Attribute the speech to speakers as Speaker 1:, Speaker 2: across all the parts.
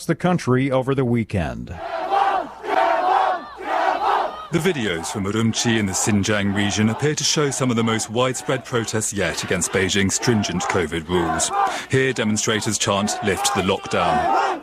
Speaker 1: across the country over the weekend.
Speaker 2: The videos from Urumqi in the Xinjiang region appear to show some of the most widespread protests yet against Beijing's stringent COVID rules. Here, demonstrators chant, "Lift the lockdown."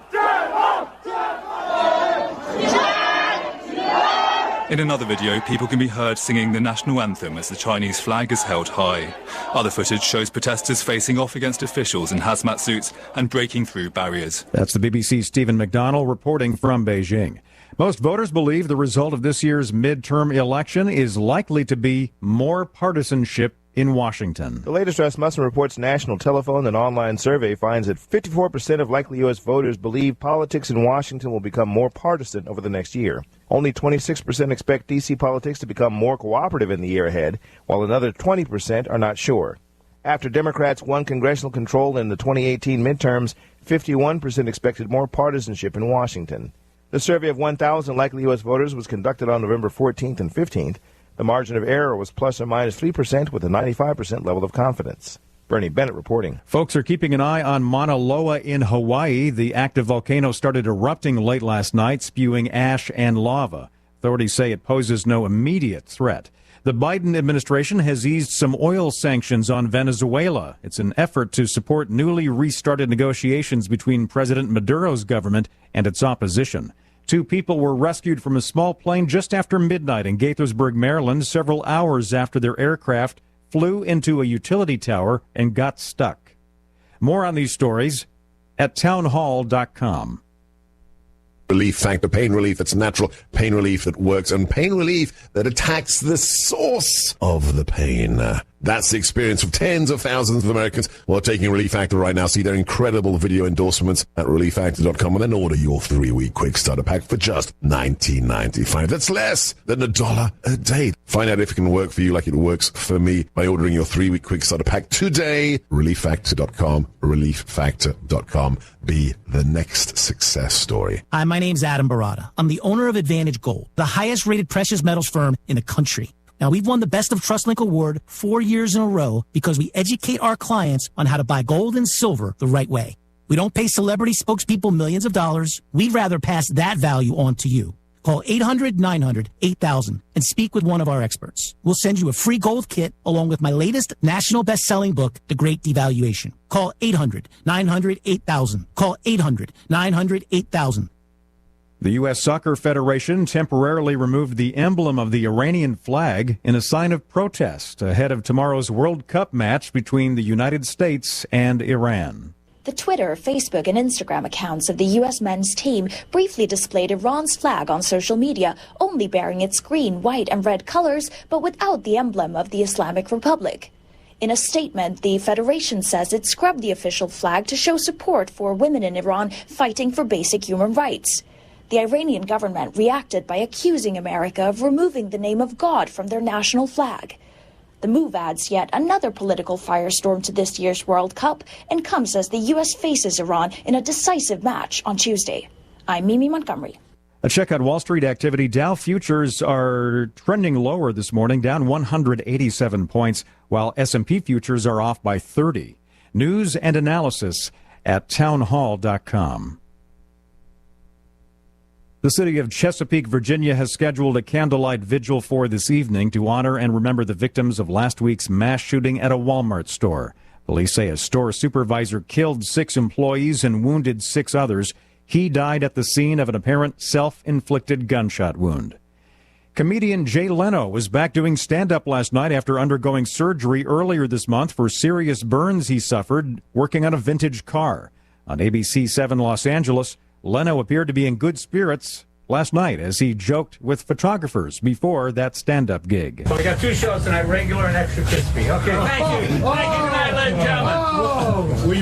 Speaker 2: In another video, people can be heard singing the national anthem as the Chinese flag is held high. Other footage shows protesters facing off against officials in hazmat suits and breaking through barriers.
Speaker 1: That's the BBC's Stephen McDonnell reporting from Beijing. Most voters believe the result of this year's midterm election is likely to be more partisanship in Washington.
Speaker 3: The latest Rasmussen Report's national telephone and online survey finds that 54% of likely U.S. voters believe politics in Washington will become more partisan over the next year. Only 26% expect D.C. politics to become more cooperative in the year ahead, while another 20% are not sure. After Democrats won congressional control in the 2018 midterms, 51% expected more partisanship in Washington. The survey of 1,000 likely U.S. voters was conducted on November 14th and 15th. The margin of error was plus or minus 3% with a 95% level of confidence. Bernie Bennett reporting.
Speaker 1: Folks are keeping an eye on Mauna Loa in Hawaii. The active volcano started erupting late last night, spewing ash and lava. Authorities say it poses no immediate threat. The Biden administration has eased some oil sanctions on Venezuela. It's an effort to support newly restarted negotiations between President Maduro's government and its opposition. 2 people were rescued from a small plane just after midnight in Gaithersburg, Maryland, several hours after their aircraft flew into a utility tower and got stuck. More on these stories at townhall.com.
Speaker 4: Relief Factor, pain relief that's natural, pain relief that works, and pain relief that attacks the source of the pain. That's the experience of tens of thousands of Americans who are taking Relief Factor right now. See their incredible video endorsements at relieffactor.com and then order your 3-week quick starter pack for just $19.95. That's less than $1 a day. Find out if it can work for you like it works for me by ordering your 3-week quick starter pack today. Relieffactor.com, relieffactor.com. Be the next success story.
Speaker 5: Hi, my name's Adam Barada. I'm the owner of Advantage Gold, the highest rated precious metals firm in the country. Now, we've won the Best of TrustLink award 4 years in a row because we educate our clients on how to buy gold and silver the right way. We don't pay celebrity spokespeople millions of dollars. We'd rather pass that value on to you. Call 800-900-8000 and speak with one of our experts. We'll send you a free gold kit along with my latest national best-selling book, The Great Devaluation. Call 800-900-8000. Call 800-900-8000.
Speaker 1: The U.S. Soccer Federation temporarily removed the emblem of the Iranian flag in a sign of protest ahead of tomorrow's World Cup match between the United States and Iran.
Speaker 6: The Twitter, Facebook, and Instagram accounts of the U.S. men's team briefly displayed Iran's flag on social media, only bearing its green, white, and red colors, but without the emblem of the Islamic Republic. In a statement, the Federation says it scrubbed the official flag to show support for women in Iran fighting for basic human rights. The Iranian government reacted by accusing America of removing the name of God from their national flag. The move adds yet another political firestorm to this year's World Cup and comes as the U.S. faces Iran in a decisive match on Tuesday. I'm Mimi Montgomery.
Speaker 1: A check on Wall Street activity. Dow futures are trending lower this morning, down 187 points, while S&P futures are off by 30. News and analysis at townhall.com. The city of Chesapeake, Virginia, has scheduled a candlelight vigil for this evening to honor and remember the victims of last week's mass shooting at a Walmart store. Police say a store supervisor killed 6 employees and wounded 6 others. He died at the scene of an apparent self-inflicted gunshot wound. Comedian Jay Leno was back doing stand-up last night after undergoing surgery earlier this month for serious burns he suffered working on a vintage car. On ABC 7 Los Angeles, Leno appeared to be in good spirits last night as he joked with photographers before that stand-up gig.
Speaker 7: So we got 2 shows tonight, regular and extra crispy. Okay, thank you. Thank you tonight, ladies and gentlemen.
Speaker 8: Oh, well,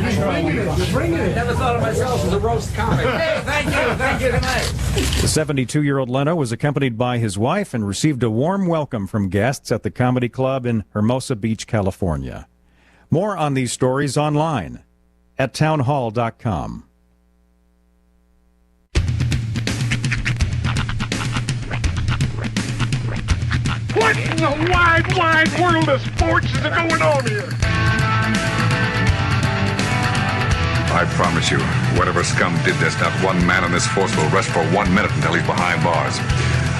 Speaker 8: you're bringing it.
Speaker 7: Never thought of myself as a roast comic. Hey, thank you tonight.
Speaker 1: The 72-year-old Leno was accompanied by his wife and received a warm welcome from guests at the Comedy Club in Hermosa Beach, California. More on these stories online at townhall.com.
Speaker 8: What in the wide, wide world of sports is going on here?
Speaker 9: I promise you, Whatever scum did this, not one man on this force will rest for 1 minute until he's behind bars.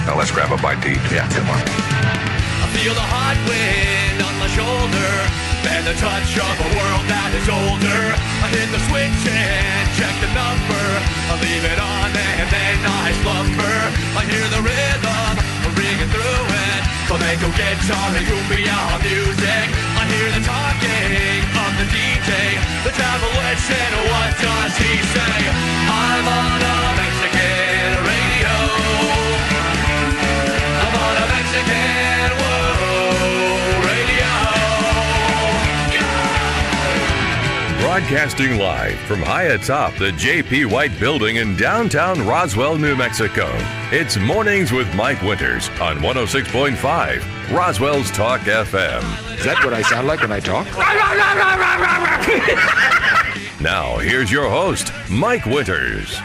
Speaker 9: Now let's grab a bite to eat. Yeah, come on.
Speaker 10: I feel the hot wind on my shoulder and the touch of a world that is older. I hit the switch and check the number. I leave it on and then I slumber. I hear the rhythm ringing through it. Flamenco guitar and cumbia music. I hear the talking of the DJ. The travel and what does he say? I'm on a Mexican radio. I'm on a Mexican world radio.
Speaker 11: Broadcasting live from high atop the J.P. White Building in downtown Roswell, New Mexico. It's Mornings with Mike Winters on 106.5 Roswell's Talk FM.
Speaker 12: Is that what I sound like when I talk?
Speaker 11: Now, here's your host, Mike Winters.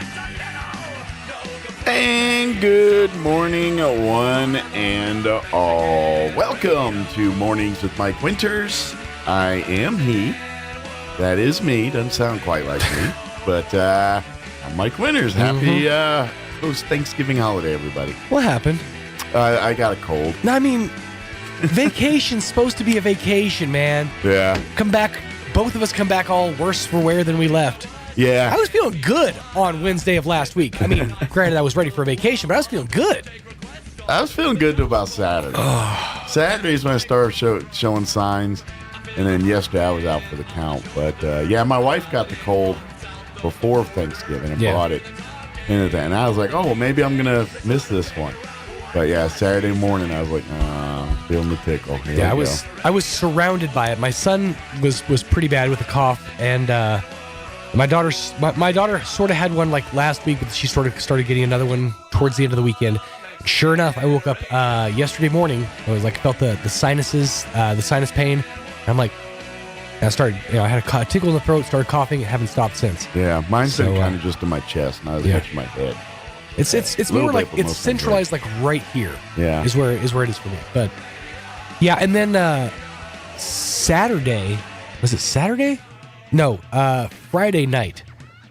Speaker 13: And good morning, one and all. Welcome to Mornings with Mike Winters. I am he. That is me. Doesn't sound quite like me. But I'm Mike Winters. Happy post-Thanksgiving holiday, everybody.
Speaker 14: What happened?
Speaker 13: I got a cold.
Speaker 14: No, I mean, vacation's supposed to be a vacation, man.
Speaker 13: Yeah.
Speaker 14: Come back. Both of us come back all worse for wear than we left.
Speaker 13: Yeah.
Speaker 14: I was feeling good on Wednesday of last week. I mean, granted, I was ready for a vacation, but I was feeling good.
Speaker 13: I was feeling good till about Saturday. Saturday's when I started showing signs. And then yesterday I was out for the count. But, yeah, my wife got the cold before Thanksgiving and brought it into that. And I was like, oh, well, maybe I'm going to miss this one. But, yeah, Saturday morning I was like, feeling the tickle. Here
Speaker 14: I was surrounded by it. My son was pretty bad with a cough. And my daughter sort of had one like last week, but she sort of started getting another one towards the end of the weekend. Sure enough, I woke up yesterday morning. I was like, felt the sinuses, the sinus pain. I'm like, I started, I had a tickle in the throat, started coughing, and haven't stopped since.
Speaker 13: Yeah, mine's been kind of just in my chest, not as much in my head.
Speaker 14: It's more like it's centralized, like right here.
Speaker 13: Yeah,
Speaker 14: is where it is for me. But yeah, and then Saturday, was it Saturday? No, Friday night.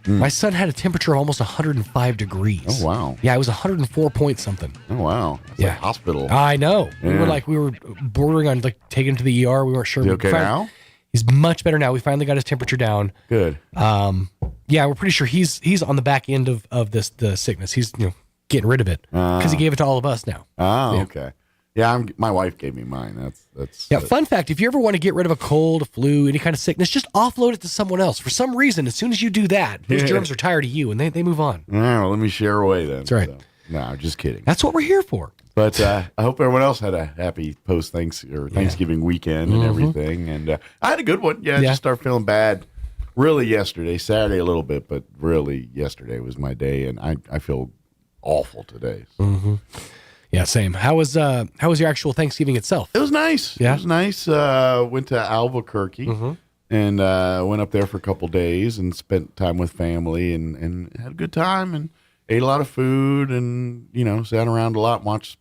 Speaker 14: My son had a temperature of almost 105 degrees.
Speaker 13: Oh, wow.
Speaker 14: Yeah, it was 104 point something.
Speaker 13: Oh, wow. That's like hospital.
Speaker 14: I know. Yeah. We were bordering on like taking him to the ER. We weren't sure.
Speaker 13: Is he okay now?
Speaker 14: He's much better now. We finally got his temperature down.
Speaker 13: Good.
Speaker 14: Yeah, we're pretty sure he's on the back end of the sickness. He's getting rid of it because he gave it to all of us now.
Speaker 13: Oh, okay. Yeah, my wife gave me mine. That's
Speaker 14: fun fact, if you ever want to get rid of a cold, a flu, any kind of sickness, just offload it to someone else. For some reason, as soon as you do that, those germs are tired of you and they move on.
Speaker 13: All right, well, let me share away then.
Speaker 14: That's right.
Speaker 13: So, no, just kidding.
Speaker 14: That's what we're here for.
Speaker 13: But I hope everyone else had a happy Thanksgiving weekend and everything. And I had a good one. I just started feeling bad really yesterday, Saturday a little bit, but really yesterday was my day, and I feel awful today. So.
Speaker 14: Mm-hmm. Yeah, same. How was your actual Thanksgiving itself?
Speaker 13: It was nice.
Speaker 14: Yeah?
Speaker 13: It was nice. Went to Albuquerque and went up there for a couple days and spent time with family and had a good time and ate a lot of food and, sat around a lot and watched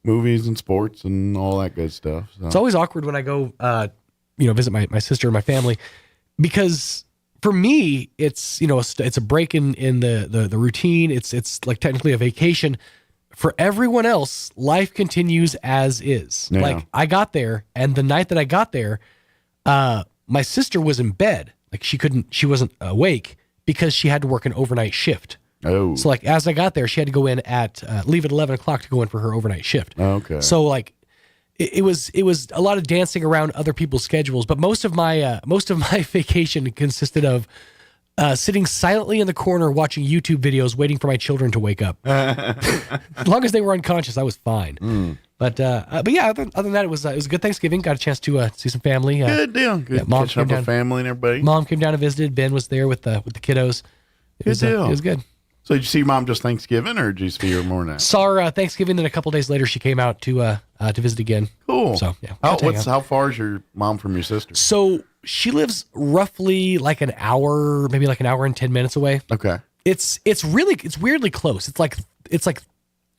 Speaker 13: movies and sports and all that good stuff. So.
Speaker 14: It's always awkward when I go, visit my sister and my family because for me, it's, it's a break in the routine. It's like technically a vacation. For everyone else, life continues as is.
Speaker 13: Yeah.
Speaker 14: Like I got there, and the night that I got there, my sister was in bed. Like she wasn't awake because she had to work an overnight shift.
Speaker 13: Oh.
Speaker 14: So like as I got there, she had to go in leave at 11 o'clock to go in for her overnight shift.
Speaker 13: Okay.
Speaker 14: So like it was a lot of dancing around other people's schedules, but most of my vacation consisted of sitting silently in the corner watching YouTube videos, waiting for my children to wake up. As long as they were unconscious, I was fine. But yeah, other than that, it was a good Thanksgiving. Got a chance to see some family.
Speaker 13: Good deal. Good.
Speaker 14: Yeah, Mom
Speaker 13: catching up with family and everybody.
Speaker 14: Mom came down and visited. Ben was there with the kiddos.
Speaker 13: Good deal.
Speaker 14: It was good.
Speaker 13: So did you see Mom just Thanksgiving, or did you see her more now?
Speaker 14: Saw her Thanksgiving, then a couple days later she came out to visit again.
Speaker 13: Cool.
Speaker 14: So yeah.
Speaker 13: How far is your mom from your sister?
Speaker 14: So she lives roughly like an hour, maybe like an hour and 10 minutes away.
Speaker 13: Okay.
Speaker 14: It's weirdly close. It's like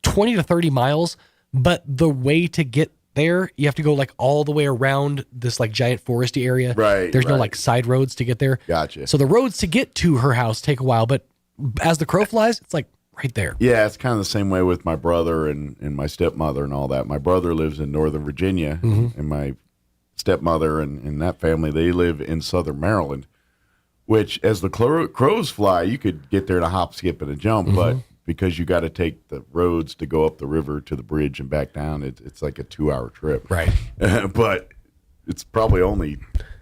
Speaker 14: 20 to 30 miles, but the way to get there, you have to go like all the way around this like giant foresty area.
Speaker 13: Right.
Speaker 14: There's no like side roads to get there.
Speaker 13: Gotcha.
Speaker 14: So the roads to get to her house take a while, but as the crow flies, it's like right there.
Speaker 13: Yeah, it's kind of the same way with my brother and my stepmother and all that. My brother lives in Northern Virginia, and my stepmother and that family, they live in Southern Maryland, which as the crows fly, you could get there in a hop, skip, and a jump, but because you got to take the roads to go up the river to the bridge and back down, it's like a 2-hour trip.
Speaker 14: Right.
Speaker 13: But it's probably only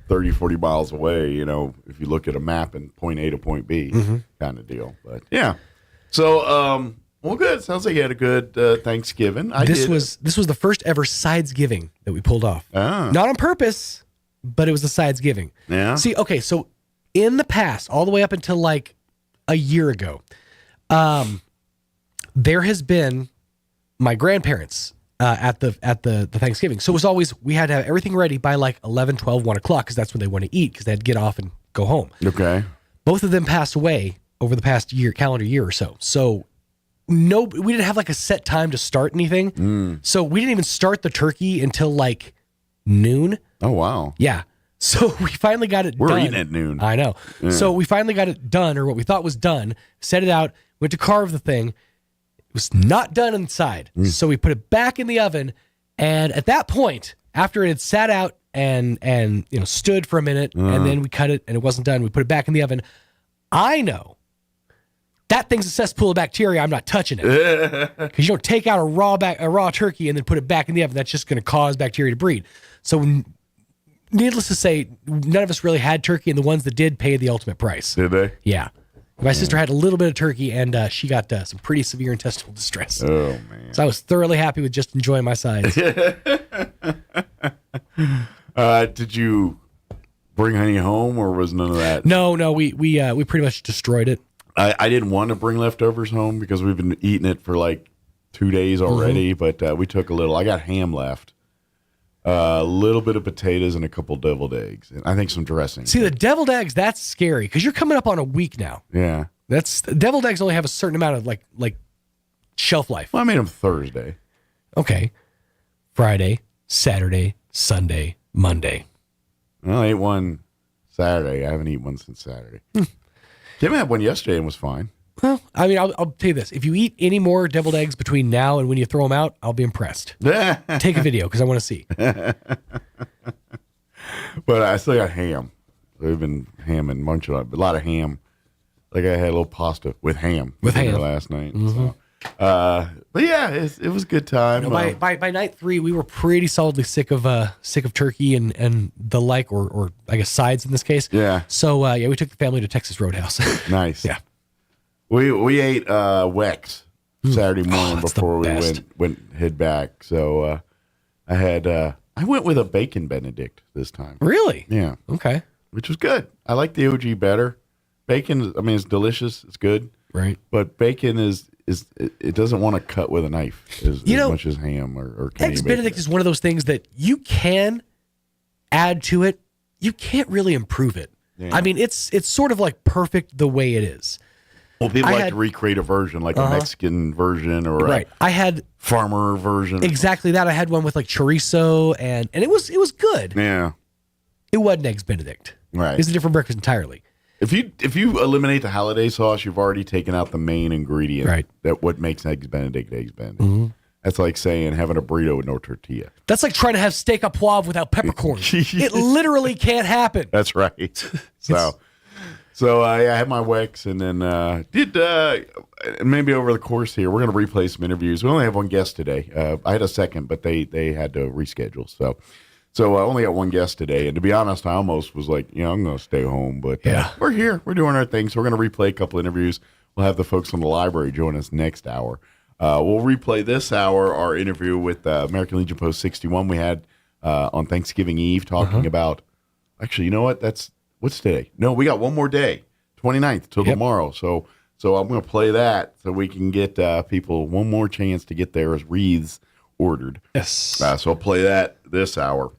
Speaker 13: 30, 40 miles away, if you look at a map and point A to point B kind of deal. But yeah. So, well, good. Sounds like you had a good Thanksgiving.
Speaker 14: This was the first ever Sidesgiving that we pulled off. Not on purpose, but it was the Sidesgiving.
Speaker 13: Yeah.
Speaker 14: See, okay, so in the past, all the way up until like a year ago, there has been my grandparents at the Thanksgiving. So it was always, we had to have everything ready by like 11, 12, 1 o'clock because that's when they want to eat because they had to get off and go home.
Speaker 13: Okay.
Speaker 14: Both of them passed away over the past calendar year or so. So we didn't have like a set time to start anything. So we didn't even start the turkey until like noon.
Speaker 13: Oh, wow.
Speaker 14: Yeah. So we finally got it done.
Speaker 13: We're eating at noon.
Speaker 14: I know.
Speaker 13: Yeah.
Speaker 14: So we finally got it done, or what we thought was done, set it out, went to carve the thing. It was not done inside. So we put it back in the oven. And at that point, after it had sat out and stood for a minute, and then we cut it and it wasn't done, we put it back in the oven. I know that thing's a cesspool of bacteria. I'm not touching it because you don't take out a raw turkey and then put it back in the oven. That's just going to cause bacteria to breed. So needless to say, none of us really had turkey, and the ones that did paid the ultimate price.
Speaker 13: Did they?
Speaker 14: Yeah. My sister had a little bit of turkey, and she got some pretty severe intestinal distress.
Speaker 13: Oh, man.
Speaker 14: So I was thoroughly happy with just enjoying my sides.
Speaker 13: Did you bring honey home, or was none of that?
Speaker 14: No, we pretty much destroyed it.
Speaker 13: I didn't want to bring leftovers home because we've been eating it for like 2 days already, but we took a little. I got ham left. A little bit of potatoes and a couple deviled eggs, and I think some dressing.
Speaker 14: See, the deviled eggs, that's scary because you're coming up on a week now.
Speaker 13: Yeah,
Speaker 14: deviled eggs only have a certain amount of like shelf life.
Speaker 13: Well, I made them Thursday.
Speaker 14: Okay, Friday, Saturday, Sunday, Monday.
Speaker 13: Well, I ate one Saturday. I haven't eaten one since Saturday. Kim had one yesterday and was fine.
Speaker 14: Well, I mean, I'll tell you this. If you eat any more deviled eggs between now and when you throw them out, I'll be impressed. Take a video because I want to see.
Speaker 13: But I still got ham. We've been hamming, munching on a lot of ham. Like I had a little pasta with ham last night. So. But yeah, it was a good time.
Speaker 14: By night 3, we were pretty solidly sick of turkey and the like, or I guess sides in this case.
Speaker 13: Yeah.
Speaker 14: So we took the family to Texas Roadhouse.
Speaker 13: Nice.
Speaker 14: Yeah.
Speaker 13: We ate Wex Saturday morning before we went head back. So I went with a bacon Benedict this time.
Speaker 14: Really?
Speaker 13: Yeah.
Speaker 14: Okay.
Speaker 13: Which was good. I like the OG better. Bacon, I mean, it's delicious. It's good.
Speaker 14: Right.
Speaker 13: But bacon it doesn't want to cut with a knife as much as ham or
Speaker 14: Eggs Benedict is one of those things that you can add to it. You can't really improve it. Yeah. I mean, it's sort of like perfect the way it is.
Speaker 13: Well, people like to recreate a version, like a Mexican version or
Speaker 14: I had
Speaker 13: farmer version.
Speaker 14: Exactly that. I had one with like chorizo and it was good.
Speaker 13: Yeah.
Speaker 14: It wasn't Eggs Benedict.
Speaker 13: Right.
Speaker 14: It's a different breakfast entirely.
Speaker 13: If you eliminate the holiday sauce, you've already taken out the main ingredient.
Speaker 14: Right.
Speaker 13: That what makes Eggs Benedict. That's like saying having a burrito with no tortilla.
Speaker 14: That's like trying to have steak au poivre without peppercorn. It literally can't happen.
Speaker 13: That's right. So I had my Wex, and then maybe over the course here, we're going to replay some interviews. We only have one guest today. I had a second, but they had to reschedule. So I only got one guest today. And to be honest, I almost was like, I'm going to stay home. But we're here. We're doing our thing. So we're going to replay a couple interviews. We'll have the folks from the library join us next hour. We'll replay this hour, our interview with American Legion Post 61 we had on Thanksgiving Eve talking about, actually, you know what? What's today? No, we got one more day, 29th till tomorrow. So I'm going to play that so we can get people one more chance to get their wreaths ordered.
Speaker 14: Yes.
Speaker 13: So I'll play that this hour.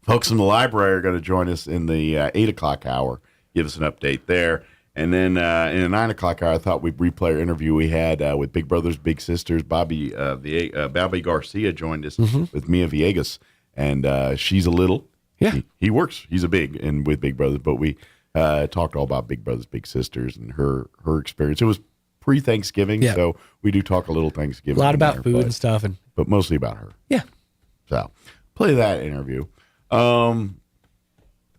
Speaker 13: Folks from the library are going to join us in the 8 o'clock hour, give us an update there. And then in the 9 o'clock hour, I thought we'd replay our interview we had with Big Brothers Big Sisters. Bobby Garcia joined us with Mia Villegas, and she's a little.
Speaker 14: Yeah,
Speaker 13: he works. He's a big and with Big Brothers, but we talked all about Big Brothers Big Sisters and her experience. It was pre-Thanksgiving, so we do talk a little Thanksgiving.
Speaker 14: A lot about
Speaker 13: there,
Speaker 14: food and stuff,
Speaker 13: but mostly about her.
Speaker 14: Yeah.
Speaker 13: So play that interview.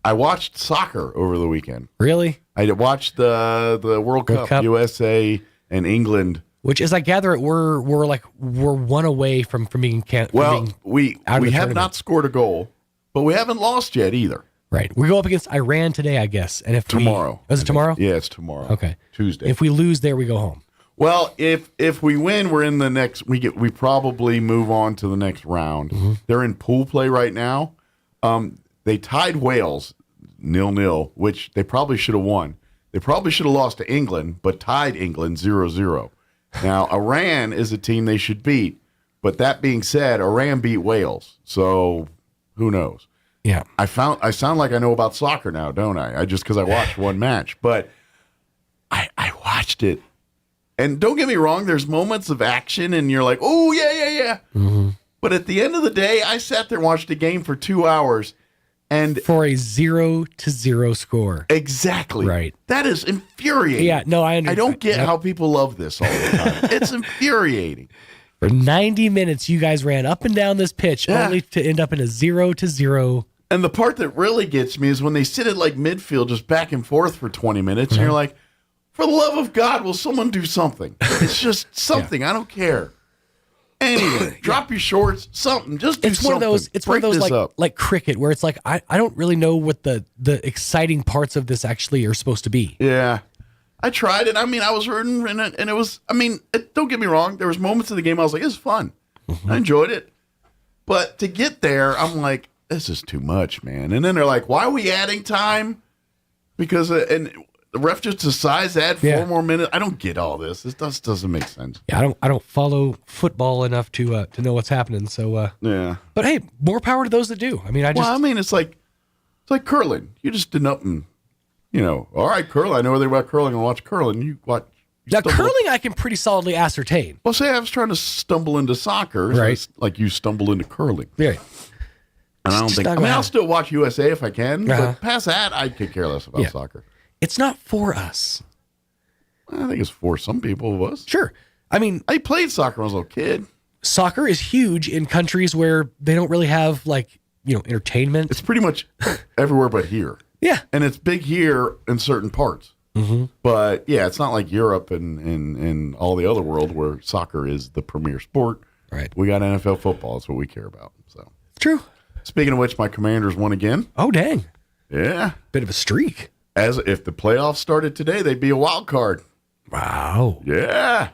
Speaker 13: I watched soccer over the weekend.
Speaker 14: Really?
Speaker 13: I watched the World Cup, USA and England.
Speaker 14: Which, as I gather it, we're one away from being
Speaker 13: we have not scored a goal, but we haven't lost yet either.
Speaker 14: Right. We go up against Iran today, I guess. And if
Speaker 13: tomorrow.
Speaker 14: Is it tomorrow?
Speaker 13: Yeah, it's tomorrow.
Speaker 14: Okay.
Speaker 13: Tuesday.
Speaker 14: If we lose there, we go home.
Speaker 13: Well, if we win, we're in the next. We probably move on to the next round.
Speaker 14: Mm-hmm.
Speaker 13: They're in pool play right now. They tied Wales 0-0, which they probably should have won. They probably should have lost to England, but tied England 0-0. Now, Iran is a team they should beat. But that being said, Iran beat Wales, so who knows?
Speaker 14: Yeah,
Speaker 13: I sound like I know about soccer now, don't I? Because I watched one match, but I watched it, and don't get me wrong. There's moments of action, and you're like, oh yeah.
Speaker 14: Mm-hmm.
Speaker 13: But at the end of the day, I sat there and watched a game for 2 hours, and
Speaker 14: for a 0-0 score.
Speaker 13: Exactly
Speaker 14: right.
Speaker 13: That is infuriating.
Speaker 14: Yeah, no, I understand.
Speaker 13: I don't get how people love this all the time. It's infuriating.
Speaker 14: For 90 minutes, you guys ran up and down this pitch only to end up in a 0-0.
Speaker 13: And the part that really gets me is when they sit at like midfield just back and forth for 20 minutes, and you're like, for the love of God, will someone do something? It's just something. I don't care. Anyway, drop your shorts, something. Just do
Speaker 14: it's
Speaker 13: something.
Speaker 14: It's one of those like cricket where it's like, I don't really know what the exciting parts of this actually are supposed to be.
Speaker 13: Yeah. I tried it. I mean, I was rooting, and it was, don't get me wrong. There was moments in the game I was like, it's fun. I enjoyed it. But to get there, I'm like, this is too much, man. And then they're like, why are we adding time? Because, and the ref just decides to add 4 more minutes. I don't get all this. This doesn't make sense.
Speaker 14: Yeah, I don't follow football enough to know what's happening. So,
Speaker 13: yeah.
Speaker 14: But hey, more power to those that do.
Speaker 13: It's like curling. You just didn't up and, all right, curling. I know everything about curling. I'll watch curling. You watch.
Speaker 14: Now, curling I can pretty solidly ascertain.
Speaker 13: Well, say I was trying to stumble into soccer.
Speaker 14: Right.
Speaker 13: So like you stumble into curling.
Speaker 14: Yeah.
Speaker 13: And I don't think. I'll still watch USA if I can. But past that, I could care less about soccer.
Speaker 14: It's not for us.
Speaker 13: I think it's for some people of us.
Speaker 14: Sure. I
Speaker 13: played soccer when I was a little kid.
Speaker 14: Soccer is huge in countries where they don't really have entertainment.
Speaker 13: It's pretty much everywhere but here.
Speaker 14: Yeah.
Speaker 13: And it's big here in certain parts.
Speaker 14: Mm-hmm.
Speaker 13: But yeah, it's not like Europe and all the other world where soccer is the premier sport.
Speaker 14: Right.
Speaker 13: We got NFL football. That's what we care about. So
Speaker 14: true.
Speaker 13: Speaking of which, my Commanders won again.
Speaker 14: Oh, dang.
Speaker 13: Yeah.
Speaker 14: Bit of a streak.
Speaker 13: As if the playoffs started today, they'd be a wild card.
Speaker 14: Wow.
Speaker 13: Yeah.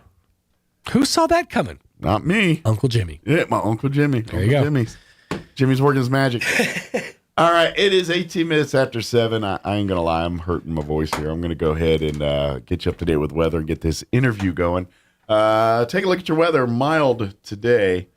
Speaker 14: Who saw that coming?
Speaker 13: Not me.
Speaker 14: Uncle Jimmy.
Speaker 13: Yeah, my Uncle Jimmy.
Speaker 14: There you go.
Speaker 13: Jimmy's working his magic. All right, it is 18 minutes after 7. I ain't going to lie. I'm hurting my voice here. I'm going to go ahead and get you up to date with weather and get this interview going. Take a look at your weather. Mild today,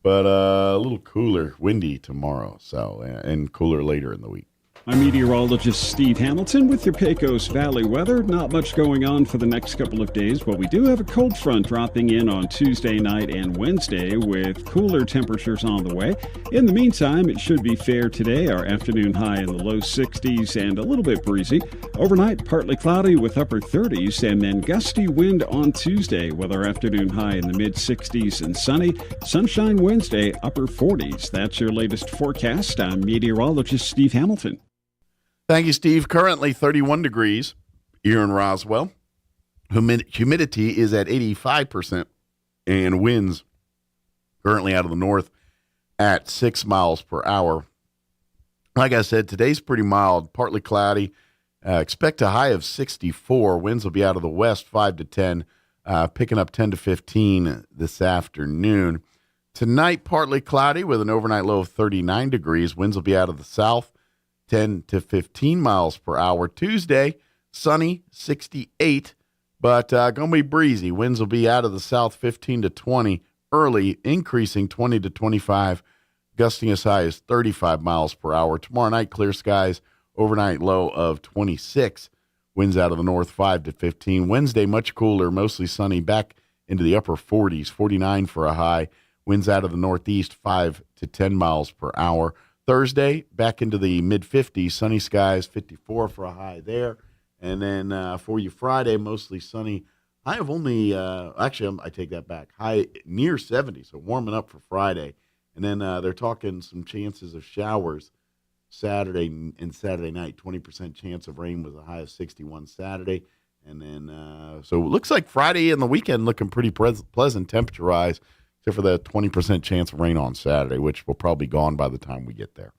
Speaker 13: but a little cooler, windy tomorrow. So, and cooler later in the week.
Speaker 15: I'm meteorologist Steve Hamilton with your Pecos Valley weather. Not much going on for the next couple of days, but we do have a cold front dropping in on Tuesday night and Wednesday with cooler temperatures on the way. In the meantime, it should be fair today. Our afternoon high in the low 60s and a little bit breezy. Overnight, partly cloudy with upper 30s and then gusty wind on Tuesday with our afternoon high in the mid 60s and sunny. Sunshine Wednesday, upper 40s. That's your latest forecast. I'm meteorologist Steve Hamilton.
Speaker 13: Thank you, Steve. Currently 31 degrees here in Roswell. Humidity is at 85%, and winds currently out of the north at 6 miles per hour. Like I said, today's pretty mild, partly cloudy. Expect a high of 64. Winds will be out of the west 5 to 10, picking up 10 to 15 this afternoon. Tonight, partly cloudy with an overnight low of 39 degrees. Winds will be out of the south 10 to 15 miles per hour. Tuesday, sunny, 68, but going to be breezy. Winds will be out of the south 15 to 20, early, increasing 20 to 25, gusting as high as 35 miles per hour. Tomorrow night, clear skies, overnight low of 26. Winds out of the north 5 to 15. Wednesday, much cooler, mostly sunny, back into the upper 40s, 49 for a high. Winds out of the northeast 5 to 10 miles per hour. Thursday, back into the mid-50s, sunny skies, 54 for a high there. And then for you Friday, mostly sunny. High of only, actually, I take that back. High near 70, so warming up for Friday. And then they're talking some chances of showers Saturday and Saturday night. 20% chance of rain with a high of 61 Saturday. And then, so it looks like Friday and the weekend looking pretty pleasant temperature-wise, except for the 20% chance of rain on Saturday, which will probably be gone by the time we get there.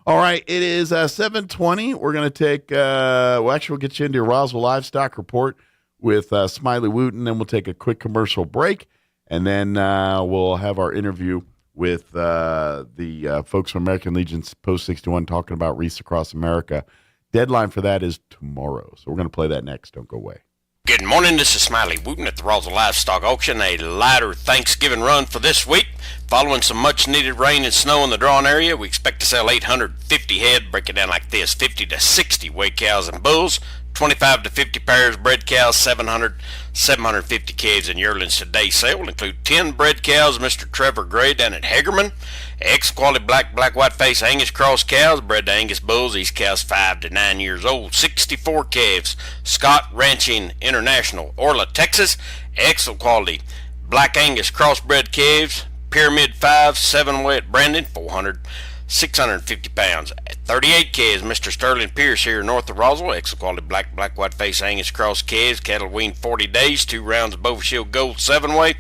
Speaker 13: All right, it is 7:20. We're going to take, we'll get you into your Roswell Livestock Report with Smiley Wooten, then we'll take a quick commercial break, and then we'll have our interview with the folks from American Legion's Post 61 talking about wreaths across America. Deadline for that is tomorrow, so we're going to play that next. Don't go away.
Speaker 16: Good morning, this is Smiley Wooten at the Roswell Livestock Auction, a lighter Thanksgiving run for this week. Following some much-needed rain and snow in the drawn area, we expect to sell 850 head, break it down like this: 50 to 60 weight cows and bulls, 25 to 50 pairs bred cows, 750 calves and yearlings. Today's sale will include 10 bred cows, Mr. Trevor Gray down at Hagerman, X-quality black white-face Angus cross cows, bred to Angus bulls. These cows 5 to 9 years old. 64 calves, Scott Ranching International, Orla, Texas, excellent quality black Angus crossbred calves, Pyramid 5, 7 way at Brandon, 650 pounds. 38 calves, Mr. Sterling Pierce here north of Roswell, excellent quality black white-face Angus cross calves, cattle weaned 40 days, 2 rounds of Bovill Gold 7 way,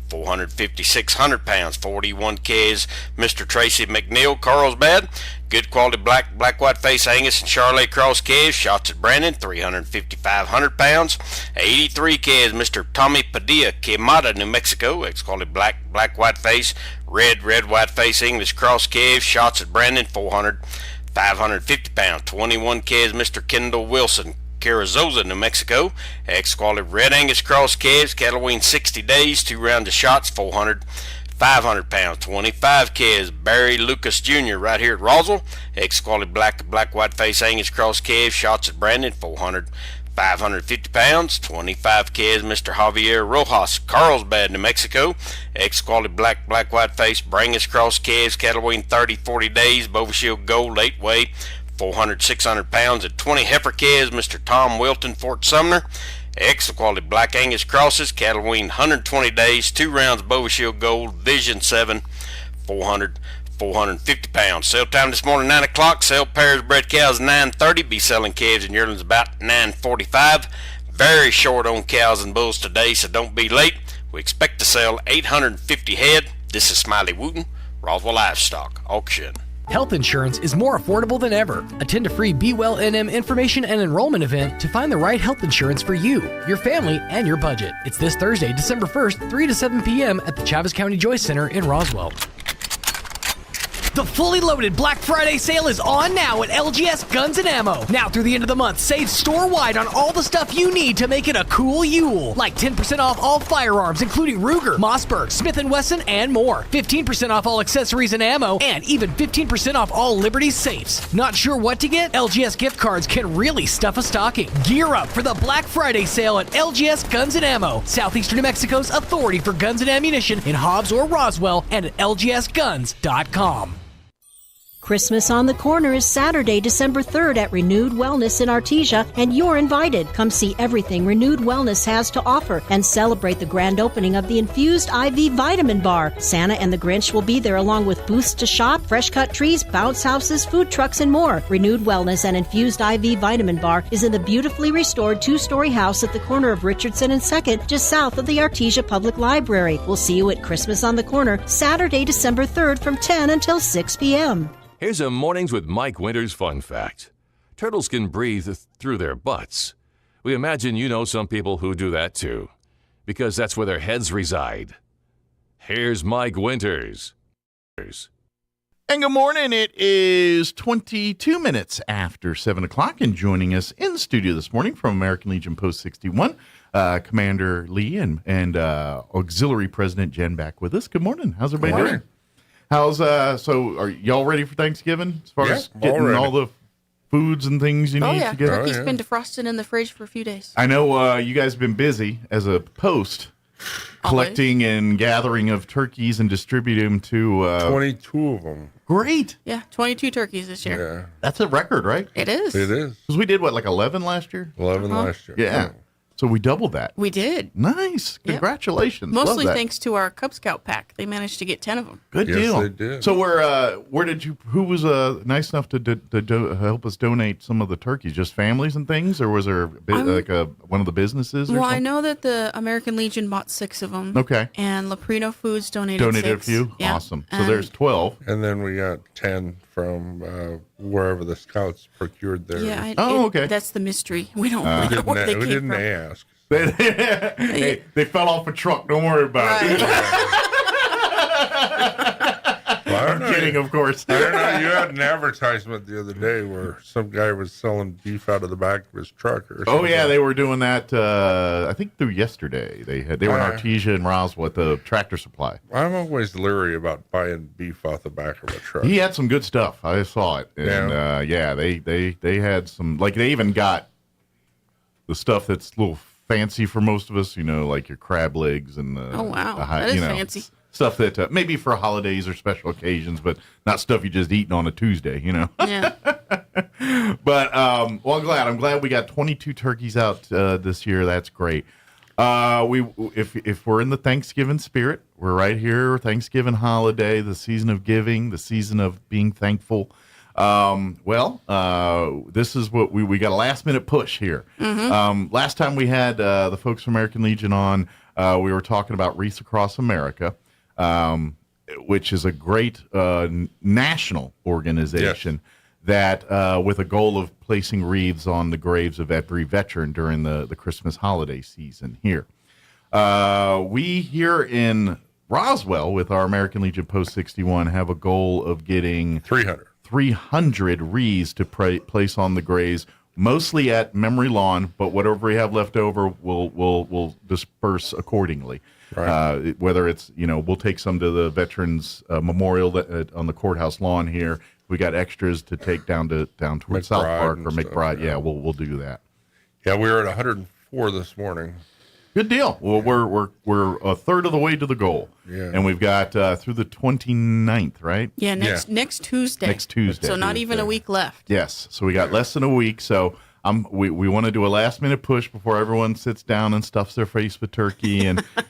Speaker 16: 600 pounds. 41 calves, Mr. Tracy McNeil, Carlsbad, good quality black white-face Angus and Charolais cross calves, shots at Brandon, 500 pounds. 83 calves, Mr. Tommy Padilla, Quemada, New Mexico, ex-quality black white-face, red white-face English cross calves, shots at Brandon, 550 pounds. 21 calves, Mr. Kendall Wilson, Carrizosa, New Mexico, ex-quality red Angus cross calves, cattle weaned 60 days, 2 rounds of shots, 500 pounds. 25 calves, Barry Lucas Jr. right here at Roswell, ex-quality black white-face Angus cross calves, shots at Brandon, 550 pounds. 25 calves, Mr. Javier Rojas, Carlsbad, New Mexico, ex-quality black white-face Brangus cross calves, cattle weaned 30-40 days, Bovill Gold 8 way, 600 pounds. At 20 heifer calves, Mr. Tom Wilton, Fort Sumner, excellent quality black Angus crosses, cattle weaned 120 days, 2 rounds Bovill Gold, Vision 7, 450 pounds. Sale time this morning 9 o'clock. Sell pairs bred cows 9:30. Be selling calves and yearlings about 9:45. Very short on cows and bulls today, so don't be late. We expect to sell 850 head. This is Smiley Wooten, Roswell Livestock Auction.
Speaker 14: Health insurance is more affordable than ever. Attend a free Be Well NM information and enrollment event to find the right health insurance for you, your family, and your budget. It's this Thursday, December 1st, 3 to 7 p.m. at the Chavez County Joyce Center in Roswell. The fully loaded Black Friday sale is on now at LGS Guns & Ammo. Now through the end of the month, save store-wide on all the stuff you need to make it a cool Yule. Like 10% off all firearms, including Ruger, Mossberg, Smith & Wesson, and more. 15% off all accessories and ammo, and even 15% off all Liberty safes. Not sure what to get? LGS gift cards can really stuff a stocking. Gear up for the Black Friday sale at LGS Guns & Ammo, Southeastern New Mexico's authority for guns and ammunition in Hobbs or Roswell, and at lgsguns.com.
Speaker 17: Christmas on the Corner is Saturday, December 3rd at Renewed Wellness in Artesia, and you're invited. Come see everything Renewed Wellness has to offer and celebrate the grand opening of the Infused IV Vitamin Bar. Santa and the Grinch will be there along with booths to shop, fresh-cut trees, bounce houses, food trucks, and more. Renewed Wellness and Infused IV Vitamin Bar is in the beautifully restored 2-story house at the corner of Richardson and 2nd, just south of the Artesia Public Library. We'll see you at Christmas on the Corner, Saturday, December 3rd from 10 until 6 p.m.
Speaker 11: Here's a Mornings with Mike Winters fun fact. Turtles can breathe through their butts. We imagine you know some people who do that too, because that's where their heads reside. Here's Mike Winters.
Speaker 13: And good morning. It is 22 minutes after 7 o'clock, and joining us in the studio this morning from American Legion Post 61, Commander Lee and Auxiliary President Jen back with us. Good morning. How's everybody doing? How's so? Are y'all ready for Thanksgiving? As far as getting all the
Speaker 18: foods and things you need to get?
Speaker 19: Turkey's been defrosted in the fridge for a few days.
Speaker 18: I know you guys have been busy as a post collecting and gathering of turkeys and distributing them to
Speaker 20: 22 of them.
Speaker 18: Great.
Speaker 19: Yeah, 22 turkeys this year.
Speaker 20: Yeah.
Speaker 18: That's a record, right?
Speaker 19: It is.
Speaker 20: It is.
Speaker 18: Because we did, like 11 last year?
Speaker 20: 11 last year.
Speaker 18: Yeah. So we doubled that.
Speaker 19: We did.
Speaker 18: Nice. Congratulations.
Speaker 19: Mostly
Speaker 18: Love that.
Speaker 19: thanks to our Cub Scout pack. They managed to get 10 of them.
Speaker 18: Good deal.
Speaker 20: They did.
Speaker 18: So where did you? Who was nice enough to help us donate some of the turkeys? Just families and things, or was there one of the businesses?
Speaker 19: Well, I know that the American Legion bought 6 of them.
Speaker 18: Okay.
Speaker 19: And Leprino Foods donated 6.
Speaker 18: a few.
Speaker 19: Yeah.
Speaker 18: Awesome. So there's 12.
Speaker 20: And then we got 10 from wherever the scouts procured theirs.
Speaker 19: Yeah.
Speaker 18: Okay.
Speaker 19: That's the mystery. We don't know where they
Speaker 20: we
Speaker 19: came
Speaker 20: didn't
Speaker 19: from.
Speaker 20: ask.
Speaker 18: They fell off a truck. Don't worry about it. I'm kidding, of course.
Speaker 20: I don't know. You had an advertisement the other day where some guy was selling beef out of the back of his truck. Or
Speaker 18: Oh yeah, they were doing that. I think through yesterday. They were in Artesia and Roswell at the Tractor Supply.
Speaker 20: I'm always leery about buying beef off the back of a truck.
Speaker 18: He had some good stuff. I saw it, and they had some. Like they even got the stuff that's a little fancy for most of us, like your crab legs and the.
Speaker 19: Oh wow, that is fancy.
Speaker 18: Stuff that maybe for holidays or special occasions, but not stuff you just eating on a Tuesday,
Speaker 19: Yeah.
Speaker 18: But I'm glad we got 22 turkeys out this year. That's great. If we're in the Thanksgiving spirit, we're right here. Thanksgiving holiday, the season of giving, the season of being thankful. This is what we got a last minute push here.
Speaker 19: Mm-hmm.
Speaker 18: Last time we had the folks from American Legion on, we were talking about Wreaths Across America, which is a great national organization that with a goal of placing wreaths on the graves of every veteran during the Christmas holiday season here. We here in Roswell with our American Legion Post 61 have a goal of getting 300 wreaths to place on the graves, mostly at Memory Lawn, but whatever we have left over, we'll disperse accordingly. Right. Whether it's, we'll take some to the Veterans Memorial on the courthouse lawn here. We got extras to take down towards South Park or McBride. Yeah, we'll do that.
Speaker 20: Yeah, we were at 104 this morning.
Speaker 18: Good deal. Well, we're a third of the way to the goal.
Speaker 20: Yeah.
Speaker 18: And we've got through the 29th, right?
Speaker 19: Yeah, next Tuesday.
Speaker 18: Next Tuesday.
Speaker 19: So not even a week left.
Speaker 18: Yes. So we got less than a week. So we want to do a last minute push before everyone sits down and stuffs their face with turkey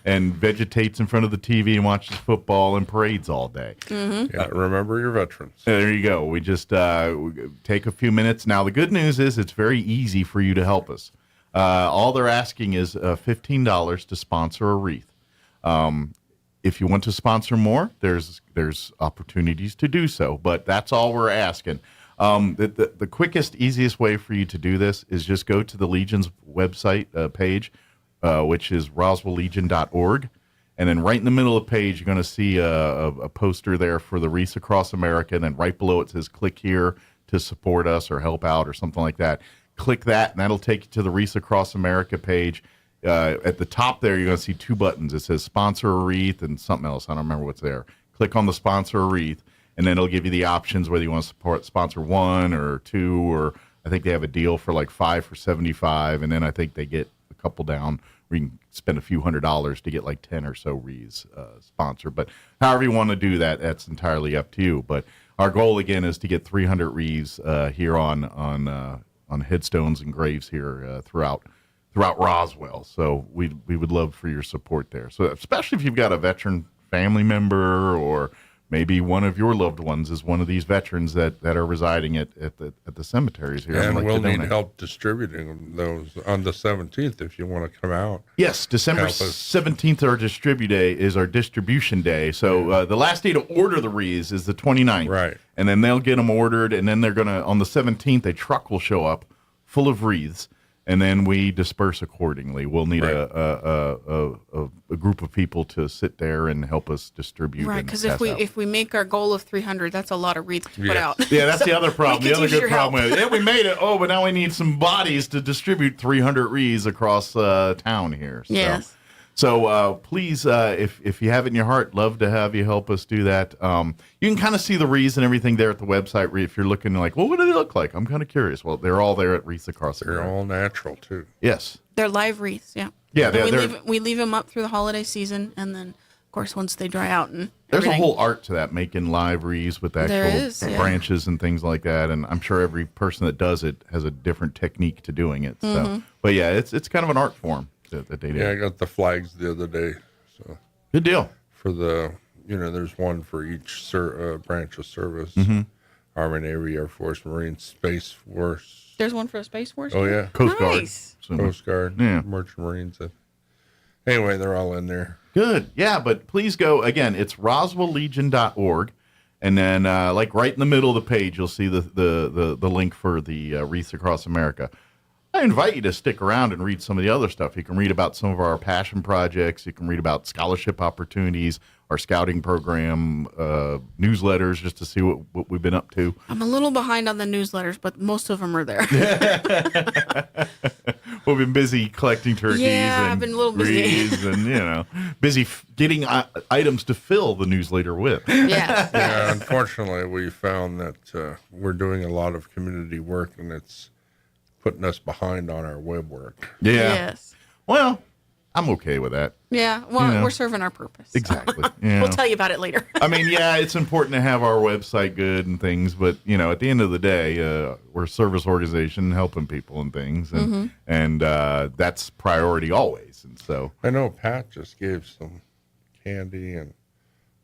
Speaker 18: and vegetates in front of the TV and watches football and parades all day.
Speaker 19: Mm-hmm.
Speaker 20: Yeah, remember your veterans.
Speaker 18: There you go. We just take a few minutes. Now, the good news is it's very easy for you to help us. All they're asking is $15 to sponsor a wreath. If you want to sponsor more, there's opportunities to do so, but that's all we're asking. The quickest, easiest way for you to do this is just go to the Legion's website page, which is roswelllegion.org, and then right in the middle of the page, you're going to see a poster there for the Wreaths Across America, and then right below it says click here to support us or help out or something like that. Click that, and that'll take you to the Wreaths Across America page. At the top there, you're going to see 2 buttons. It says sponsor a wreath and something else. I don't remember what's there. Click on the sponsor a wreath, and then it'll give you the options whether you want to sponsor 1 or 2, or I think they have a deal for like 5 for $75, and then I think they get a couple down where you can spend a few $100s to get like 10 or so wreaths sponsored. But however you want to do that, that's entirely up to you. But our goal again is to get 300 wreaths here on headstones and graves here throughout Roswell. So we would love for your support there. So especially if you've got a veteran family member, or maybe one of your loved ones is one of these veterans that are residing at the cemeteries here.
Speaker 20: And we'll need help distributing those on the 17th if you want to come out.
Speaker 18: Yes, December 17th our is our distribution day. So the last day to order the wreaths is the 29th.
Speaker 20: Right.
Speaker 18: And then they'll get them ordered, and then they're going to, on the 17th, a truck will show up full of wreaths, and then we disperse accordingly. We'll need a group of people to sit there and help us distribute.
Speaker 19: Right, because if we make our goal of 300, that's a lot of wreaths to put out.
Speaker 18: Yeah, that's the other problem. The other good problem
Speaker 19: is,
Speaker 18: we made it. Oh, but now we need some bodies to distribute 300 wreaths across town here. So.
Speaker 19: Yes.
Speaker 18: So please, if you have it in your heart, love to have you help us do that. You can kind of see the wreaths and everything there at the website. If you're looking like, well, what do they look like? I'm kind of curious. Well, they're all there at Wreaths Across America.
Speaker 20: They're all natural, too.
Speaker 18: Yes.
Speaker 19: They're live wreaths, yeah.
Speaker 18: Yeah,
Speaker 19: we leave them up through the holiday season, and then, of course, once they dry out and
Speaker 18: there's
Speaker 19: everything.
Speaker 18: a whole art to that, making live wreaths with actual branches and things like that. And I'm sure every person that does it has a different technique to doing it. So, but yeah, it's kind of an art form that they do.
Speaker 20: Yeah, I got the flags the other day. So
Speaker 18: good deal.
Speaker 20: For the, there's one for each branch of service. Army, Navy, Air Force, Marine, Space Force.
Speaker 19: There's one for the Space Force?
Speaker 20: Oh, yeah.
Speaker 18: Coast Guard.
Speaker 19: Nice.
Speaker 20: Coast Guard,
Speaker 18: Yeah.
Speaker 20: Merchant Marines. Anyway, they're all in there.
Speaker 18: Good. Yeah, but please go. Again, it's roswelllegion.org. And then, like right in the middle of the page, you'll see the link for the Wreaths Across America. I invite you to stick around and read some of the other stuff. You can read about some of our passion projects. You can read about scholarship opportunities, our scouting program, newsletters, just to see what we've been up to.
Speaker 19: I'm a little behind on the newsletters, but most of them are there.
Speaker 18: We've been busy collecting turkeys.
Speaker 19: Yeah, I've been a little busy.
Speaker 18: wreaths and, busy getting items to fill the newsletter with.
Speaker 19: Yeah.
Speaker 20: Yeah, unfortunately, we found that we're doing a lot of community work, and it's putting us behind on our web work.
Speaker 18: Yeah.
Speaker 19: Yes.
Speaker 18: Well, I'm okay with that.
Speaker 19: Yeah, well, we're serving our purpose.
Speaker 18: Exactly.
Speaker 19: We'll tell you about it later.
Speaker 18: I mean, yeah, it's important to have our website good and things, but, at the end of the day, we're a service organization helping people and things, and that's priority always. And so
Speaker 20: I know Pat just gave some candy and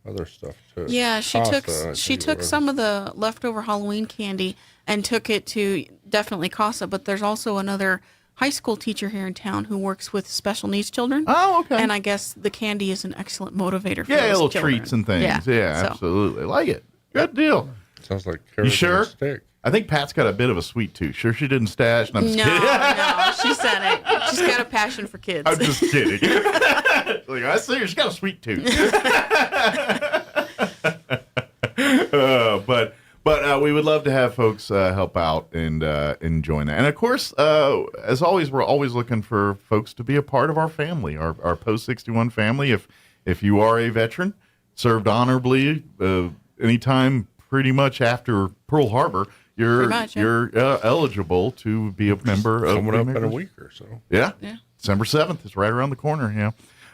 Speaker 20: other stuff to
Speaker 19: Yeah, she
Speaker 20: Casa,
Speaker 19: took some of the leftover Halloween candy and took it to definitely Casa, but there's also another high school teacher here in town who works with special needs children.
Speaker 18: Oh, okay.
Speaker 19: And I guess the candy is an excellent motivator for
Speaker 18: yeah,
Speaker 19: those
Speaker 18: little
Speaker 19: children.
Speaker 18: treats and things.
Speaker 19: Yeah, so.
Speaker 18: Absolutely. Like it. Good deal.
Speaker 20: Sounds like
Speaker 18: You sure? I think Pat's got a bit of a sweet tooth. Sure she didn't stash? And I'm just kidding.
Speaker 19: No, she said it. She's got a passion for kids.
Speaker 18: I'm just kidding. Like, I see her. She's got a sweet tooth. But we would love to have folks help out and join that. And of course, as always, we're always looking for folks to be a part of our family, our Post 61 family. If you are a veteran, served honorably, anytime pretty much after Pearl Harbor, you're eligible to be a member of
Speaker 20: coming up in a week or so.
Speaker 18: Yeah. December 7th is right around the corner. Yeah.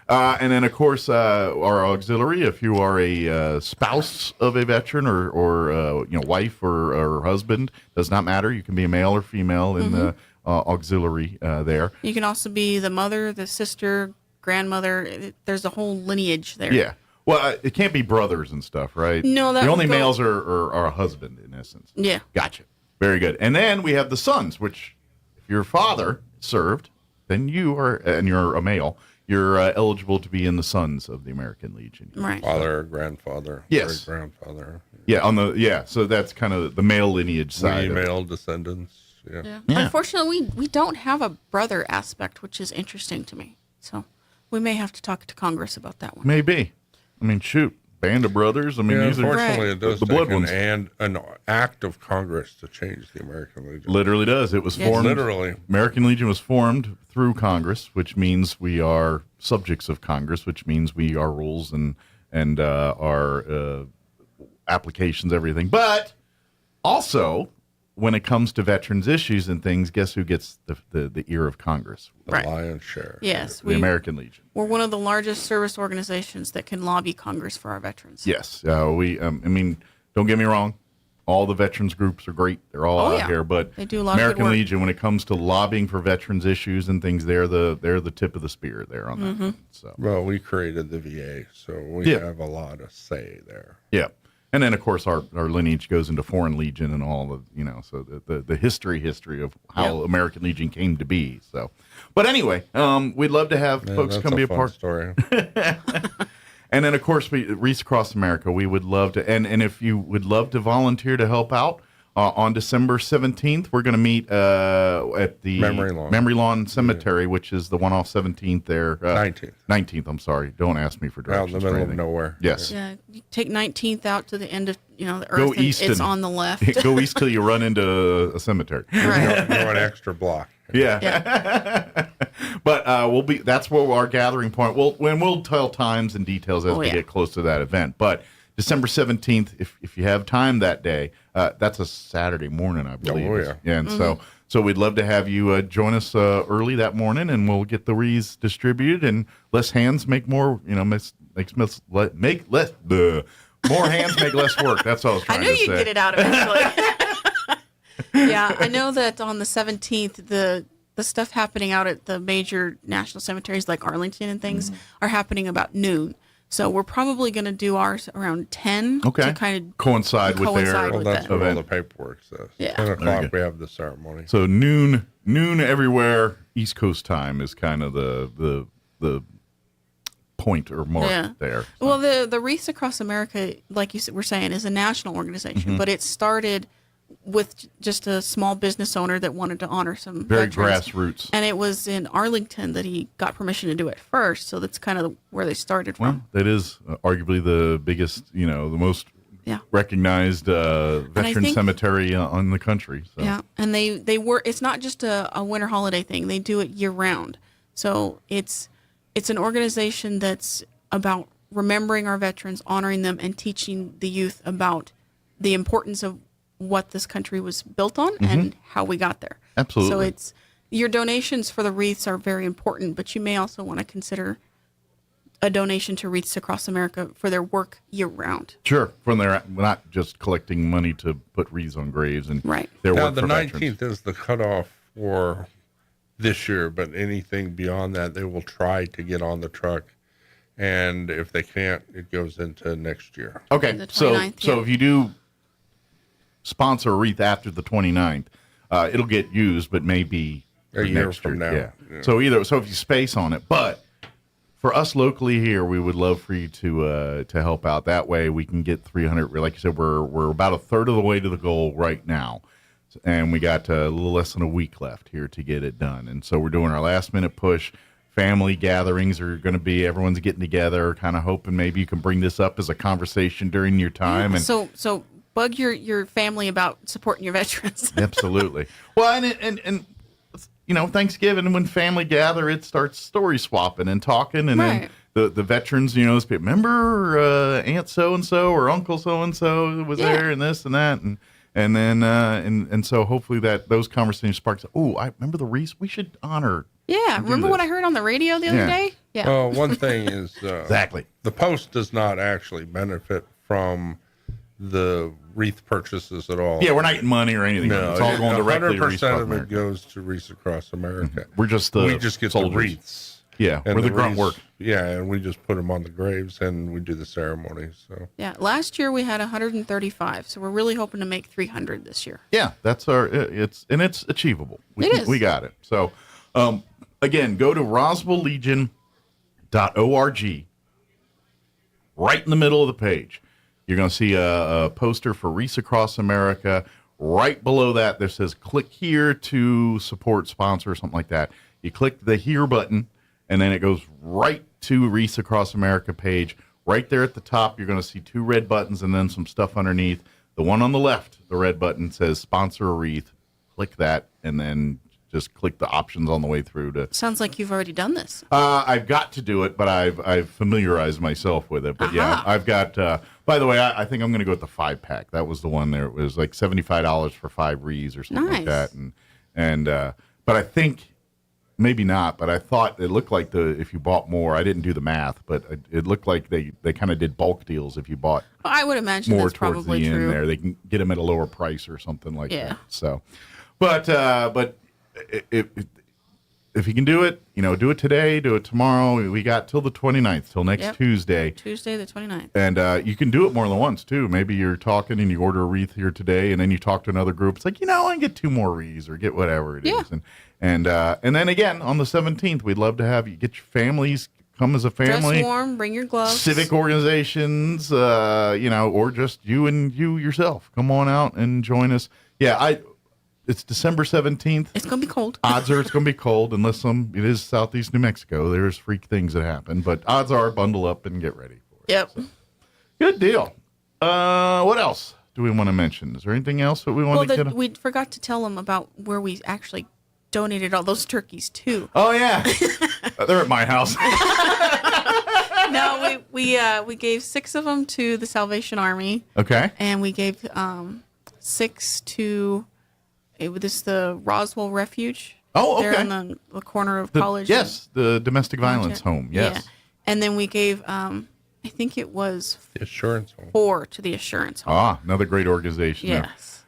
Speaker 18: And then, of course, our auxiliary, if you are a spouse of a veteran or wife or husband, does not matter. You can be a male or female in the auxiliary there.
Speaker 19: You can also be the mother, the sister, grandmother. There's a whole lineage there.
Speaker 18: Yeah. Well, it can't be brothers and stuff, right?
Speaker 19: No, that
Speaker 18: the only
Speaker 19: would go-
Speaker 18: males are a husband, in essence.
Speaker 19: Yeah.
Speaker 18: Gotcha. Very good. And then we have the sons, which if your father served, then you are, and you're a male, you're eligible to be in the Sons of the American Legion.
Speaker 19: Right.
Speaker 20: Father, grandfather,
Speaker 18: Yes.
Speaker 20: great-grandfather.
Speaker 18: Yeah, so that's kind of the male lineage side.
Speaker 20: Male descendants.
Speaker 19: Yeah. Unfortunately, we don't have a brother aspect, which is interesting to me. So we may have to talk to Congress about that one.
Speaker 18: Maybe. I mean, shoot, Band of Brothers. I mean, these
Speaker 20: unfortunately,
Speaker 18: are
Speaker 20: it does
Speaker 18: the
Speaker 20: take
Speaker 18: blood ones.
Speaker 20: an act of Congress to change the American Legion.
Speaker 18: Literally does. It was formed.
Speaker 20: Literally.
Speaker 18: American Legion was formed through Congress, which means we are subjects of Congress, which means our rules and our applications, everything. But also, when it comes to veterans issues and things, guess who gets the ear of Congress?
Speaker 20: The lion's share.
Speaker 19: Yes.
Speaker 18: The American Legion.
Speaker 19: We're one of the largest service organizations that can lobby Congress for our veterans.
Speaker 18: Yes. We. I mean, don't get me wrong. All the veterans groups are great. They're all out here, but
Speaker 19: they do a lot of good
Speaker 18: American
Speaker 19: work.
Speaker 18: Legion, when it comes to lobbying for veterans issues and things, they're the tip of the spear there on that. So,
Speaker 20: well, we created the VA, so we have a lot of say there.
Speaker 18: Yeah. And then, of course, our lineage goes into Foreign Legion and all of, so the history of how American Legion came to be. So, but anyway, we'd love to have folks come be a part.
Speaker 20: Story.
Speaker 18: And then, of course, Wreaths Across America, we would love to, and if you would love to volunteer to help out, On December 17th, we're going to meet at the Memory Lawn Cemetery, which is the one off 17th there.
Speaker 20: 19th.
Speaker 18: 19th, I'm sorry. Don't ask me for directions.
Speaker 20: Out in the middle of nowhere.
Speaker 18: Yes.
Speaker 19: Yeah, you take 19th out to the end of the earth.
Speaker 18: Go
Speaker 19: and
Speaker 18: east.
Speaker 19: It's on the left.
Speaker 18: Go east till you run into a cemetery.
Speaker 19: Right.
Speaker 20: Go an extra block.
Speaker 18: Yeah. But that's where our gathering point. We'll tell times and details as we get close to that event. But December 17th, if you have time that day, that's a Saturday morning, I believe.
Speaker 20: Oh, yeah.
Speaker 18: And so we'd love to have you join us early that morning, and we'll get the wreaths distributed, and less hands make more, more hands make less work. That's all I was trying to say.
Speaker 19: I knew you'd get it out eventually. Yeah, I know that on the 17th, the stuff happening out at the major national cemeteries like Arlington and things are happening about noon. So we're probably going to do ours around 10 to kind of
Speaker 18: coincide with their
Speaker 20: Well, that's
Speaker 18: event.
Speaker 20: what all the paperwork says.
Speaker 19: Yeah.
Speaker 20: 10 o'clock we have the ceremony.
Speaker 18: So noon everywhere. East Coast time is kind of the point or mark there. So.
Speaker 19: Well, the Wreaths Across America, like you were saying, is a national organization, but it started with just a small business owner that wanted to honor some
Speaker 18: very
Speaker 19: veterans.
Speaker 18: grassroots.
Speaker 19: And it was in Arlington that he got permission to do it first, so that's kind of where they started from.
Speaker 18: Well, that is arguably the biggest, the most recognized veteran cemetery in the country. So.
Speaker 19: Yeah, and they were. It's not just a winter holiday thing. They do it year round. So it's an organization that's about remembering our veterans, honoring them, and teaching the youth about the importance of what this country was built on and how we got there.
Speaker 18: Absolutely.
Speaker 19: So it's your donations for the wreaths are very important, but you may also want to consider a donation to Wreaths Across America for their work year round.
Speaker 18: Sure, we're not just collecting money to put wreaths on graves and their
Speaker 20: now
Speaker 18: work
Speaker 20: the
Speaker 18: for
Speaker 20: 19th
Speaker 18: veterans.
Speaker 20: is the cutoff for this year, but anything beyond that, they will try to get on the truck. And if they can't, it goes into next year.
Speaker 18: Okay, so if you do sponsor a wreath after the 29th, it'll get used, but maybe
Speaker 20: a year from now.
Speaker 18: Yeah. So if you space on it, but for us locally here, we would love for you to help out. That way, we can get 300. Like you said, we're about a third of the way to the goal right now, and we got a little less than a week left here to get it done. And so we're doing our last minute push. Family gatherings are going to be everyone's getting together, kind of hoping maybe you can bring this up as a conversation during your time. And
Speaker 19: So bug your family about supporting your veterans.
Speaker 18: Absolutely. Well, and Thanksgiving, when family gather, it starts story swapping and talking, and then the veterans, remember Aunt so and so or Uncle so and so was there, and this and that, and then and so hopefully that those conversations sparks. Oh, I remember the Reese. We should honor.
Speaker 19: Yeah, remember what I heard on the radio the other day? Yeah.
Speaker 20: Well, one thing is
Speaker 18: exactly
Speaker 20: the Post does not actually benefit from the wreath purchases at all.
Speaker 18: Yeah, we're not getting money or anything.
Speaker 20: No,
Speaker 18: it's all going directly to Wreaths
Speaker 20: 100%
Speaker 18: Across
Speaker 20: of it
Speaker 18: America.
Speaker 20: goes to Wreaths Across America.
Speaker 18: We just
Speaker 20: get
Speaker 18: soldiers.
Speaker 20: the wreaths.
Speaker 18: Yeah,
Speaker 20: and
Speaker 18: we're the grunt
Speaker 20: wreaths-
Speaker 18: work.
Speaker 20: Yeah, and we just put them on the graves and we do the ceremonies. So
Speaker 19: Yeah, last year we had 135, so we're really hoping to make 300 this year.
Speaker 18: Yeah, that's it's achievable.
Speaker 19: It is.
Speaker 18: We got it. So, again, go to roswelllegion.org. Right in the middle of the page, you're going to see a poster for Wreaths Across America. Right below that, there says click here to support, sponsor, or something like that. You click the here button, and then it goes right to Wreaths Across America page. Right there at the top, you're going to see two red buttons and then some stuff underneath. The one on the left, the red button says sponsor a wreath. Click that, and then just click the options on the way through to.
Speaker 19: Sounds like you've already done this.
Speaker 18: I've got to do it, but I've familiarized myself with it. But yeah, I've got. By the way, I think I'm going to go with the 5-pack. That was the one there. It was like $75 for 5 wreaths or something like that. And but I think maybe not. But I thought it looked like if you bought more. I didn't do the math, but it looked like they kind of did bulk deals if you bought.
Speaker 19: I would imagine
Speaker 18: more
Speaker 19: that's
Speaker 18: towards
Speaker 19: probably
Speaker 18: the
Speaker 19: true.
Speaker 18: end there. They can get them at a lower price or something like
Speaker 19: Yeah.
Speaker 18: that. So, but if you can do it, do it today, do it tomorrow. We got till the 29th, till next Tuesday.
Speaker 19: Tuesday the 29th.
Speaker 18: And you can do it more than once, too. Maybe you're talking and you order a wreath here today, and then you talk to another group. It's like, I can get 2 more wreaths or get whatever it is. And then again, on the 17th, we'd love to have you get your families
Speaker 13: come as a family.
Speaker 19: Dress warm, bring your gloves.
Speaker 13: Civic organizations, or just you yourself. Come on out and join us. Yeah, it's December 17th.
Speaker 19: It's going to be cold.
Speaker 13: Odds are it's going to be cold unless it is southeast New Mexico. There's freak things that happen, but odds are bundle up and get ready for it.
Speaker 19: Yep.
Speaker 13: So. Good deal. What else do we want to mention? Is there anything else that we want to get?
Speaker 19: We forgot to tell them about where we actually donated all those turkeys to.
Speaker 13: Oh yeah, they're at my house.
Speaker 19: No, we gave 6 of them to the Salvation Army.
Speaker 13: Okay.
Speaker 19: And we gave 6 to the Roswell Refuge.
Speaker 13: Oh, okay.
Speaker 19: They're on the corner of College.
Speaker 13: Yes, the domestic violence home. Yes.
Speaker 19: Yeah. And then we gave I think it was
Speaker 20: the Assurance Home.
Speaker 19: 4 to the Assurance Home.
Speaker 13: Ah, another great organization.
Speaker 19: Yes.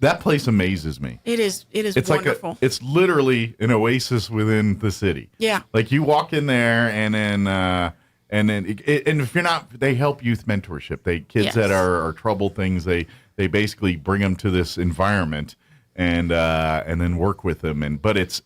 Speaker 13: That place amazes me.
Speaker 19: It is
Speaker 13: It's
Speaker 19: wonderful.
Speaker 13: it's literally an oasis within the city.
Speaker 19: Yeah.
Speaker 13: Like you walk in there and then if you're not, they help youth mentorship. Kids that are trouble things, they basically bring them to this environment and then work with them. But it's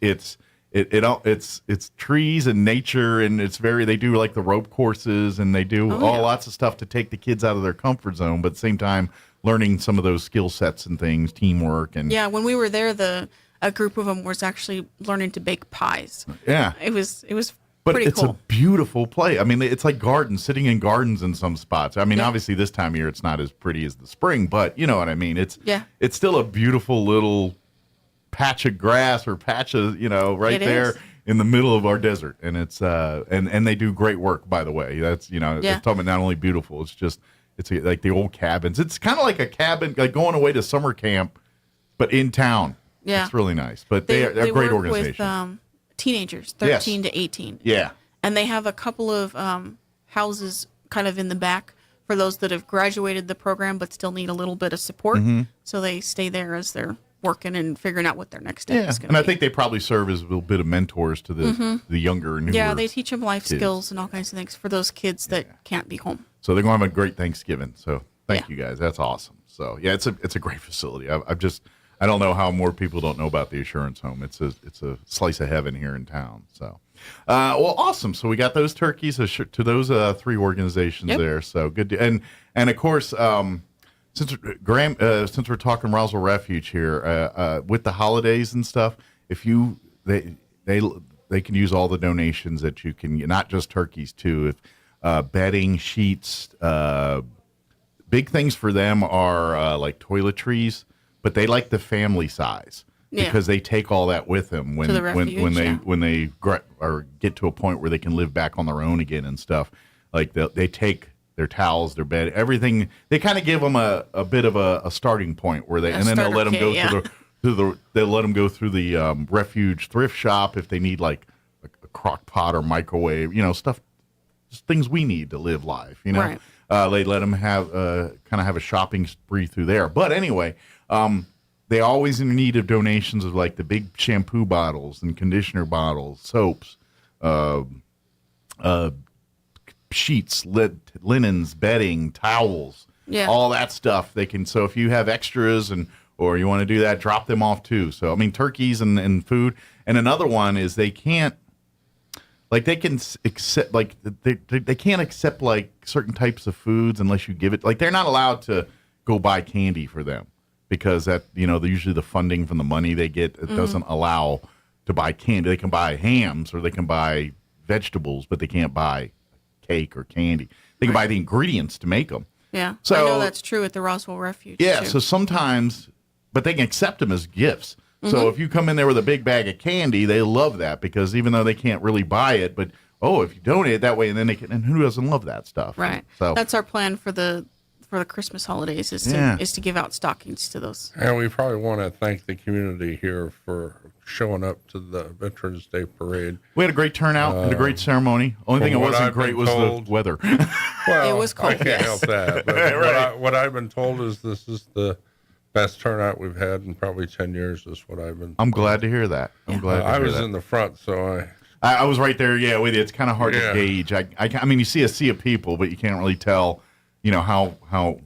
Speaker 13: trees and nature, and they do like the rope courses, and they do lots of stuff to take the kids out of their comfort zone, but at the same time learning some of those skill sets and things, teamwork. And
Speaker 19: yeah, when we were there, a group of them was actually learning to bake pies.
Speaker 13: Yeah.
Speaker 19: It was
Speaker 13: But
Speaker 19: pretty
Speaker 13: it's
Speaker 19: cool.
Speaker 13: a beautiful place. I mean, it's like gardens, sitting in gardens in some spots. I mean, obviously this time of year it's not as pretty as the spring, but you know what I mean. It's still a beautiful little patch of grass or patch of right there in the middle of our desert, and it's and they do great work, by the way. That's it's talking about not only beautiful, it's like the old cabins. It's kind of like a cabin, like going away to summer camp, but in town. Yeah, it's really nice. But they're a great
Speaker 19: work
Speaker 13: organization.
Speaker 19: With teenagers, 13 to 18.
Speaker 13: Yeah,
Speaker 19: and they have a couple of houses kind of in the back for those that have graduated the program but still need a little bit of support.
Speaker 13: Mm-hmm.
Speaker 19: So they stay there as they're working and figuring out what their next step is going to be.
Speaker 13: And I think they probably serve as a little bit of mentors to the younger and newer.
Speaker 19: Yeah, they teach them life
Speaker 13: kids.
Speaker 19: skills and all kinds of things for those kids that can't be home.
Speaker 13: So they're going to have a great Thanksgiving. So thank you guys. That's awesome. So yeah, it's a great facility. I don't know how more people don't know about the Assurance Home. It's a slice of heaven here in town. So, well, awesome. So we got those turkeys to those 3 organizations there. So good. And of course, since we're talking Roswell Refuge here, with the holidays and stuff, they can use all the donations that you can, not just turkeys too. If bedding, sheets, big things for them are like toiletries, but they like the family size because they take all that with them when they get to a point where they can live back on their own again and stuff. Like they take their towels, their bed, everything. They kind of give them a bit of a starting point where then they'll let them go they'll let them go through the refuge thrift shop if they need like a crock pot or microwave, stuff, just things we need to live life, Right. They let them have kind of have a shopping spree through there. But anyway, they always in need of donations of like the big shampoo bottles and conditioner bottles, soaps, sheets, linens, bedding, towels, all that stuff. They can. So if you have extras or you want to do that, drop them off too. So I mean, turkeys and food. And another one is they can't. Like they can accept, like they can't accept like certain types of foods unless you give it. Like they're not allowed to go buy candy for them because that usually the funding from the money they get doesn't allow to buy candy. They can buy hams or they can buy vegetables, but they can't buy cake or candy. They can buy the ingredients to make them.
Speaker 19: Yeah,
Speaker 13: so
Speaker 19: I know that's true at the Roswell Refuge.
Speaker 13: Yeah,
Speaker 19: too.
Speaker 13: So sometimes, but they can accept them as gifts. So if you come in there with a big bag of candy, they love that because even though they can't really buy it, but if you donate it that way, and then they can, and who doesn't love that stuff?
Speaker 19: Right.
Speaker 13: So
Speaker 19: that's our plan for the Christmas holidays is to give out stockings to those.
Speaker 20: And we probably want to thank the community here for showing up to the Veterans Day Parade.
Speaker 13: We had a great turnout and a great ceremony. Only thing that wasn't great was the weather.
Speaker 20: Well,
Speaker 19: it was cold.
Speaker 20: I can't help that. But what I've been told is this is the best turnout we've had in probably 10 years is what I've been told.
Speaker 13: I'm glad to hear that. I'm glad to hear
Speaker 20: I was
Speaker 13: that.
Speaker 20: in the front, so
Speaker 13: I was right there, with you. It's kind of hard to gauge. I mean, you see a sea of people, but you can't really tell, how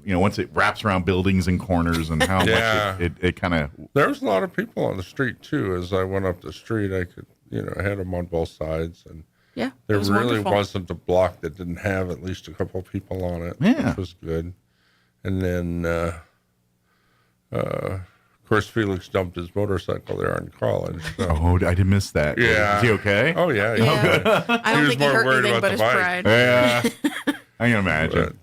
Speaker 13: once it wraps around buildings and corners and how much it kind of.
Speaker 20: There was a lot of people on the street, too. As I went up the street, I could, I had them on both sides. And
Speaker 19: Yeah,
Speaker 20: There
Speaker 19: it was
Speaker 20: really
Speaker 19: wonderful.
Speaker 20: wasn't a block that didn't have at least a couple of people on it,
Speaker 13: Yeah.
Speaker 20: which was good. And then, of course, Felix dumped his motorcycle there in college. So.
Speaker 13: Oh, I did miss that.
Speaker 20: Yeah.
Speaker 13: Is he okay?
Speaker 20: Oh, yeah.
Speaker 19: Yeah.
Speaker 20: Good.
Speaker 19: I don't think he hurt anything but his pride.
Speaker 13: Yeah. I can imagine.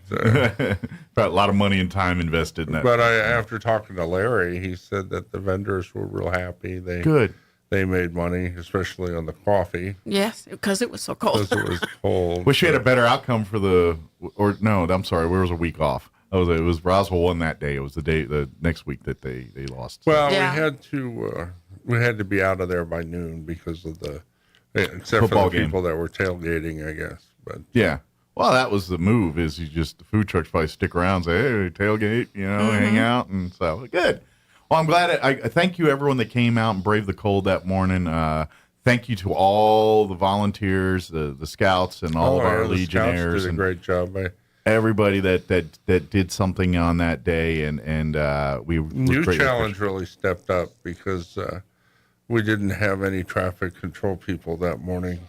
Speaker 13: But, a lot of money and time invested in that.
Speaker 20: But after talking to Larry, he said that the vendors were real happy.
Speaker 13: Good.
Speaker 20: They made money, especially on the coffee.
Speaker 19: Yes, because it was so cold.
Speaker 20: Because it was cold.
Speaker 13: Wish we had a better outcome for I'm sorry, we was a week off. It was Roswell won that day. It was the next week that they lost.
Speaker 20: Well, we had to be out of there by noon because of except
Speaker 13: Football
Speaker 20: for the
Speaker 13: game.
Speaker 20: people that were tailgating, I guess. But
Speaker 13: Yeah. Well, that was the move. Is the food trucks probably stick around, say, hey, tailgate, hang out, and so good. Well, I'm glad. I thank you everyone that came out and braved the cold that morning. Thank you to all the volunteers, the scouts, and all of our
Speaker 20: the
Speaker 13: legionnaires.
Speaker 20: Scouts did a
Speaker 13: and
Speaker 20: great job.
Speaker 13: everybody that did something on that day, and we
Speaker 20: New Challenge really stepped up because we didn't have any traffic control people that morning.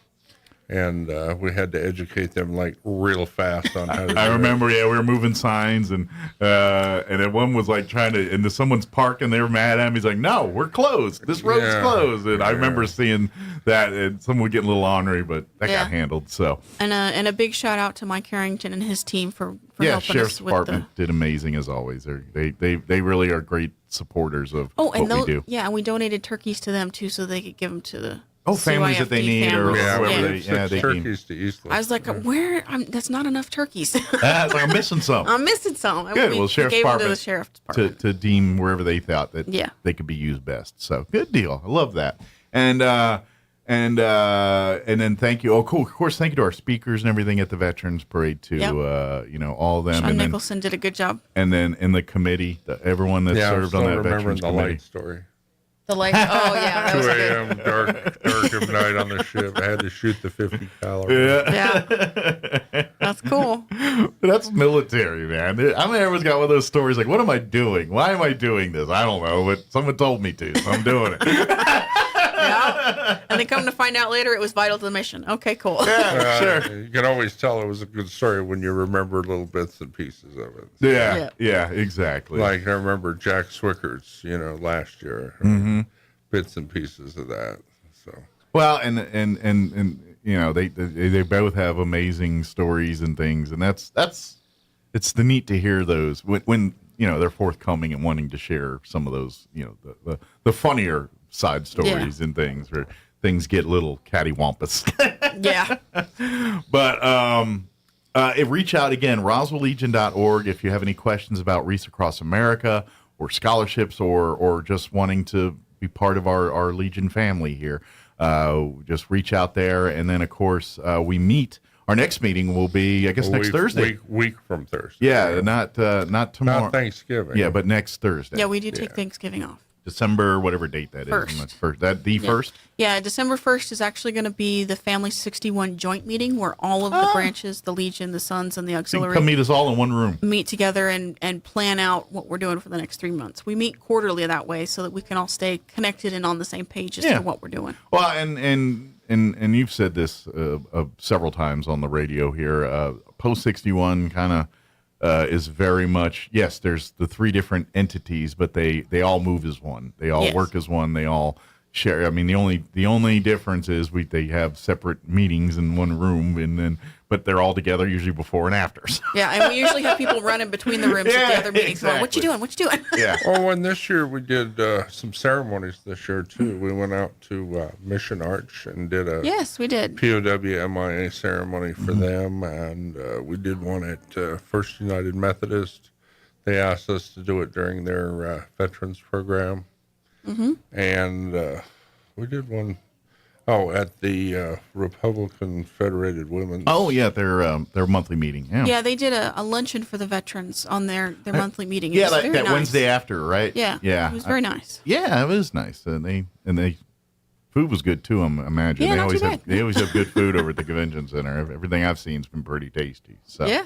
Speaker 20: And we had to educate them like real fast on how to do
Speaker 13: I remember,
Speaker 20: it.
Speaker 13: we were moving signs, and then one was like trying to, and someone's parking, they were mad at him. He's like, "No, we're closed. This road's closed." And I remember seeing that, and someone would get a little ornery, but that got handled. So,
Speaker 19: and a big shout out to Mike Harrington and his team for helping
Speaker 13: Sheriff's
Speaker 19: us with
Speaker 13: Department did amazing as always. They really are great supporters of what we do.
Speaker 19: Yeah, and we donated turkeys to them too, so they could give them to the
Speaker 13: families that they need, or
Speaker 19: families.
Speaker 13: whoever they
Speaker 20: turkeys to Eastland.
Speaker 19: I was like, that's not enough turkeys.
Speaker 13: I'm missing some.
Speaker 19: I'm missing some.
Speaker 13: Good.
Speaker 19: We
Speaker 13: Well, Sheriff's
Speaker 19: gave them to
Speaker 13: Department
Speaker 19: the Sheriff's Department.
Speaker 13: to deem wherever they thought that they could be used best. So good deal. I love that. And then thank you. Oh, cool. Of course, thank you to our speakers and everything at the Veterans Parade too. All of them.
Speaker 19: Sean
Speaker 13: and
Speaker 19: Nicholson did a good job.
Speaker 13: And then in the committee, everyone that served on that Veterans
Speaker 20: the
Speaker 13: Committee.
Speaker 20: light story.
Speaker 19: The light. Oh yeah, that
Speaker 20: 2
Speaker 19: was
Speaker 20: a.m.
Speaker 19: good.
Speaker 20: dark of night on the ship. I had to shoot the 50 caliber.
Speaker 19: Yeah, that's cool.
Speaker 13: That's military, man. I mean, everyone's got one of those stories like, "What am I doing? Why am I doing this? I don't know, but someone told me to, so I'm doing it."
Speaker 19: Yeah, and then come to find out later, it was vital to the mission. Okay, cool.
Speaker 13: Sure.
Speaker 20: You can always tell it was a good story when you remember little bits and pieces of it.
Speaker 13: Yeah, exactly.
Speaker 20: Like I remember Jack Swickert's, last year, bits and pieces of that. So
Speaker 13: well, and they both have amazing stories and things, and that's it's the neat to hear those when they're forthcoming and wanting to share some of those the funnier side stories and things where things get a little cattywampus.
Speaker 19: Yeah.
Speaker 13: But reach out again, RoswellLegion.org, if you have any questions about Wreaths Across America or scholarships or just wanting to be part of our Legion family here. Just reach out there. And then, of course, we meet. Our next meeting will be, I guess, next Thursday.
Speaker 20: Week from Thursday.
Speaker 13: Yeah, not tomorrow.
Speaker 20: Not Thanksgiving.
Speaker 13: Yeah, but next Thursday.
Speaker 19: Yeah, we do take Thanksgiving off.
Speaker 13: December, whatever date that is. First?
Speaker 19: Yeah, December 1st is actually going to be the Family 61 joint meeting where all of the branches, the Legion, the Sons, and the
Speaker 13: So you
Speaker 19: Auxiliary
Speaker 13: can come meet us all in one room.
Speaker 19: meet together and plan out what we're doing for the next 3 months. We meet quarterly that way so that we can all stay connected and on the same page as to what we're doing.
Speaker 13: Well, and you've said this several times on the radio here. Post 61 kind of is very much, yes, there's the three different entities, but they all move as one. They all work as one. They all share. I mean, the only difference is they have separate meetings in one room, but they're all together usually before and after. So.
Speaker 19: Yeah, and we usually have people running between the rooms at the other meetings going, "What you doing? What you doing?"
Speaker 13: Yeah.
Speaker 20: Oh, and this year we did some ceremonies this year, too. We went out to Mission Arch and did a
Speaker 19: Yes, we did.
Speaker 20: POW MIA ceremony for them, and we did one at First United Methodist. They asked us to do it during their veterans program. And we did one at the Republican Federated Women's.
Speaker 13: Oh yeah, their monthly meeting.
Speaker 19: Yeah, they did a luncheon for the veterans on their monthly meeting.
Speaker 13: Yeah, that Wednesday after, right?
Speaker 19: Yeah,
Speaker 13: yeah,
Speaker 19: it was very nice.
Speaker 13: Yeah, it was nice, and they food was good too. I imagine
Speaker 19: Yeah,
Speaker 13: they always have good food over at the convention center. Everything I've seen's been pretty tasty. So
Speaker 19: yeah.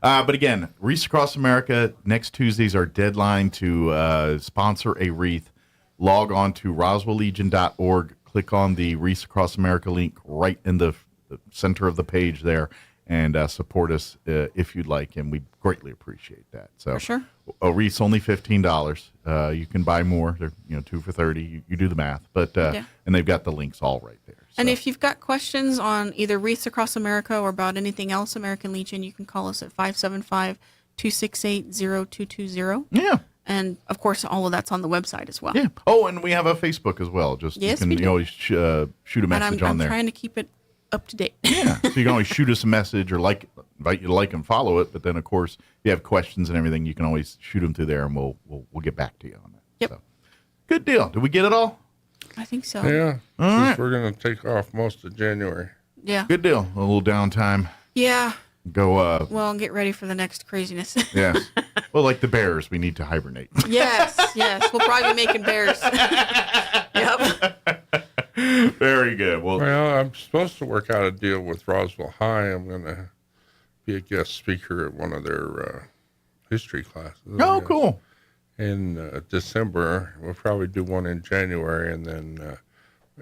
Speaker 13: But again, Wreaths Across America, next Tuesday's our deadline to sponsor a wreath. Log on to RoswellLegion.org. Click on the Wreaths Across America link right in the
Speaker 18: the center of the page there and support us if you'd like, and we greatly appreciate that. So,
Speaker 19: For sure.
Speaker 18: A wreath's only $15. You can buy more. They're 2 for $30. You do the math, but and they've got the links all right there. So.
Speaker 19: And if you've got questions on either Wreaths Across America or about anything else American Legion, you can call us at 575-268-0220.
Speaker 18: Yeah.
Speaker 19: And, of course, all of that's on the website as well.
Speaker 18: Yeah. Oh, and we have a Facebook as well. Just
Speaker 19: Yes,
Speaker 18: you
Speaker 19: we
Speaker 18: can
Speaker 19: do.
Speaker 18: always shoot a message
Speaker 19: I'm
Speaker 18: on there.
Speaker 19: trying to keep it up to date.
Speaker 18: Yeah. So you can always shoot us a message or invite you to like and follow it. But then, of course, if you have questions and everything, you can always shoot them through there, and we'll get back to you on that.
Speaker 19: Yep.
Speaker 18: So, good deal. Did we get it all?
Speaker 19: I think so.
Speaker 20: Yeah.
Speaker 18: All
Speaker 20: Since
Speaker 18: right.
Speaker 20: we're going to take off most of January.
Speaker 19: Yeah.
Speaker 18: Good deal. A little downtime.
Speaker 19: Yeah.
Speaker 18: Go.
Speaker 19: Well, get ready for the next craziness.
Speaker 18: Yes. Well, like the bears, we need to hibernate.
Speaker 19: Yes. We'll probably be making bears. Yep.
Speaker 18: Very good. Well,
Speaker 20: I'm supposed to work out a deal with Roswell High. I'm going to be a guest speaker at one of their history classes.
Speaker 18: Oh, cool.
Speaker 20: In December. We'll probably do one in January, and then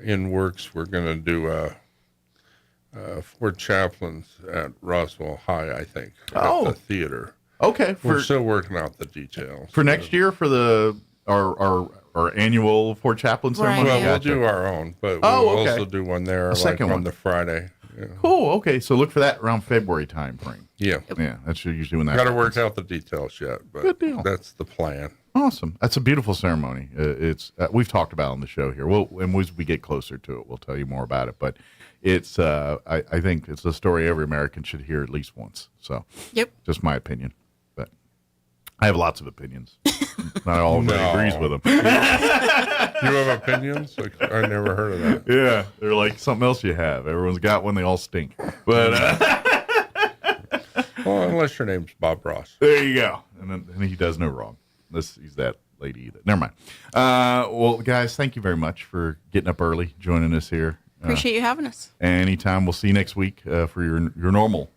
Speaker 20: in works we're going to do 4 chaplains at Roswell High, I think, at the theater.
Speaker 18: Okay.
Speaker 20: We're still working out the details.
Speaker 18: For next year, for our annual 4 chaplain ceremony?
Speaker 20: Well,
Speaker 18: Gotcha.
Speaker 20: we'll do our own, but
Speaker 18: Oh,
Speaker 20: we'll
Speaker 18: okay.
Speaker 20: also do one there
Speaker 18: A second
Speaker 20: on
Speaker 18: one.
Speaker 20: the Friday. Yeah.
Speaker 18: Cool. Okay. So look for that around February time frame.
Speaker 20: Yeah.
Speaker 18: Yeah. That's usually when that
Speaker 20: Got to
Speaker 18: happens.
Speaker 20: work out the details yet, but
Speaker 18: Good deal.
Speaker 20: That's the plan.
Speaker 18: Awesome. That's a beautiful ceremony. It's we've talked about it on the show here. And as we get closer to it, we'll tell you more about it. But it's I think it's a story every American should hear at least once. So
Speaker 19: Yep.
Speaker 18: Just my opinion. But I have lots of opinions. Not all everybody agrees with them.
Speaker 20: You have opinions? Like, I never heard of that.
Speaker 18: Yeah, they're like something else you have. Everyone's got one. They all stink. But
Speaker 20: well, unless your name's Bob Ross.
Speaker 18: there you go. And he does no wrong. He's that lady either. Never mind. Well, guys, thank you very much for getting up early, joining us here.
Speaker 19: Appreciate you having us.
Speaker 18: Anytime. We'll see you next week for your normal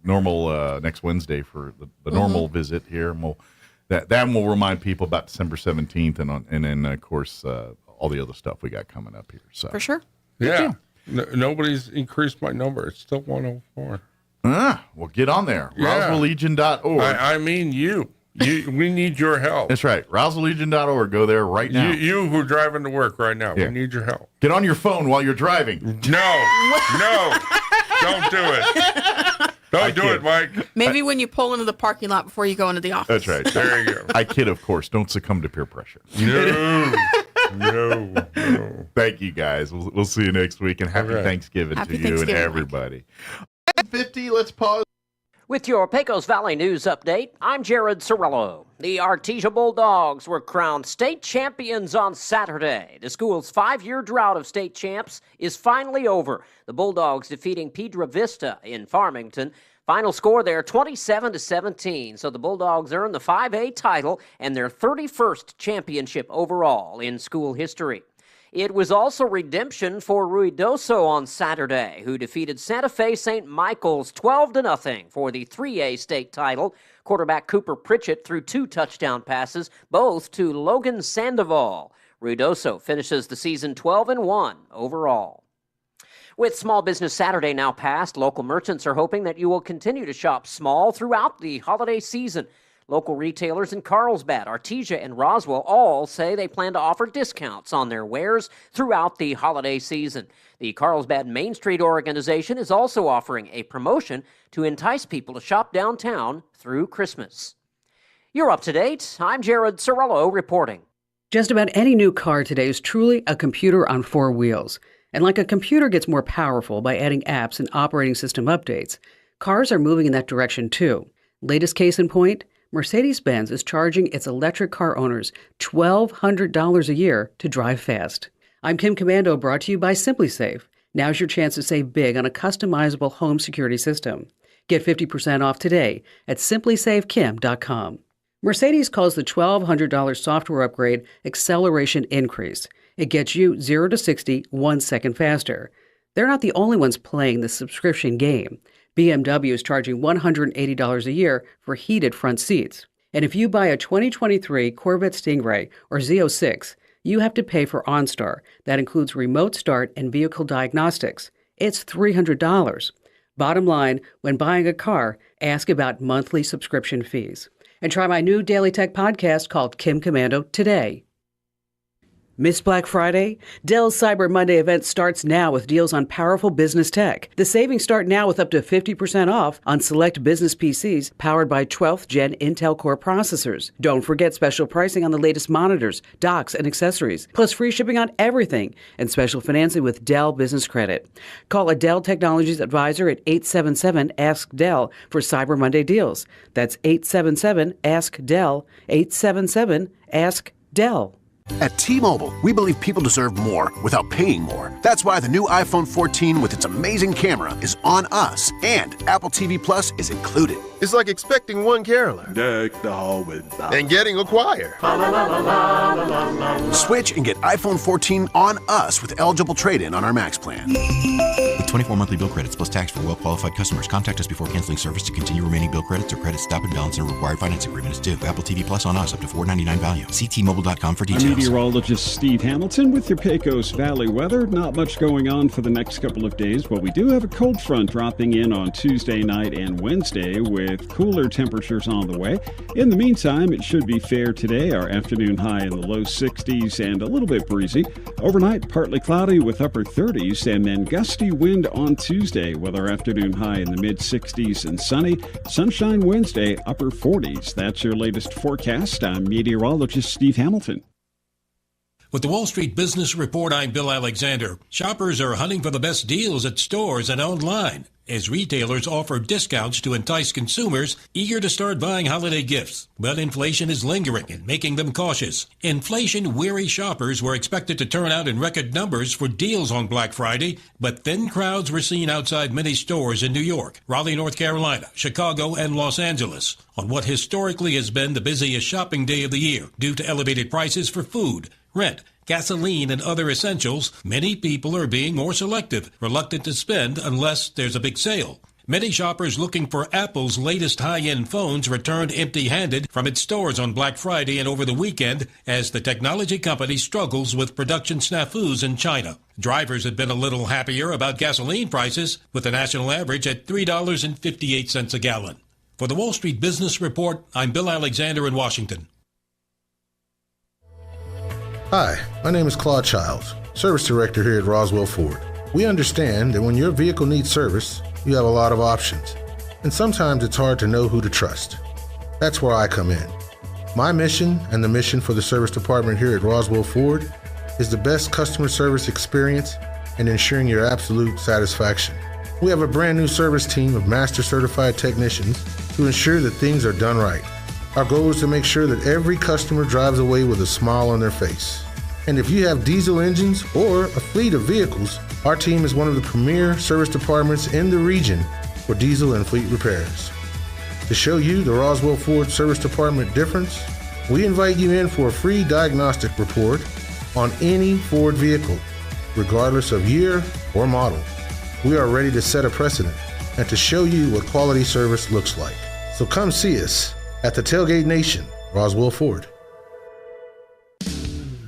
Speaker 18: normal next Wednesday for the normal visit here. And we'll remind people about December 17th and then of course all the other stuff we got coming up here. So
Speaker 19: For sure.
Speaker 20: Yeah. Nobody's increased my number. It's still 104.
Speaker 18: Well, get on there.
Speaker 20: Yeah.
Speaker 18: RoswellLegion.org.
Speaker 20: I mean you. We need your help.
Speaker 18: That's right. RoswellLegion.org. Go there right now.
Speaker 20: You who are driving to work right now.
Speaker 18: Yeah.
Speaker 20: We need your help.
Speaker 18: Get on your phone while you're driving.
Speaker 20: No. Don't do it. Don't do it, Mike.
Speaker 19: Maybe when you pull into the parking lot before you go into the office.
Speaker 18: That's right.
Speaker 20: There you go.
Speaker 18: I kid, of course. Don't succumb to peer pressure.
Speaker 20: No.
Speaker 18: Thank you, guys. We'll see you next week, and happy
Speaker 20: right.
Speaker 18: Thanksgiving
Speaker 19: Happy
Speaker 18: to you
Speaker 19: Thanksgiving,
Speaker 18: and
Speaker 19: Mike.
Speaker 18: everybody. 50, let's pause.
Speaker 21: With your Pecos Valley News Update, I'm Jared Cirillo. The Artesia Bulldogs were crowned state champions on Saturday. The school's 5-year drought of state champs is finally over. The Bulldogs defeating Piedra Vista in Farmington. Final score there, 27-17. So the Bulldogs earned the 5A title and their 31st championship overall in school history. It was also redemption for Ruidoso on Saturday, who defeated Santa Fe St. Michael's 12-0 for the 3A state title. Quarterback Cooper Pritchett threw 2 touchdown passes, both to Logan Sandoval. Ruidoso finishes the season 12-1 overall. With Small Business Saturday now past, local merchants are hoping that you will continue to shop small throughout the holiday season. Local retailers in Carlsbad, Artesia, and Roswell all say they plan to offer discounts on their wares throughout the holiday season. The Carlsbad Main Street organization is also offering a promotion to entice people to shop downtown through Christmas. You're up to date. I'm Jared Cirillo reporting.
Speaker 22: Just about any new car today is truly a computer on 4 wheels. And like a computer gets more powerful by adding apps and operating system updates, cars are moving in that direction too. Latest case in point, Mercedes-Benz is charging its electric car owners $1,200 a year to drive fast. I'm Kim Commando, brought to you by SimpliSafe. Now's your chance to save big on a customizable home security system. Get 50% off today at simplysafekim.com. Mercedes calls the $1,200 software upgrade acceleration increase. It gets you 0 to 60 1 second faster. They're not the only ones playing the subscription game. BMW is charging $180 a year for heated front seats. And if you buy a 2023 Corvette Stingray or Z06, you have to pay for OnStar. That includes remote start and vehicle diagnostics. it's $300. Bottom line, when buying a car, ask about monthly subscription fees. And try my new Daily Tech podcast called Kim Commando today. Miss Black Friday? Dell's Cyber Monday event starts now with deals on powerful business tech. The savings start now with up to 50% off on select business PCs powered by 12th Gen Intel Core processors. Don't forget special pricing on the latest monitors, docks, and accessories, plus free shipping on everything and special financing with Dell Business Credit. Call a Dell Technologies advisor at 877-ASK-DELL for Cyber Monday deals. That's 877-ASK-DELL, 877-ASK-DELL.
Speaker 2: At T-Mobile, we believe people deserve more without paying more. That's why the new iPhone 14 with its amazing camera is on us, and Apple TV Plus is included.
Speaker 3: It's like expecting one caroler.
Speaker 2: Deck the hall with
Speaker 3: and getting a choir.
Speaker 2: Switch and get iPhone 14 on us with eligible trade-in on our Max plan.
Speaker 23: With 24 monthly bill credits plus tax for well-qualified customers. Contact us before canceling service to continue remaining bill credits or credit stop and balance and required finance agreement is due. Apple TV Plus on us up to $4.99 value. See T-Mobile.com for details.
Speaker 15: I'm meteorologist Steve Hamilton with your Pecos Valley weather. Not much going on for the next couple of days, but we do have a cold front dropping in on Tuesday night and Wednesday with cooler temperatures on the way. In the meantime, it should be fair today. Our afternoon high in the low 60s and a little bit breezy. Overnight, partly cloudy with upper 30s and then gusty wind on Tuesday with our afternoon high in the mid 60s and sunny. Sunshine Wednesday, upper 40s. That's your latest forecast. I'm meteorologist Steve Hamilton.
Speaker 24: With the Wall Street Business Report, I'm Bill Alexander. Shoppers are hunting for the best deals at stores and online as retailers offer discounts to entice consumers eager to start buying holiday gifts. But inflation is lingering and making them cautious. Inflation-weary shoppers were expected to turn out in record numbers for deals on Black Friday, but thin crowds were seen outside many stores in New York, Raleigh, North Carolina, Chicago, and Los Angeles on what historically has been the busiest shopping day of the year due to elevated prices for food, rent, gasoline, and other essentials. Many people are being more selective, reluctant to spend unless there's a big sale. Many shoppers looking for Apple's latest high-end phones returned empty-handed from its stores on Black Friday and over the weekend as the technology company struggles with production snafus in China. Drivers have been a little happier about gasoline prices, with the national average at $3.58 a gallon. For the Wall Street Business Report, I'm Bill Alexander in Washington.
Speaker 25: Hi, my name is Claude Childs, Service Director here at Roswell Ford. We understand that when your vehicle needs service, you have a lot of options, and sometimes it's hard to know who to trust. That's where I come in. My mission and the mission for the service department here at Roswell Ford is the best customer service experience and ensuring your absolute satisfaction. We have a brand new service team of master certified technicians to ensure that things are done right. Our goal is to make sure that every customer drives away with a smile on their face. And if you have diesel engines or a fleet of vehicles, our team is one of the premier service departments in the region for diesel and fleet repairs. To show you the Roswell Ford Service Department difference, we invite you in for a free diagnostic report on any Ford vehicle, regardless of year or model. We are ready to set a precedent and to show you what quality service looks like. So come see us at the Tailgate Nation, Roswell Ford.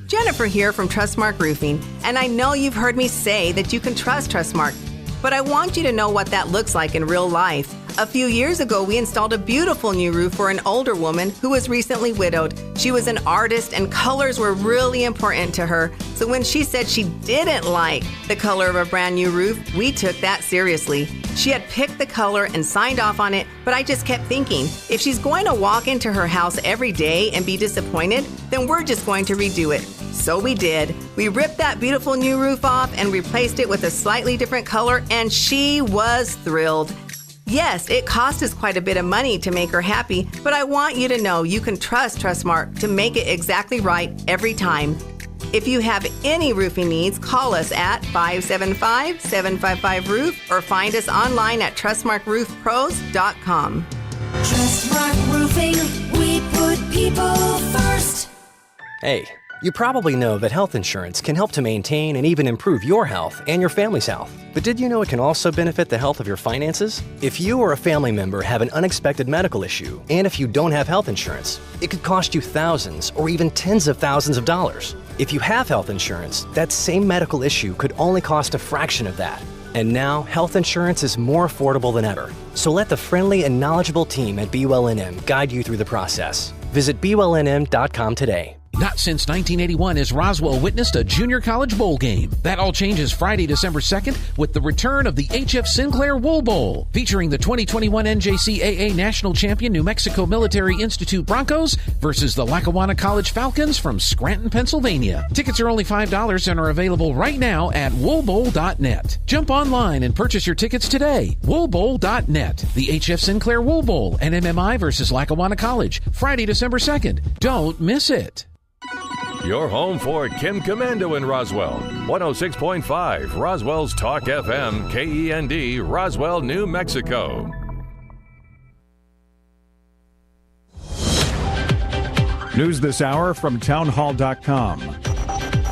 Speaker 26: Jennifer here from Trustmark Roofing, and I know you've heard me say that you can trust Trustmark, but I want you to know what that looks like in real life. A few years ago, we installed a beautiful new roof for an older woman who was recently widowed. She was an artist and colors were really important to her. So when she said she didn't like the color of a brand new roof, we took that seriously. She had picked the color and signed off on it, but I just kept thinking, if she's going to walk into her house every day and be disappointed, then we're just going to redo it. So we did. We ripped that beautiful new roof off and replaced it with a slightly different color, and she was thrilled. Yes, it cost us quite a bit of money to make her happy, but I want you to know you can trust Trustmark to make it exactly right every time. If you have any roofing needs, call us at 575-755-ROOF or find us online at trustmarkroofpros.com.
Speaker 27: Trustmark Roofing, we put people first.
Speaker 28: Hey, you probably know that health insurance can help to maintain and even improve your health and your family's health. But did you know it can also benefit the health of your finances? If you or a family member have an unexpected medical issue, and if you don't have health insurance, it could cost you thousands or even tens of thousands of dollars. If you have health insurance, that same medical issue could only cost a fraction of that. And now, health insurance is more affordable than ever. So let the friendly and knowledgeable team at BWellNM guide you through the process. Visit BWellNM.com today.
Speaker 1: Not since 1981 has Roswell witnessed a junior college bowl game. That all changes Friday, December 2nd with the return of the H.F. Sinclair Wool Bowl, featuring the 2021 NJCAA National Champion New Mexico Military Institute Broncos versus the Lackawanna College Falcons from Scranton, Pennsylvania. Tickets are only $5 and are available right now at woolbowl.net. Jump online and purchase your tickets today. woolbowl.net. The H.F. Sinclair Wool Bowl, NMMI versus Lackawanna College, Friday, December 2nd. Don't miss it.
Speaker 11: Your home for Kim Commando in Roswell. 106.5 Roswell's Talk FM, KEND, Roswell, New Mexico.
Speaker 4: News this hour from townhall.com.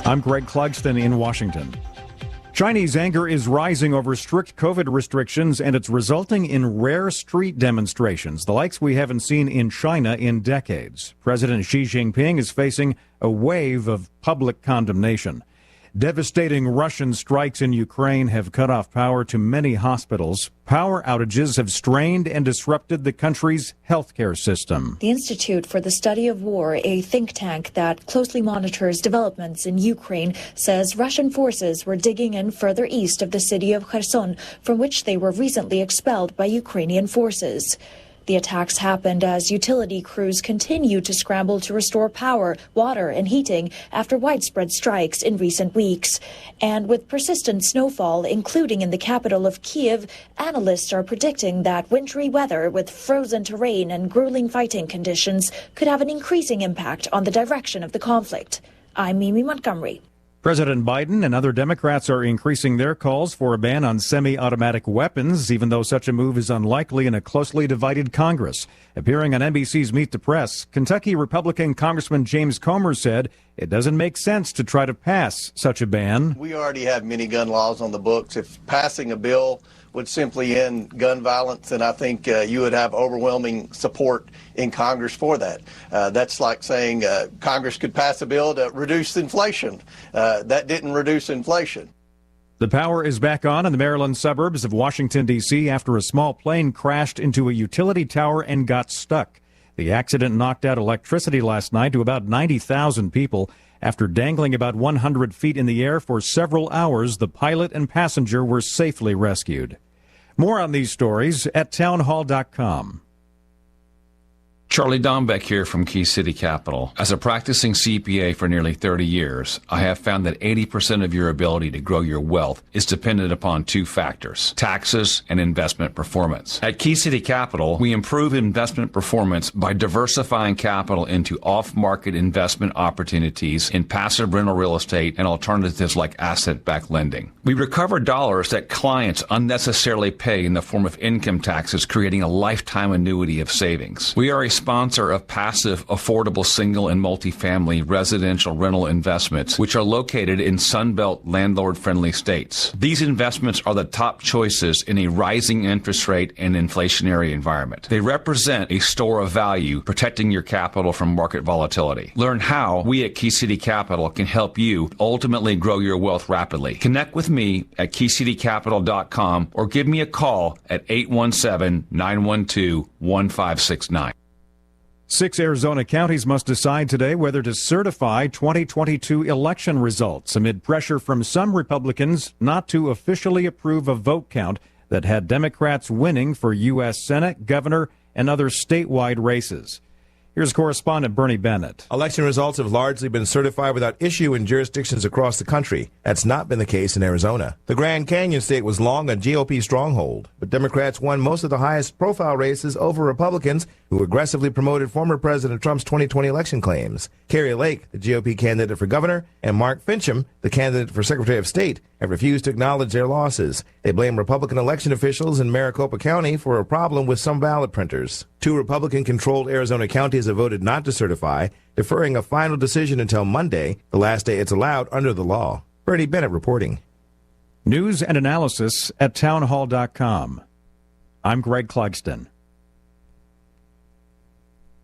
Speaker 4: I'm Greg Clugston in Washington. Chinese anger is rising over strict COVID restrictions, and it's resulting in rare street demonstrations, the likes we haven't seen in China in decades. President Xi Jinping is facing a wave of public condemnation. Devastating Russian strikes in Ukraine have cut off power to many hospitals. Power outages have strained and disrupted the country's healthcare system.
Speaker 5: The Institute for the Study of War, a think tank that closely monitors developments in Ukraine, says Russian forces were digging in further east of the city of Kherson, from which they were recently expelled by Ukrainian forces. The attacks happened as utility crews continued to scramble to restore power, water, and heating after widespread strikes in recent weeks. And with persistent snowfall, including in the capital of Kyiv, analysts are predicting that wintry weather with frozen terrain and grueling fighting conditions could have an increasing impact on the direction of the conflict. I'm Mimi Montgomery.
Speaker 4: President Biden and other Democrats are increasing their calls for a ban on semi-automatic weapons, even though such a move is unlikely in a closely divided Congress. Appearing on NBC's Meet the Press, Kentucky Republican Congressman James Comer said it doesn't make sense to try to pass such a ban.
Speaker 6: We already have many gun laws on the books. If passing a bill would simply end gun violence, and I think you would have overwhelming support in Congress for that. That's like saying Congress could pass a bill to reduce inflation. That didn't reduce inflation.
Speaker 4: The power is back on in the Maryland suburbs of Washington, D.C. after a small plane crashed into a utility tower and got stuck. The accident knocked out electricity last night to about 90,000 people. After dangling about 100 feet in the air for several hours, the pilot and passenger were safely rescued. More on these stories at townhall.com.
Speaker 7: Charlie Dombeck here from Key City Capital. As a practicing CPA for nearly 30 years, I have found that 80% of your ability to grow your wealth is dependent upon two factors: taxes and investment performance. At Key City Capital, we improve investment performance by diversifying capital into off-market investment opportunities in passive rental real estate and alternatives like asset-backed lending. We recover dollars that clients unnecessarily pay in the form of income taxes, creating a lifetime annuity of savings. We are a sponsor of passive, affordable single and multifamily residential rental investments, which are located in Sunbelt landlord-friendly states. These investments are the top choices in a rising interest rate and inflationary environment. They represent a store of value, protecting your capital from market volatility. Learn how we at Key City Capital can help you ultimately grow your wealth rapidly. Connect with me at keycitycapital.com or give me a call at 817-912-1569.
Speaker 4: 6 Arizona counties must decide today whether to certify 2022 election results amid pressure from some Republicans not to officially approve a vote count that had Democrats winning for U.S. Senate, governor, and other statewide races. Here's correspondent Bernie Bennett.
Speaker 8: Election results have largely been certified without issue in jurisdictions across the country. That's not been the case in Arizona. The Grand Canyon state was long a GOP stronghold, but Democrats won most of the highest profile races over Republicans who aggressively promoted former President Trump's 2020 election claims. Carrie Lake, the GOP candidate for governor, and Mark Fincham, the candidate for Secretary of State, have refused to acknowledge their losses. They blame Republican election officials in Maricopa County for a problem with some ballot printers. 2 Republican-controlled Arizona counties have voted not to certify, deferring a final decision until Monday, the last day it's allowed under the law. Bernie Bennett reporting.
Speaker 4: News and analysis at townhall.com. I'm Greg Clugston.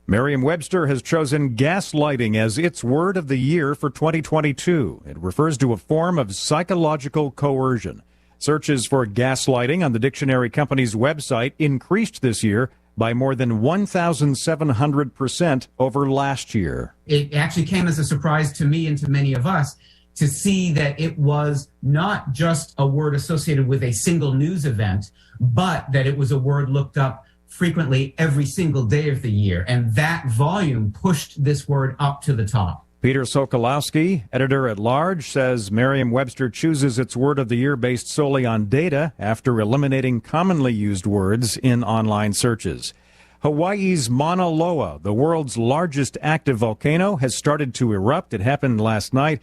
Speaker 4: Merriam-Webster has chosen gaslighting as its word of the year for 2022. It refers to a form of psychological coercion. Searches for gaslighting on the dictionary company's website increased this year by more than 1,700% over last year.
Speaker 9: It actually came as a surprise to me and to many of us to see that it was not just a word associated with a single news event, but that it was a word looked up frequently every single day of the year. And that volume pushed this word up to the top.
Speaker 4: Peter Sokolowski, editor-at-large, says Merriam-Webster chooses its word of the year based solely on data after eliminating commonly used words in online searches. Hawaii's Mauna Loa, the world's largest active volcano, has started to erupt. It happened last night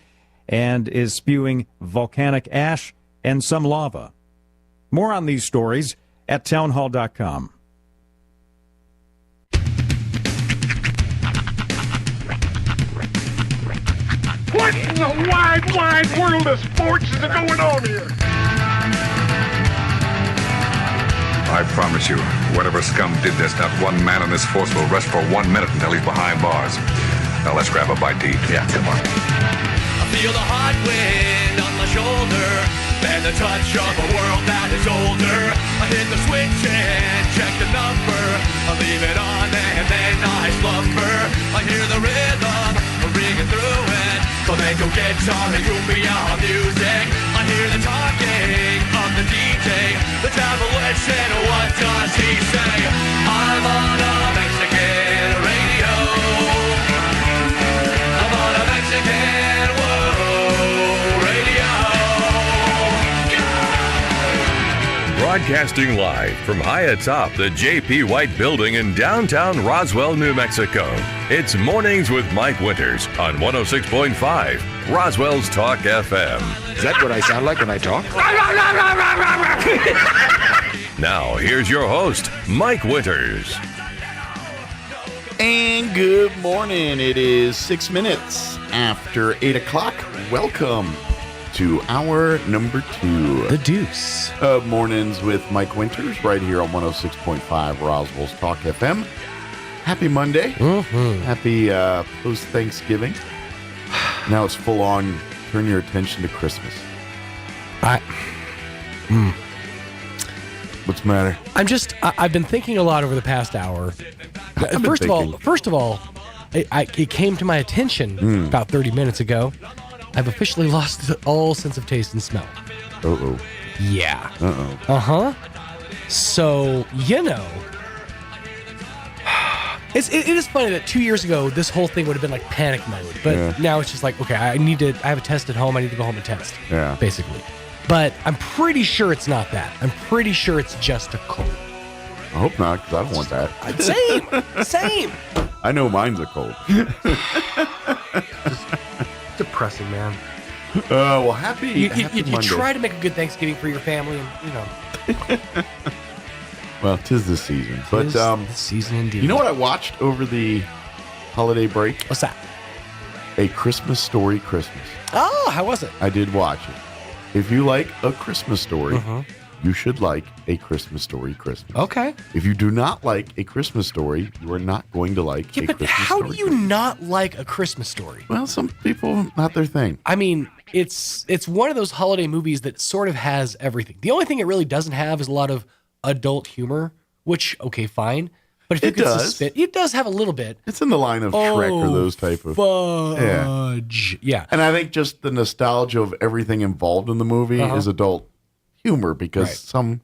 Speaker 4: and is spewing volcanic ash and some lava. More on these stories at townhall.com.
Speaker 10: What in the wide, wide world of sports is going on here?
Speaker 12: I promise you, whatever scum did this, not one man in this force will rest for 1 minute until he's behind bars. Now let's grab a bite to eat. Yeah, come on.
Speaker 13: I feel the hot wind on my shoulder and the touch of a world that is older. I hit the switch and check the number. I leave it on and then I slumber. I hear the rhythm ringing through it. Flamenco guitar and cumbia music. I hear the talking of the DJ. The devil listen, what does he say? I'm on a Mexican radio. I'm on a Mexican radio.
Speaker 11: Broadcasting live from high atop the J.P. White Building in downtown Roswell, New Mexico. It's Mornings with Mike Winters on 106.5 Roswell's Talk FM.
Speaker 14: Is that what I sound like when I talk?
Speaker 11: Now, here's your host, Mike Winters.
Speaker 18: And good morning. It is 6 minutes after 8 o'clock. Welcome to hour number 2.
Speaker 16: The Deuce.
Speaker 18: Of Mornings with Mike Winters right here on 106.5 Roswell's Talk FM. Happy Monday.
Speaker 16: Mm-hmm.
Speaker 18: Happy post-Thanksgiving. Now it's full on, turn your attention to Christmas. What's the matter?
Speaker 16: I've been thinking a lot over the past hour. First of all, it came to my attention about 30 minutes ago. I've officially lost all sense of taste and smell.
Speaker 18: Uh-oh.
Speaker 16: Yeah.
Speaker 18: Uh-oh.
Speaker 16: Uh-huh. So, it is funny that 2 years ago, this whole thing would have been like panic mode. But now it's just like, okay, I have a test at home. I need to go home and test.
Speaker 18: Yeah.
Speaker 16: Basically. But I'm pretty sure it's not that. I'm pretty sure it's just a cold.
Speaker 18: I hope not, because I don't want that.
Speaker 16: Same.
Speaker 18: I know mine's a cold.
Speaker 16: Depressing, man.
Speaker 18: Well, happy
Speaker 16: You
Speaker 18: Monday.
Speaker 16: try to make a good Thanksgiving for your family, and
Speaker 18: Well, 'tis the season.
Speaker 16: Tis the season indeed.
Speaker 18: You know what I watched over the holiday break?
Speaker 16: What's that?
Speaker 18: A Christmas Story Christmas.
Speaker 16: Oh, how was it?
Speaker 18: I did watch it. If you like A Christmas Story, you should like A Christmas Story Christmas.
Speaker 16: Okay.
Speaker 18: If you do not like A Christmas Story, you are not going to like A Christmas
Speaker 16: how
Speaker 18: Story.
Speaker 16: do you not like A Christmas Story?
Speaker 18: Well, some people, not their thing.
Speaker 16: I mean, it's one of those holiday movies that sort of has everything. The only thing it really doesn't have is a lot of adult humor, which, okay, fine. But if you could suspend, it does have a little bit.
Speaker 18: It's in the line of Shrek or those type of
Speaker 16: fudge. Yeah.
Speaker 18: And I think just the nostalgia of everything involved in the movie is adult humor because some,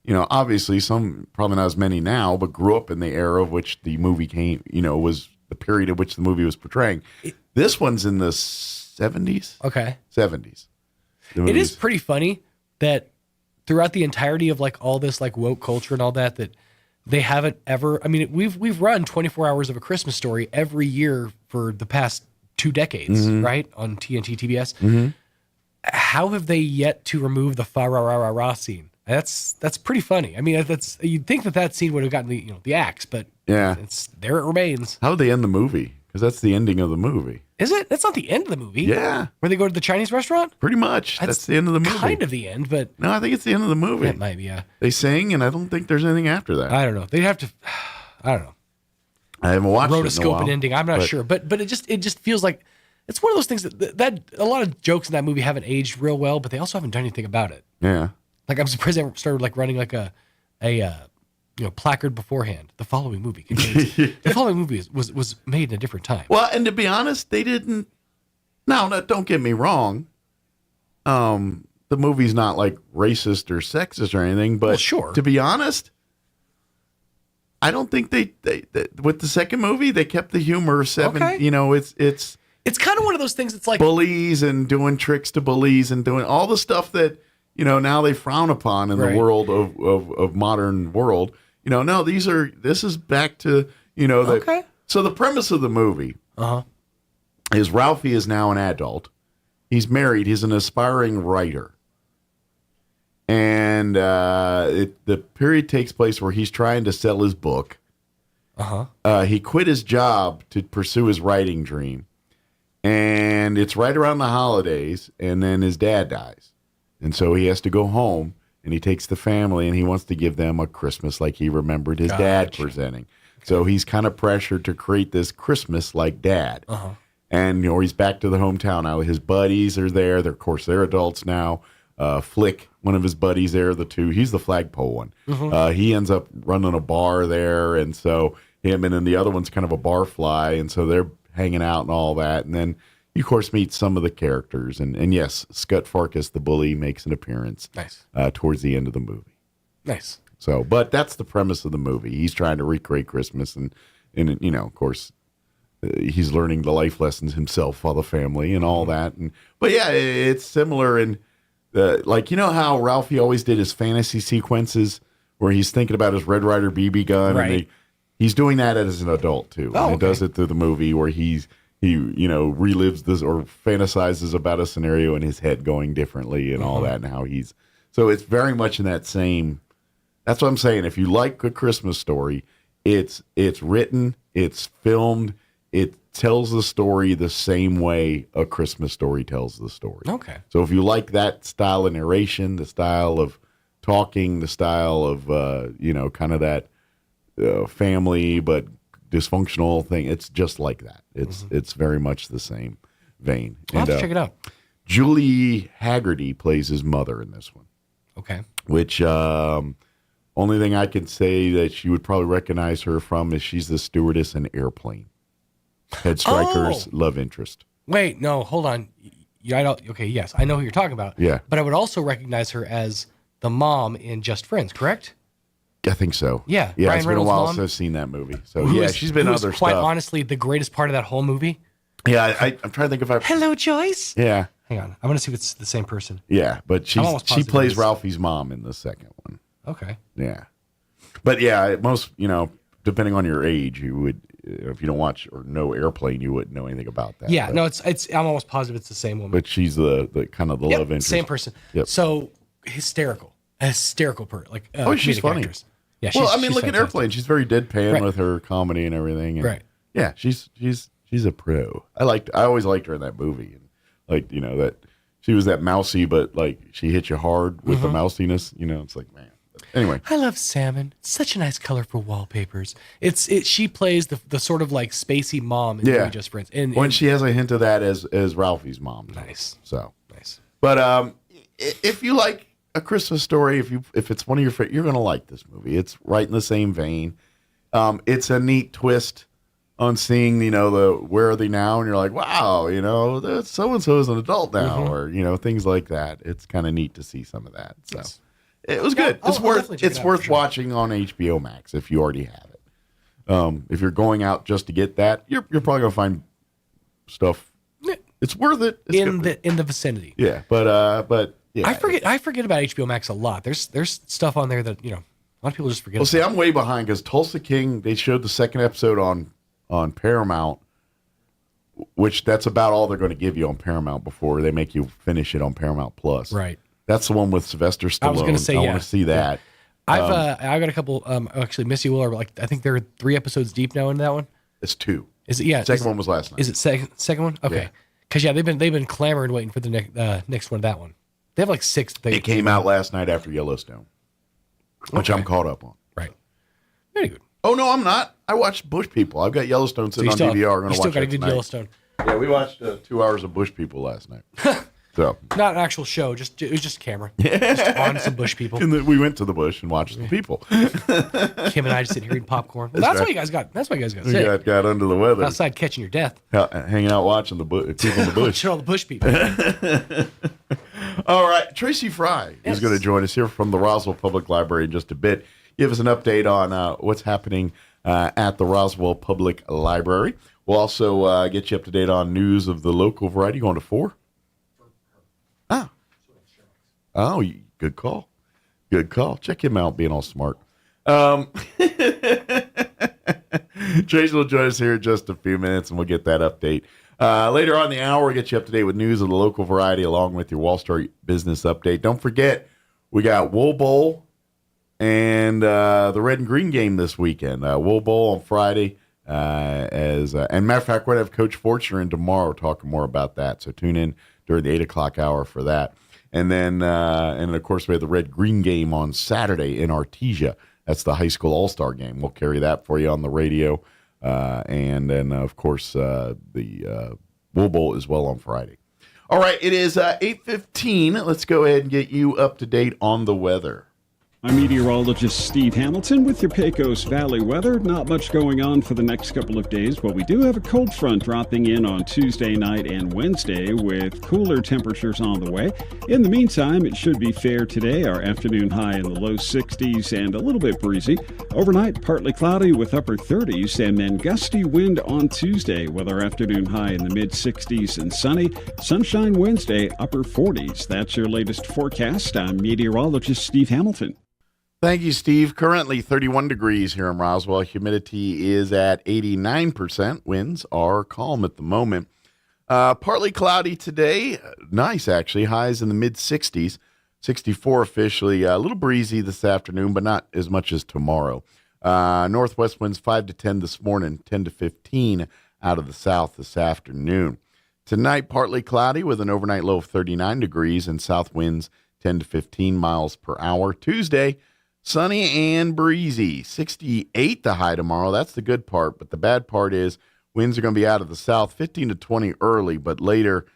Speaker 18: obviously some, probably not as many now, but grew up in the era of which the movie came, was the period of which the movie was portraying. This one's in the 70s.
Speaker 16: Okay.
Speaker 18: 70s.
Speaker 16: It is pretty funny that throughout the entirety of like all this like woke culture and all that they haven't ever. I mean, we've run 24 hours of A Christmas Story every year for the past 2 decades, right? On TNT, TBS.
Speaker 18: Mm-hmm.
Speaker 16: How have they yet to remove the fa-ra-ra-ra-ra scene? That's pretty funny. I mean, you'd think that scene would have gotten the axe, but it's there. It remains.
Speaker 18: How would they end the movie? Because that's the ending of the movie.
Speaker 16: Is it? That's not the end of the movie.
Speaker 18: Yeah.
Speaker 16: Where they go to the Chinese restaurant?
Speaker 18: Pretty much. That's the end of the movie.
Speaker 16: Kind of the end, but...
Speaker 18: No, I think it's the end of the movie.
Speaker 16: It might be, yeah.
Speaker 18: They sing, and I don't think there's anything after that.
Speaker 16: I don't know. They'd have to... I don't know.
Speaker 18: I haven't watched it in a while.
Speaker 16: Rotoscope and ending. I'm not sure. But it just feels like... It's one of those things that a lot of jokes in that movie haven't aged real well, but they also haven't done anything about it.
Speaker 18: Yeah.
Speaker 16: Like I'm surprised they started like running like a placard beforehand. The following movie contains, the following movie was made in a different time.
Speaker 18: Well, and to be honest, they didn't. No, don't get me wrong. The movie's not like racist or sexist or anything, but
Speaker 16: sure.
Speaker 18: To be honest, I don't think they with the second movie they kept the humor.
Speaker 16: Okay.
Speaker 18: You know, it's
Speaker 16: kind of one of those things. It's like
Speaker 18: bullies and doing tricks to bullies and doing all the stuff that now they frown upon in the world of modern world. No, this is back to
Speaker 16: Okay.
Speaker 18: So the premise of the movie is Ralphie is now an adult. He's married. He's an aspiring writer. And the period takes place where he's trying to sell his book. He quit his job to pursue his writing dream. And it's right around the holidays, and then his dad dies. And so he has to go home, and he takes the family, and he wants to give them a Christmas like he remembered his dad presenting. So he's kind of pressured to create this Christmas like dad. And he's back to the hometown now. His buddies are there. Of course, they're adults now. Flick, one of his buddies there, he's the flagpole one. He ends up running a bar there, and so him and then the other one's kind of a barfly, and so they're hanging out and all that. And then you, of course, meet some of the characters. And yes, Scut Farkas, the bully, makes an appearance towards the end of the movie.
Speaker 16: Nice.
Speaker 18: So, but that's the premise of the movie. He's trying to recreate Christmas, and of course, he's learning the life lessons himself for the family and all that. But yeah, it's similar in how Ralphie always did his fantasy sequences where he's thinking about his Red Ryder BB gun, and he's doing that as an adult too. He does it through the movie where he relives this or fantasizes about a scenario in his head going differently and all that, and how so it's very much in that same. That's what I'm saying. If you like A Christmas Story, it's written, it's filmed, it tells the story the same way A Christmas Story tells the story.
Speaker 16: Okay.
Speaker 18: So if you like that style of narration, the style of talking, the style of kind of that family but dysfunctional thing, it's just like that. It's very much the same vein.
Speaker 16: I'll have to check it out.
Speaker 18: Julie Haggerty plays his mother in this one.
Speaker 16: Okay.
Speaker 18: Which only thing I can say that you would probably recognize her from is she's the stewardess in Airplane. Ted Stryker's love interest.
Speaker 16: Wait, no, hold on. Yes, I know who you're talking about.
Speaker 18: Yeah.
Speaker 16: But I would also recognize her as the mom in Just Friends, correct?
Speaker 18: I think so.
Speaker 16: Yeah.
Speaker 18: Yeah,
Speaker 16: Ryan
Speaker 18: it's been
Speaker 16: Reynolds'
Speaker 18: a while
Speaker 16: mom,
Speaker 18: since I've seen that movie. So she's been other
Speaker 16: quite
Speaker 18: stuff.
Speaker 16: honestly the greatest part of that whole movie.
Speaker 18: Yeah, I'm trying to think if I.
Speaker 16: Hello, Joyce.
Speaker 18: Yeah.
Speaker 16: Hang on, I'm going to see if it's the same person.
Speaker 18: Yeah, but she plays Ralphie's mom in the second one.
Speaker 16: Okay.
Speaker 18: Yeah, but yeah, most depending on your age, you would if you don't watch or know Airplane, you wouldn't know anything about that.
Speaker 16: Yeah,
Speaker 18: but,
Speaker 16: no, it's I'm almost positive it's the same woman.
Speaker 18: But she's the kind of the love interest.
Speaker 16: Same person.
Speaker 18: Yep.
Speaker 16: So hysterical person. Like
Speaker 18: she's funny.
Speaker 16: Actress. Yeah,
Speaker 18: look
Speaker 16: fantastic.
Speaker 18: at Airplane. She's very deadpan with her comedy and everything. And
Speaker 16: right.
Speaker 18: Yeah, she's a pro. I always liked her in that movie, and that she was that mousy, but like she hit you hard with the mousiness. It's like, man. Anyway,
Speaker 16: I love salmon. It's such a nice color for wallpapers. She plays the sort of like spacey mom in Just Friends. And
Speaker 18: she has a hint of that as Ralphie's mom.
Speaker 16: Nice.
Speaker 18: So
Speaker 16: nice.
Speaker 18: But if you like A Christmas Story, if it's one of your favorite, you're gonna like this movie. It's right in the same vein. It's a neat twist on seeing the where are they now, and you're like, wow, so and so is an adult now, or things like that. It's kind of neat to see some of that. So. Yes. It was good. It's worth watching on HBO Max if you already have it. If you're going out just to get that, you're probably gonna find stuff. It's worth it. It's
Speaker 16: in the vicinity.
Speaker 18: Yeah, but yeah.
Speaker 16: I forget about HBO Max a lot. There's stuff on there that a lot of people just forget.
Speaker 18: Well, see, I'm way behind because Tulsa King. They showed the second episode on Paramount, which that's about all they're going to give you on Paramount before they make you finish it on Paramount Plus.
Speaker 16: Right.
Speaker 18: That's the one with Sylvester Stallone.
Speaker 16: I was going to say,
Speaker 18: I want to see that.
Speaker 16: Yeah. I've got a couple. Actually, Missy Will are I think they're 3 episodes deep now in that one.
Speaker 18: It's 2.
Speaker 16: Is it? Yeah.
Speaker 18: Second one was last night.
Speaker 16: Is it second one? Okay. Because they've been clamoring waiting for the next one. That one. They have like 6.
Speaker 18: It came out last night after Yellowstone, which I'm caught up on.
Speaker 16: Right. Very good.
Speaker 18: Oh no, I'm not. I watched Bush People. I've got Yellowstone sitting on DVR.
Speaker 16: You still got a good Yellowstone.
Speaker 18: Yeah, we watched 2 hours of Bush People last night. So
Speaker 16: not an actual show, it was just a camera. Just on some bush people.
Speaker 18: And we went to the bush and watched the people.
Speaker 16: Kim and I just sitting here eating popcorn. Well, that's why you guys got sick.
Speaker 18: Got under the weather.
Speaker 16: Outside catching your death.
Speaker 18: Hanging out watching the people in the bush.
Speaker 16: Watching all the bush people.
Speaker 18: All right, Tracy Fry is going to join us here from the Roswell Public Library in just a bit. Give us an update on what's happening at the Roswell Public Library. We'll also get you up to date on news of the local variety. Going to 4? Oh, good call. Good call. Check him out, being all smart. Tracy will join us here in just a few minutes, and we'll get that update. Later on in the hour, we'll get you up to date with news of the local variety along with your Wall Street business update. Don't forget, we got Wool Bowl and the Red and Green game this weekend. Wool Bowl on Friday. And matter of fact, we're going to have Coach Fortner in tomorrow talking more about that. So tune in during the 8 o'clock hour for that. And then, of course, we have the Red-Green game on Saturday in Artesia. That's the high school all-star game. We'll carry that for you on the radio. And then, of course, the Wool Bowl as well on Friday. All right, it is 8:15. Let's go ahead and get you up to date on the weather.
Speaker 15: I'm meteorologist Steve Hamilton with your Pecos Valley weather. Not much going on for the next couple of days, but we do have a cold front dropping in on Tuesday night and Wednesday with cooler temperatures on the way. In the meantime, it should be fair today. Our afternoon high in the low 60s and a little bit breezy. Overnight, partly cloudy with upper 30s and then gusty wind on Tuesday with our afternoon high in the mid 60s and sunny. Sunshine Wednesday, upper 40s. That's your latest forecast. I'm meteorologist Steve Hamilton.
Speaker 18: Thank you, Steve. Currently 31 degrees here in Roswell. Humidity is at 89%. Winds are calm at the moment. Partly cloudy today. Nice, actually. Highs in the mid-60s. 64 officially. A little breezy this afternoon, but not as much as tomorrow. Northwest winds 5 to 10 this morning, 10 to 15 out of the south this afternoon. Tonight, partly cloudy with an overnight low of 39 degrees and south winds 10 to 15 miles per hour. Tuesday, sunny and breezy. 68 the high tomorrow. That's the good part. But the bad part is winds are going to be out of the south, 15 to 20 early, but later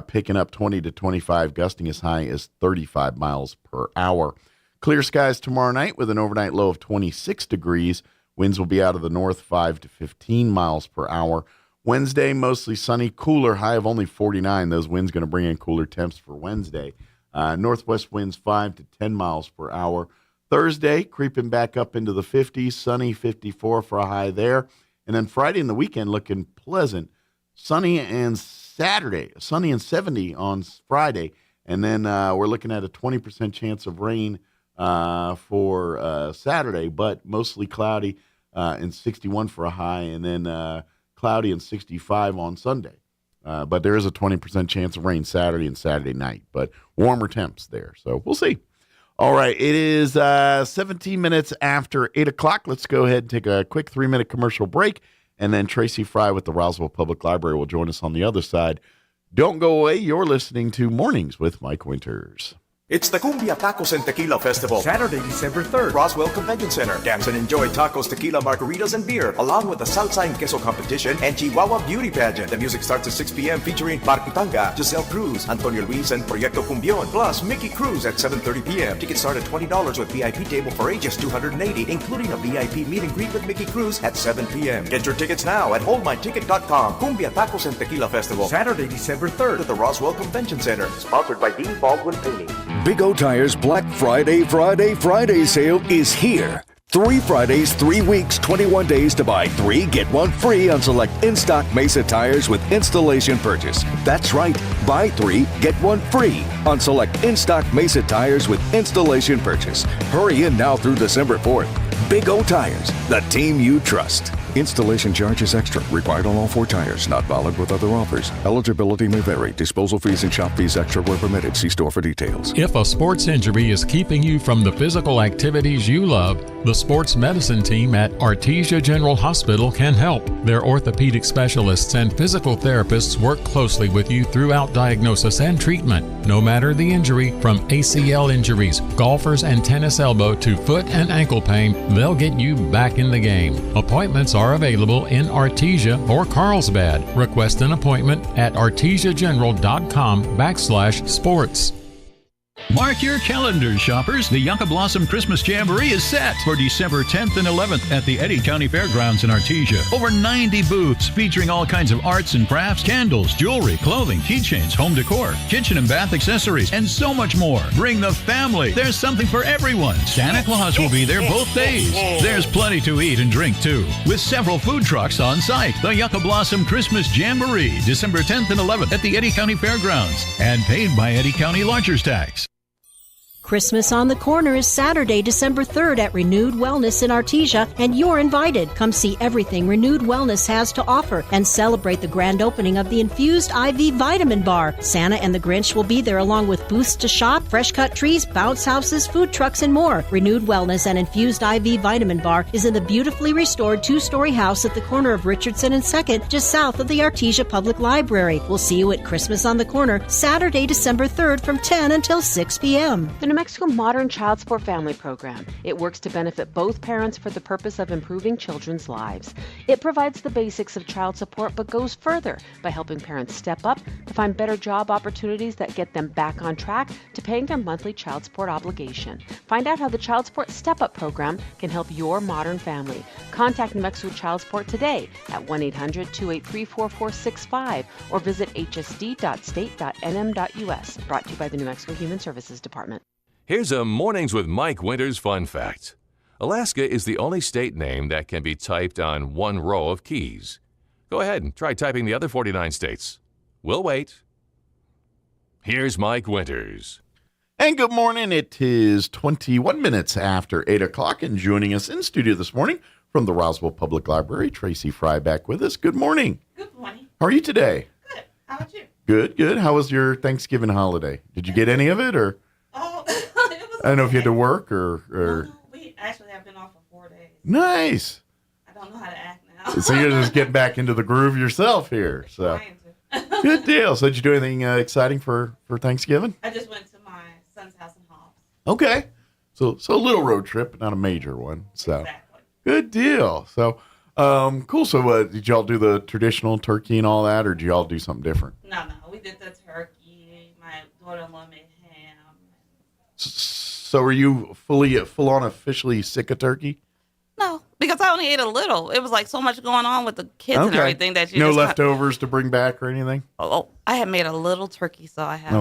Speaker 18: picking up 20 to 25, gusting as high as 35 miles per hour. Clear skies tomorrow night with an overnight low of 26 degrees. Winds will be out of the north, 5 to 15 miles per hour. Wednesday, mostly sunny, cooler, high of only 49. Those winds going to bring in cooler temps for Wednesday. Northwest winds 5 to 10 miles per hour. Thursday, creeping back up into the 50s, sunny, 54 for a high there. And then Friday and the weekend looking pleasant. Sunny and Saturday, sunny and 70 on Friday. And then we're looking at a 20% chance of rain for Saturday, but mostly cloudy and 61 for a high. And then cloudy and 65 on Sunday. But there is a 20% chance of rain Saturday and Saturday night, but warmer temps there. So we'll see. All right, it is 17 minutes after 8 o'clock. Let's go ahead and take a quick 3-minute commercial break, and then Tracy Fry with the Roswell Public Library will join us on the other side. Don't go away. You're listening to Mornings with Mike Winters.
Speaker 2: It's the Cumbia Tacos and Tequila Festival, Saturday, December 3rd, Roswell Convention Center. Dance and enjoy tacos, tequila, margaritas, and beer, along with the Salsa and Queso competition and Chihuahua Beauty Pageant. The music starts at 6 p.m. featuring Barcutanga, Giselle Cruz, Antonio Luis, and Proyecto Cumbion, plus Mickey Cruz at 7:30 p.m. Tickets start at $20 with VIP table for ages $280, including a VIP meet and greet with Mickey Cruz at 7 p.m. Get your tickets now at holdmyticket.com. Cumbia Tacos and Tequila Festival, Saturday, December 3rd at the Roswell Convention Center. Sponsored by Dean Baldwin Painting.
Speaker 3: Big O Tires Black Friday sale is here. 3 Fridays, 3 weeks, 21 days to buy 3, get 1 free on select in-stock Mesa tires with installation purchase. That's right, buy 3, get 1 free on select in-stock Mesa tires with installation purchase. Hurry in now through December 4th. Big O Tires, the team you trust. Installation charge is extra. Required on all 4 tires. Not valid with other offers. Eligibility may vary. Disposal fees and shop fees extra where permitted. See store for details.
Speaker 17: If a sports injury is keeping you from the physical activities you love, the sports medicine team at Artesia General Hospital can help. Their orthopedic specialists and physical therapists work closely with you throughout diagnosis and treatment. No matter the injury, from ACL injuries, golfers and tennis elbow to foot and ankle pain, they'll get you back in the game. Appointments are are available in Artesia or Carlsbad. Request an appointment at artesiageneral.com/sports.
Speaker 19: Mark your calendars, shoppers. The Yucca Blossom Christmas Jamboree is set for December 10th and 11th at the Eddy County Fairgrounds in Artesia. Over 90 booths featuring all kinds of arts and crafts, candles, jewelry, clothing, keychains, home decor, kitchen and bath accessories, and so much more. Bring the family. There's something for everyone. Santa Claus will be there both days. There's plenty to eat and drink, too, with several food trucks on site. The Yucca Blossom Christmas Jamboree, December 10th and 11th at the Eddy County Fairgrounds, and paid by Eddy County Lodgers Tax.
Speaker 20: Christmas on the Corner is Saturday, December 3rd at Renewed Wellness in Artesia, and you're invited. Come see everything Renewed Wellness has to offer and celebrate the grand opening of the Infused IV Vitamin Bar. Santa and the Grinch will be there along with booths to shop, fresh-cut trees, bounce houses, food trucks, and more. Renewed Wellness and Infused IV Vitamin Bar is in the beautifully restored two-story house at the corner of Richardson and 2nd, just south of the Artesia Public Library. We'll see you at Christmas on the Corner, Saturday, December 3rd from 10 until 6 p.m.
Speaker 21: The New Mexico Modern Child Support Family Program. It works to benefit both parents for the purpose of improving children's lives. It provides the basics of child support but goes further by helping parents step up to find better job opportunities that get them back on track to paying their monthly child support obligation. Find out how the Child Support Step Up program can help your modern family. Contact New Mexico Child Support today at 1-800-283-4465 or visit hsd.state.nm.us. Brought to you by the New Mexico Human Services Department.
Speaker 11: Here's a Mornings with Mike Winters fun fact. Alaska is the only state name that can be typed on one row of keys. Go ahead and try typing the other 49 states. We'll wait. Here's Mike Winters.
Speaker 18: And good morning. It is 21 minutes after 8 o'clock, and joining us in studio this morning from the Roswell Public Library, Tracy Fry back with us. Good morning.
Speaker 22: Good morning.
Speaker 18: How are you today?
Speaker 22: Good. How about you?
Speaker 18: Good, good. How was your Thanksgiving holiday? Did you get any of it, or? I don't know if you had to work or...
Speaker 22: No, we actually have been off for 4 days.
Speaker 18: Nice.
Speaker 22: I don't know how to act now.
Speaker 18: So you're just getting back into the groove yourself here. So good deal. So did you do anything exciting for Thanksgiving?
Speaker 22: I just went to my son's house in Hobbs.
Speaker 18: Okay. So a little road trip, but not a major one. So
Speaker 22: exactly.
Speaker 18: Good deal. So cool. So did y'all do the traditional turkey and all that, or did y'all do something different?
Speaker 22: No. We did the turkey. My daughter-in-law made ham.
Speaker 18: So are you full on officially sick of turkey?
Speaker 22: No, because I only ate a little. It was like so much going on with the kids and everything that you
Speaker 18: no
Speaker 22: just
Speaker 18: leftovers to bring back or anything.
Speaker 22: Oh, I had made a little turkey, so I have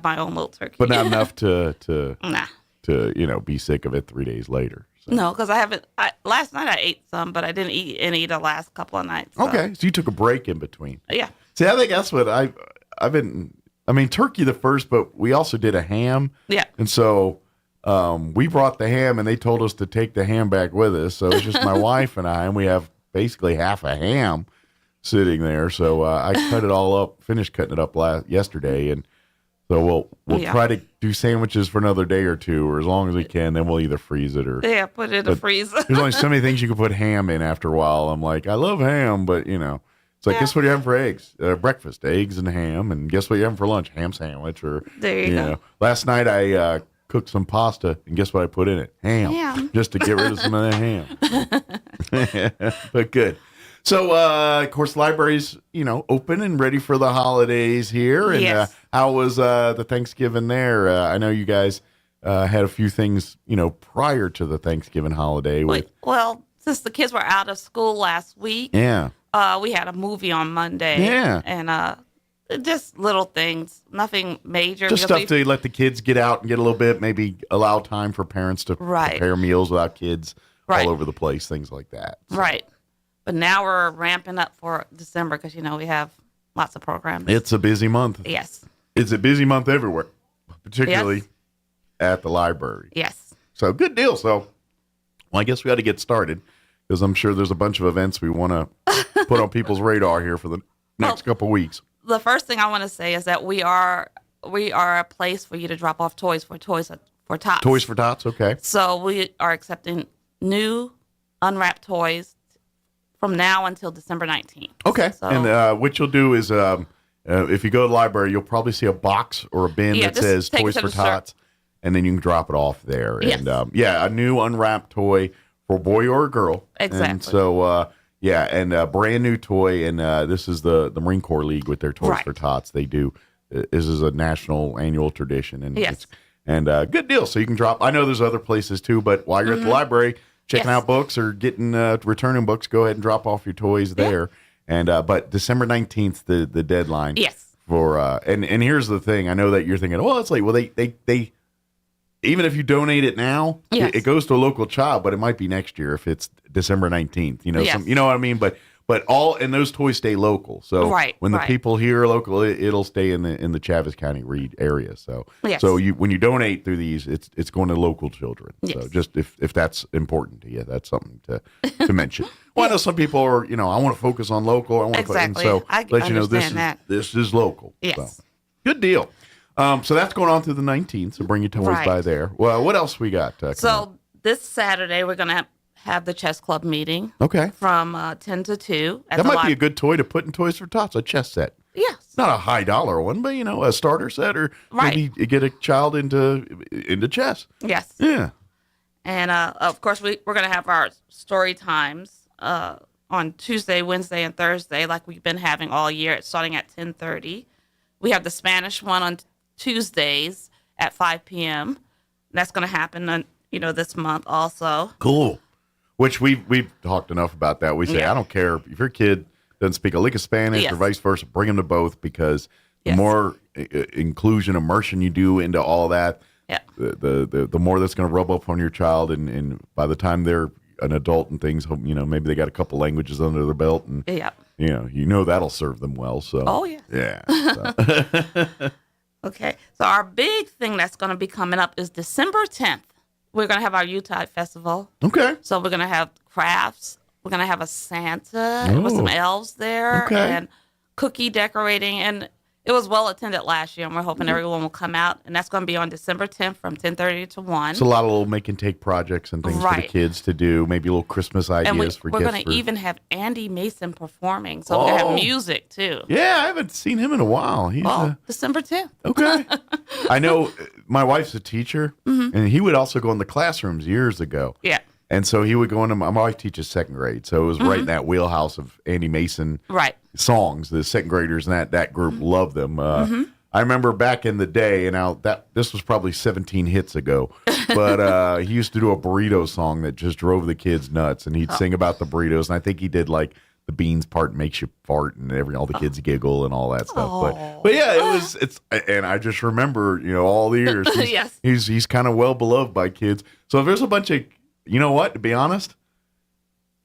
Speaker 22: my own little turkey,
Speaker 18: but not enough to
Speaker 22: nah.
Speaker 18: to be sick of it 3 days later. So.
Speaker 22: No, because I haven't. Last night I ate some, but I didn't eat any the last couple of nights. So.
Speaker 18: Okay, so you took a break in between.
Speaker 22: Yeah.
Speaker 18: See, I think that's what I've been. I mean, turkey the first, but we also did a ham.
Speaker 22: Yeah.
Speaker 18: And so we brought the ham, and they told us to take the ham back with us. So it's just my wife and I, and we have basically half a ham sitting there. So I cut it all up, finished cutting it up yesterday, and so we'll try to do sandwiches for another day or two, or as long as we can. Then we'll either freeze it or
Speaker 22: put it in the freezer.
Speaker 18: There's only so many things you can put ham in after a while. I'm like, I love ham, but it's like, guess what you're having for breakfast? Eggs and ham. And guess what you're having for lunch? Ham sandwich. Or
Speaker 22: there you go.
Speaker 18: Last night I cooked some pasta, and guess what I put in it? Ham. Just to get rid of some of that ham. But good. So, of course, library's, open and ready for the holidays here. And
Speaker 22: yes.
Speaker 18: How was the Thanksgiving there? I know you guys had a few things, prior to the Thanksgiving holiday.
Speaker 22: Well, since the kids were out of school last week.
Speaker 18: Yeah.
Speaker 22: We had a movie on Monday.
Speaker 18: Yeah.
Speaker 22: And just little things, nothing major.
Speaker 18: Just stuff to let the kids get out and get a little bit, maybe allow time for parents to prepare meals without kids all over the place, things like that. So.
Speaker 22: Right. But now we're ramping up for December because, we have lots of programs.
Speaker 18: It's a busy month.
Speaker 22: Yes.
Speaker 18: It's a busy month everywhere, particularly at the library.
Speaker 22: Yes.
Speaker 18: So good deal. So, I guess we got to get started. Because I'm sure there's a bunch of events we want to put on people's radar here for the next couple of weeks.
Speaker 22: The first thing I want to say is that we are a place for you to drop off toys for Tots.
Speaker 18: Toys for Tots, okay.
Speaker 22: So we are accepting new unwrapped toys from now until December 19th.
Speaker 18: Okay.
Speaker 22: So,
Speaker 18: and what you'll do is if you go to the library, you'll probably see a box or a bin that says Toys for Tots, and then you can drop it off there.
Speaker 22: Yes.
Speaker 18: And a new unwrapped toy for a boy or a girl.
Speaker 22: Exactly.
Speaker 18: And so, Yeah, and a brand new toy, and this is the Marine Corps League with their Toys
Speaker 22: Right.
Speaker 18: for Tots. They do. This is a national annual tradition, and
Speaker 22: Yes.
Speaker 18: good deal. So you can drop. I know there's other places too, but while you're at the library checking
Speaker 22: Yes.
Speaker 18: out books or getting returning books, go ahead and drop off your toys there. And but December 19th, the deadline.
Speaker 22: Yes.
Speaker 18: For and here's the thing. I know that you're thinking, well, it's late. Well, they even if you donate it now,
Speaker 22: Yes.
Speaker 18: it goes to a local child, but it might be next year if it's December 19th. You know,
Speaker 22: Yes.
Speaker 18: you know what I mean. But all and those toys stay local. So
Speaker 22: Right,
Speaker 18: when the
Speaker 22: right.
Speaker 18: people here are local, it'll stay in the Chaves County Reed area. So
Speaker 22: Yes.
Speaker 18: so when you donate through these, it's going to local children. So
Speaker 22: Yes.
Speaker 18: just if that's important to you, that's something to mention. Well, I know some people are, I want to focus on local. I want
Speaker 22: Exactly.
Speaker 18: to, and so
Speaker 22: I
Speaker 18: let you know
Speaker 22: understand
Speaker 18: this is local.
Speaker 22: Yes.
Speaker 18: So, good deal. So that's going on through the 19th. So bring your toys
Speaker 22: Right.
Speaker 18: by there. Well, what else we got? Coming up?
Speaker 22: So this Saturday, we're going to have the chess club meeting.
Speaker 18: Okay.
Speaker 22: From 10 to 2. At
Speaker 18: That
Speaker 22: the
Speaker 18: might be a good toy to put in Toys for Tots, a chess set.
Speaker 22: Yes.
Speaker 18: It's not a high dollar one, but a starter set, or maybe get a child into chess.
Speaker 22: Yes.
Speaker 18: Yeah.
Speaker 22: And of course, we're going to have our story times on Tuesday, Wednesday, and Thursday, like we've been having all year, starting at 10:30. We have the Spanish one on Tuesdays at 5 p.m. That's going to happen on this month also.
Speaker 18: Cool. Which we've talked enough about that. We say,
Speaker 22: Yeah.
Speaker 18: I don't care if your kid doesn't speak a lick of Spanish
Speaker 22: Yes.
Speaker 18: or vice versa, bring them to both, because the more inclusion, immersion you do into all that, the more that's going to rub up on your child. And by the time they're an adult and things, maybe they got a couple languages under their belt, and that'll serve them well. So
Speaker 22: Oh, yeah.
Speaker 18: Yeah. So.
Speaker 22: Okay. So our big thing that's going to be coming up is December 10th. We're going to have our Utah Festival.
Speaker 18: Okay.
Speaker 22: So we're going to have crafts. We're going to have a Santa with some elves there
Speaker 18: Okay.
Speaker 22: and cookie decorating. And it was well attended last year, and we're hoping everyone will come out. And that's going to be on December 10th from 10:30 to 1.
Speaker 18: It's a lot of little make and take projects and things for the
Speaker 22: Right.
Speaker 18: kids to do. Maybe little Christmas ideas
Speaker 22: And
Speaker 18: for
Speaker 22: we're
Speaker 18: gifts.
Speaker 22: going to even have Andy Mason performing. So we're going to have music, too.
Speaker 18: Yeah, I haven't seen him in a while. He's
Speaker 22: December 10th.
Speaker 18: okay. I know my wife's a teacher, and he would also go in the classrooms years ago.
Speaker 22: Yeah.
Speaker 18: And so he would go into my wife teaches second grade, so it was right in that wheelhouse of Andy Mason
Speaker 22: Right.
Speaker 18: songs. The second graders and that group loved them. I remember back in the day, and this was probably 17 hits ago, but he used to do a burrito song that just drove the kids nuts, and he'd sing about the burritos, and I think he did like the beans part makes you fart, and all the kids giggle and all that stuff. But yeah, and I just remember all the years.
Speaker 22: Yes.
Speaker 18: He's kind of well beloved by kids. So if there's a bunch of to be honest,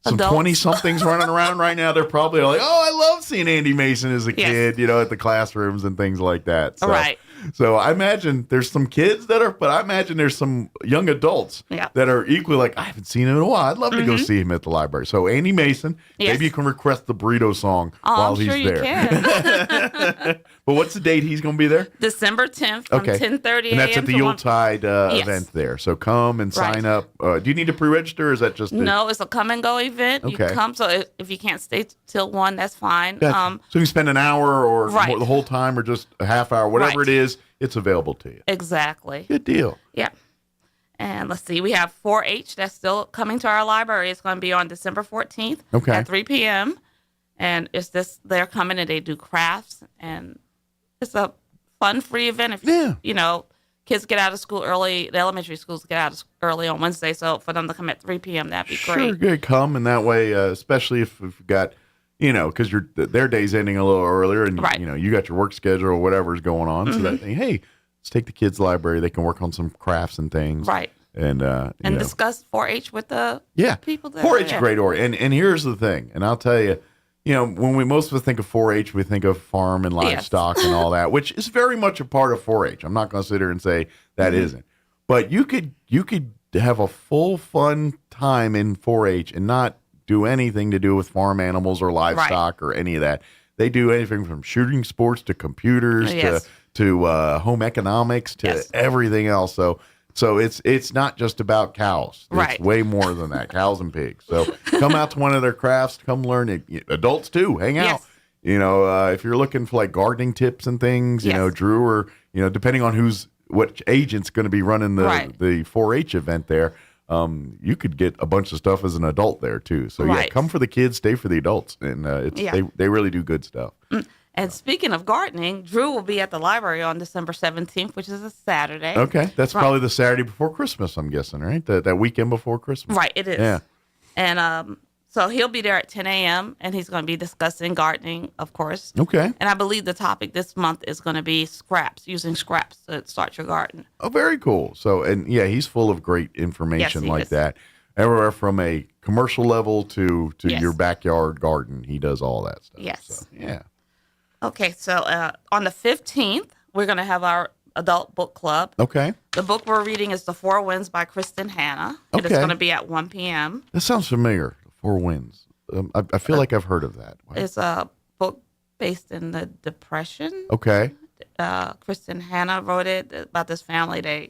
Speaker 18: some 20-somethings running around right now, they're probably like, oh, I love seeing Andy Mason as a kid, at the classrooms and things like that. So,
Speaker 22: Right.
Speaker 18: So I imagine there's some kids but I imagine there's some young adults that are equally like, I haven't seen him in a while. I'd love to go see him at the library. So Andy Mason, maybe you can request the burrito song while
Speaker 22: I'm
Speaker 18: he's
Speaker 22: sure
Speaker 18: there.
Speaker 22: You can.
Speaker 18: But what's the date he's going to be there?
Speaker 22: December 10th from 10:30 a.m.
Speaker 18: And that's at the
Speaker 22: to 1.
Speaker 18: Yuletide event there. So come and sign up. Do you need to pre-register, or is that just
Speaker 22: No, it's a come and go event. You
Speaker 18: Okay.
Speaker 22: can come. So if you can't stay till 1, that's fine.
Speaker 18: Gotcha. So you can spend an hour or
Speaker 22: Right.
Speaker 18: more, the whole time, or just a half hour, whatever
Speaker 22: Right.
Speaker 18: it is, it's available to you.
Speaker 22: Exactly.
Speaker 18: Good deal.
Speaker 22: Yeah. And let's see, we have 4-H that's still coming to our library. It's going to be on December 14th at 3 p.m. And they're coming and they do crafts, and it's a fun, free event. If kids get out of school early, the elementary schools get out early on Wednesday, so for them to come at 3 p.m., that'd be
Speaker 18: Sure,
Speaker 22: great.
Speaker 18: good. Come, and that way, especially if you've got, because their day's ending a little earlier, and you got your work schedule or whatever's going on. So that hey, let's take the kids' library. They can work on some crafts and things,
Speaker 22: Right.
Speaker 18: And
Speaker 22: discuss 4-H with the people there.
Speaker 18: 4-H is great order. And here's the thing, and I'll tell you, when most of us think of 4-H, we think of farm and livestock and all that, which is very much a part of 4-H. I'm not going to sit here and say that isn't. But you could have a full fun time in 4-H and not do anything to do with farm animals or livestock or any of that. They do anything from shooting sports to computers to home economics to everything else. So it's not just about cows. It's way more than that, cows and pigs. So come out to one of their crafts, come learn it. Adults too, hang out. If you're looking for like gardening tips and things, Drew, or depending on what agent's going to be running the 4-H event there. you could get a bunch of stuff as an adult there too. So yeah, come for the kids, stay for the adults, and they really do good stuff.
Speaker 22: And speaking of gardening, Drew will be at the library on December 17th, which is a Saturday.
Speaker 18: Okay, that's probably the Saturday before Christmas, I'm guessing, right? That weekend before Christmas.
Speaker 22: Right, it is.
Speaker 18: Yeah.
Speaker 22: And so he'll be there at 10 a.m. and he's going to be discussing gardening, of course.
Speaker 18: Okay.
Speaker 22: And I believe the topic this month is going to be scraps, using scraps to start your garden.
Speaker 18: Oh, very cool. So, and yeah, he's full of great information like that. Everywhere from a commercial level to your backyard garden. He does all that stuff.
Speaker 22: Yes.
Speaker 18: So, yeah.
Speaker 22: Okay, so on the 15th, we're going to have our adult book club.
Speaker 18: Okay.
Speaker 22: The book we're reading is The Four Winds by Kristen Hanna.
Speaker 18: Okay.
Speaker 22: It is going to be at 1 p.m.
Speaker 18: That sounds familiar. Four Winds. I feel like I've heard of that. Wow.
Speaker 22: It's a book based in the Depression.
Speaker 18: Okay.
Speaker 22: Kristen Hanna wrote it about this family. They're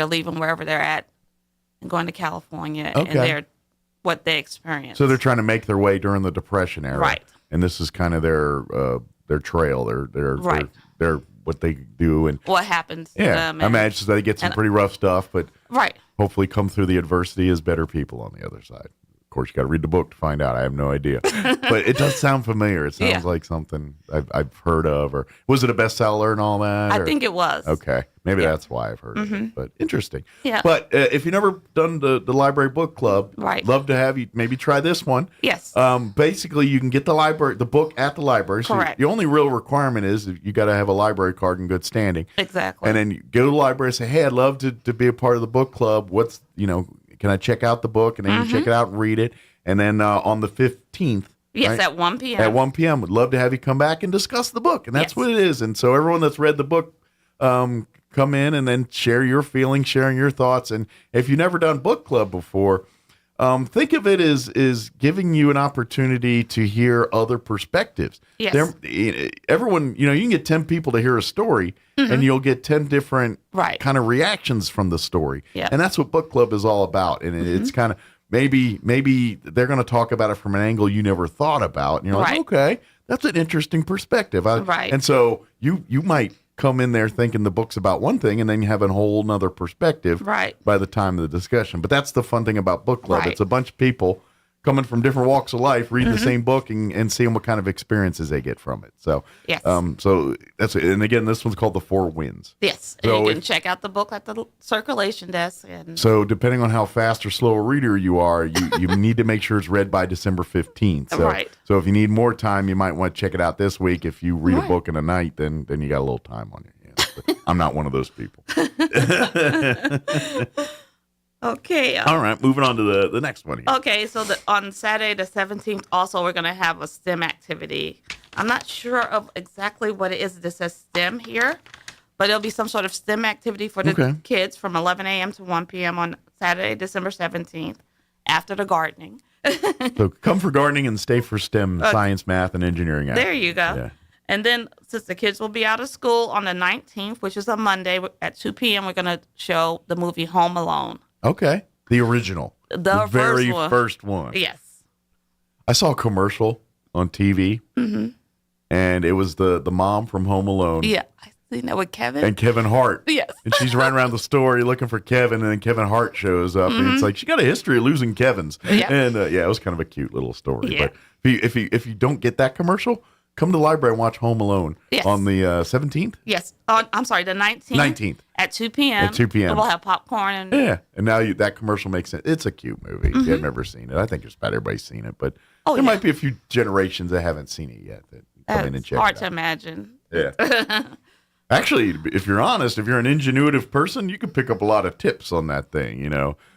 Speaker 22: leaving wherever they're at and going to California.
Speaker 18: Okay.
Speaker 22: And what they experienced.
Speaker 18: So they're trying to make their way during the Depression era.
Speaker 22: Right.
Speaker 18: And this is kind of their trail, their what they do and
Speaker 22: what happens to them.
Speaker 18: I imagine they get some pretty rough stuff, but hopefully come through the adversity as better people on the other side. Of course, you got to read the book to find out. I have no idea, but it does sound familiar. It sounds like something I've heard of. Or was it a bestseller and all that?
Speaker 22: I think it was.
Speaker 18: Okay, maybe that's why I've heard of it. But interesting.
Speaker 22: Yeah.
Speaker 18: But if you've never done the library book club, love to have you maybe try this one.
Speaker 22: Yes.
Speaker 18: Basically, you can get the book at the library. So
Speaker 22: Correct.
Speaker 18: the only real requirement is you got to have a library card in good standing.
Speaker 22: Exactly.
Speaker 18: And then you go to the library and say, "Hey, I'd love to be a part of the book club. Can I check out the book?" And then you check it out and read it. And then on the 15th,
Speaker 22: yes, at 1 p.m.
Speaker 18: At 1 p.m., would love to have you come back and discuss the book. And that's what it is. And so everyone that's read the book, come in and then share your feelings, sharing your thoughts. And if you've never done book club before, think of it as giving you an opportunity to hear other perspectives.
Speaker 22: Yes.
Speaker 18: Everyone, you can get 10 people to hear a story, and you'll get 10 different kind of reactions from the story.
Speaker 22: Yeah.
Speaker 18: And that's what book club is all about. And it's kind of, maybe they're going to talk about it from an angle you never thought about. And you're like, okay, that's an interesting perspective. And so you might come in there thinking the book's about one thing, and then you have a whole nother perspective by the time of the discussion. But that's the fun thing about book club. It's a bunch of people coming from different walks of life, reading the same book and seeing what kind of experiences they get from it. So, so that's it. And again, this one's called The Four Winds.
Speaker 22: Yes.
Speaker 18: So
Speaker 22: and you can check out the book at the circulation desk.
Speaker 18: So depending on how fast or slow a reader you are, you need to make sure it's read by December 15th. So, so if you need more time, you might want to check it out this week. If you read a book in a night, then you got a little time on your hands. But I'm not one of those people.
Speaker 22: Okay.
Speaker 18: All right, moving on to the next one here.
Speaker 22: Okay, so on Saturday the 17th, also we're going to have a STEM activity. I'm not sure of exactly what it is. This says STEM here, but it'll be some sort of STEM activity for the kids from 11 a.m. to 1 p.m. on Saturday, December 17th, after the gardening.
Speaker 18: So come for gardening and stay for STEM, science, math, and engineering.
Speaker 22: There you go. Yeah. And then since the kids will be out of school on the 19th, which is a Monday at 2 p.m., we're going to show the movie Home Alone.
Speaker 18: Okay. The original.
Speaker 22: The
Speaker 18: very first one.
Speaker 22: Yes.
Speaker 18: I saw a commercial on TV, and it was the mom from Home Alone.
Speaker 22: Yeah. I seen that with Kevin.
Speaker 18: And Kevin Hart.
Speaker 22: Yes.
Speaker 18: And she's running around the store looking for Kevin, and then Kevin Hart shows up, and it's like, she got a history of losing Kevins.
Speaker 22: Yeah.
Speaker 18: And it was kind of a cute little story.
Speaker 22: Yeah.
Speaker 18: But if you don't get that commercial, come to the library and watch Home Alone on the 17th?
Speaker 22: Yes. I'm sorry, the 19th.
Speaker 18: 19th.
Speaker 22: At 2 p.m.
Speaker 18: At 2 p.m.
Speaker 22: We'll have popcorn. And
Speaker 18: now that commercial makes sense. It's a cute movie. If you have never seen it, I think just about everybody's seen it. But there might be a few generations that haven't seen it yet that come in and check it out.
Speaker 22: Hard to imagine.
Speaker 18: Yeah. Actually, if you're honest, if you're an ingenuitive person, you can pick up a lot of tips on that thing,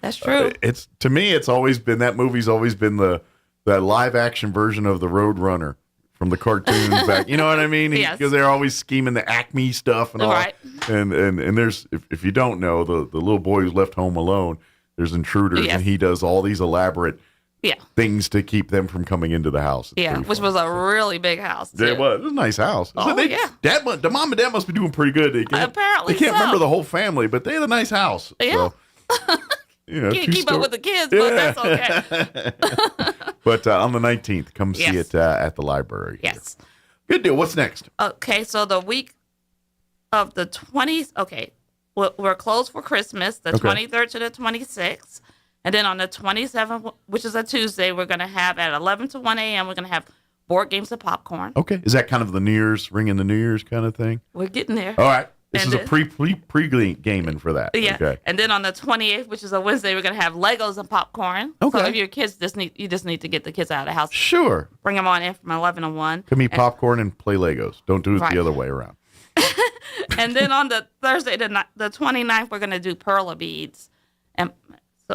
Speaker 22: That's true.
Speaker 18: To me, it's always been, that movie's always been the live action version of the Roadrunner from the cartoons back. You know what I mean?
Speaker 22: Yes.
Speaker 18: Because they're always scheming the Acme stuff and all.
Speaker 22: Right.
Speaker 18: And there's, if you don't know, the little boy who's left home alone, there's intruders, and he does all these elaborate things to keep them from coming into the house. It's
Speaker 22: which was a really big house, too.
Speaker 18: It was a nice house.
Speaker 22: Oh,
Speaker 18: The mom and dad must be doing pretty good.
Speaker 22: Apparently
Speaker 18: they can't
Speaker 22: so.
Speaker 18: remember the whole family, but they had a nice house.
Speaker 22: Yeah.
Speaker 18: So,
Speaker 22: can't keep up with the kids, but that's okay.
Speaker 18: But on the 19th, come see it at the library.
Speaker 22: Yes.
Speaker 18: Good deal. What's next?
Speaker 22: Okay, so the week of the 20th, we're closed for Christmas, the 23rd to the 26th. And then on the 27th, which is a Tuesday, we're going to have at 11 to 1 a.m., we're going to have board games and popcorn.
Speaker 1: Okay. Is that kind of the New Year's, ringing the New Year's kind of thing?
Speaker 22: We're getting there.
Speaker 1: All right. This is a pre-gaming for that.
Speaker 22: Yeah.
Speaker 1: Okay.
Speaker 22: And then on the 28th, which is a Wednesday, we're going to have Legos and popcorn.
Speaker 1: Okay.
Speaker 22: So if your kids you just need to get the kids out of the house.
Speaker 1: Sure.
Speaker 22: Bring them on in from 11 to 1.
Speaker 1: Come eat popcorn and play Legos. Don't do it
Speaker 22: Right.
Speaker 1: the other way around.
Speaker 22: And then on the Thursday, the 29th, we're going to do perla beads,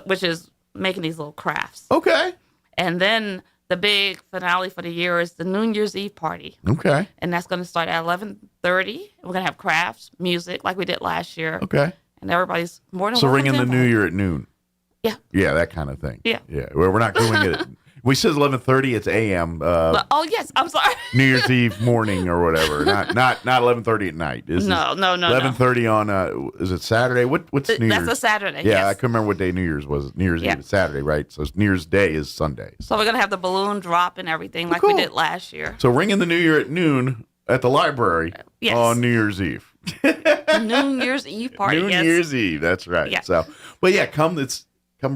Speaker 22: which is making these little crafts.
Speaker 1: Okay.
Speaker 22: And then the big finale for the year is the New Year's Eve party.
Speaker 1: Okay.
Speaker 22: And that's going to start at 11:30. We're going to have crafts, music, like we did last year.
Speaker 1: Okay.
Speaker 22: And everybody's more than
Speaker 1: So
Speaker 22: welcome
Speaker 1: ringing
Speaker 22: to
Speaker 1: the New
Speaker 22: invite.
Speaker 1: Year at noon.
Speaker 22: Yeah.
Speaker 1: Yeah, that kind of thing.
Speaker 22: Yeah.
Speaker 1: Yeah. Well, we're not doing it. We said 11:30. It's a.m.
Speaker 22: Oh yes, I'm sorry.
Speaker 1: New Year's Eve morning or whatever. Not 11:30 at night.
Speaker 22: No.
Speaker 1: 11:30 on is it Saturday? What's New Year's?
Speaker 22: That's a Saturday.
Speaker 1: Yeah,
Speaker 22: yes.
Speaker 1: I couldn't remember what day New Year's was. New Year's Eve is Saturday, right? So New Year's Day is Sunday.
Speaker 22: So we're gonna have the balloon drop and everything like we did last year.
Speaker 1: So ringing the New Year at noon at the library on New Year's Eve.
Speaker 22: New Year's Eve party.
Speaker 1: New
Speaker 22: yes.
Speaker 1: Year's Eve. That's right.
Speaker 22: Yeah.
Speaker 1: So, but yeah, come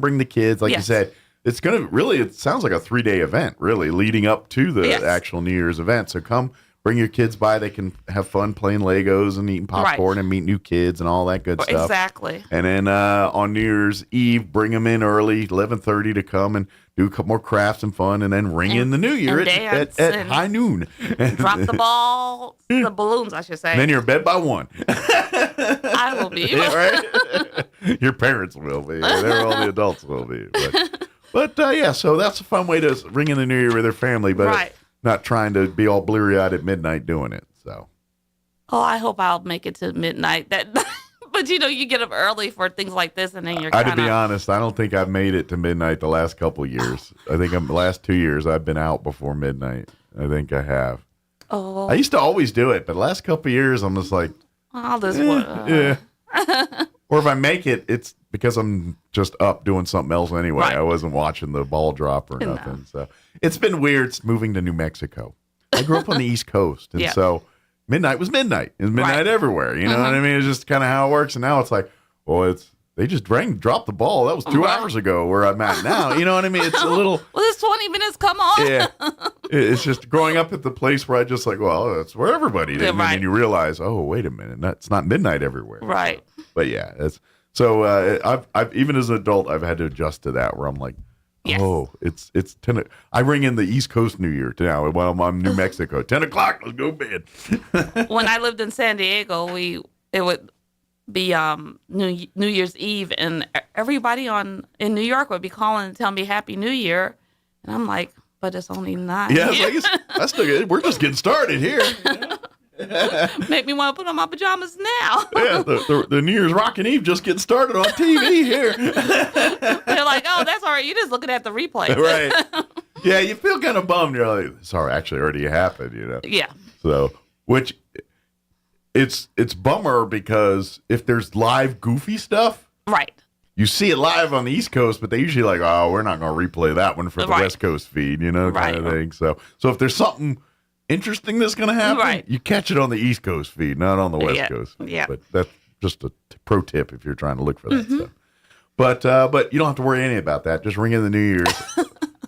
Speaker 1: bring the kids. Like you
Speaker 22: Yes.
Speaker 1: said, it's gonna really. It sounds like a 3-day event, really, leading up to the actual New Year's event. So come. Bring your kids by. They can have fun playing Legos and eating popcorn and meet new kids and all that good stuff.
Speaker 22: Exactly.
Speaker 1: And then on New Year's Eve, bring them in early, 11:30 to come and do a couple more crafts and fun, and then ring in the New Year at high noon.
Speaker 22: Drop the ball, the balloons, I should say.
Speaker 1: And then you're in bed by 1.
Speaker 22: I will be.
Speaker 1: Right? Your parents will be. All the adults will be. But yeah, so that's a fun way to ring in the New Year with their family. But not trying to be all bleary-eyed at midnight doing it. So.
Speaker 22: Oh, I hope I'll make it to midnight. But you get up early for things like this, and then you're.
Speaker 1: To be honest, I don't think I've made it to midnight the last couple of years. I think the last 2 years I've been out before midnight. I think I have.
Speaker 22: Oh.
Speaker 1: I used to always do it, but the last couple of years I'm just like.
Speaker 22: All this
Speaker 1: yeah. Or if I make it, it's because I'm just up doing something else anyway.
Speaker 22: Right.
Speaker 1: I wasn't watching the ball drop or nothing. So it's been weird moving to New Mexico. I grew up on the East Coast, and so midnight was midnight. It's midnight everywhere. You know what I mean? It's just kind of how it works. And now it's like, well, they just dropped the ball. That was 2 hours ago where I'm at now. You know what I mean? It's a little.
Speaker 22: Well, this 20 minutes come on.
Speaker 1: Yeah. It's just growing up at the place where I just like, well, that's where everybody did. And then you realize, oh, wait a minute, it's not midnight everywhere.
Speaker 22: Right.
Speaker 1: But yeah, so I've even as an adult, I've had to adjust to that where I'm like, oh, it's 10. I ring in the East Coast New Year now while I'm in New Mexico. 10 o'clock, let's go to bed.
Speaker 22: When I lived in San Diego, it would be New Year's Eve, and everybody in New York would be calling and telling me Happy New Year, and I'm like, but it's only 9.
Speaker 1: Yeah, that's still good. We're just getting started here.
Speaker 22: Make me want to put on my pajamas now.
Speaker 1: Yeah, the New Year's Rockin' Eve just getting started on TV here.
Speaker 22: They're like, oh, that's all right. You're just looking at the replay.
Speaker 1: Right. Yeah, you feel kind of bummed. You're like, sorry, actually already happened,
Speaker 22: Yeah.
Speaker 1: So, which it's bummer because if there's live goofy stuff.
Speaker 22: Right.
Speaker 1: You see it live on the East Coast, but they usually like, oh, we're not going to replay that one for the West Coast feed, kind of thing. So if there's something interesting that's going to happen, you catch it on the East Coast feed, not on the West Coast feed.
Speaker 22: Yeah.
Speaker 1: But that's just a pro tip if you're trying to look for that stuff. But you don't have to worry any about that. Just ring in the New Year's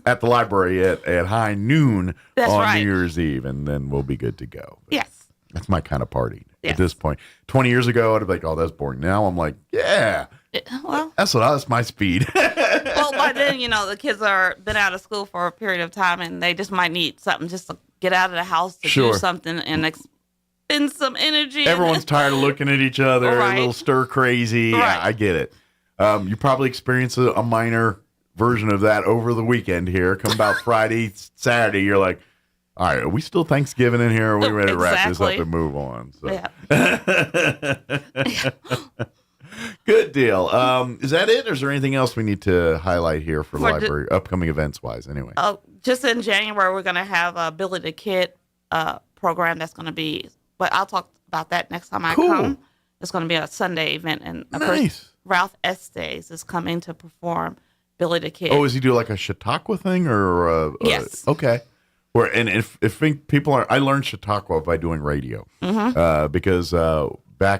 Speaker 1: at the library at high noon on New Year's Eve, and then we'll be good to go.
Speaker 22: Yes.
Speaker 1: That's my kind of party at this point. 20 years ago, I'd be like, oh, that's boring. Now I'm like, yeah. That's my speed.
Speaker 22: Well, by then, the kids are been out of school for a period of time, and they just might need something just to get out of the house to do something and expend some energy.
Speaker 1: Everyone's tired of looking at each other, a little stir crazy. Yeah, I get it. You probably experienced a minor version of that over the weekend here. Come about Friday, Saturday, you're like, all right, are we still Thanksgiving in here? Or are we ready to wrap this up and move on? So. Yeah. Good deal. Is that it, or is there anything else we need to highlight here for library upcoming events wise? Anyway,
Speaker 22: just in January we're going to have a Billy the Kid program that's going to be, but I'll talk about that next time I come. It's going to be a Sunday event, and of course Ralph Estes is coming to perform Billy the Kid.
Speaker 1: Oh, is he do like a Chautauqua thing or?
Speaker 22: Yes.
Speaker 1: Okay. And if people are, I learned Chautauqua by doing radio because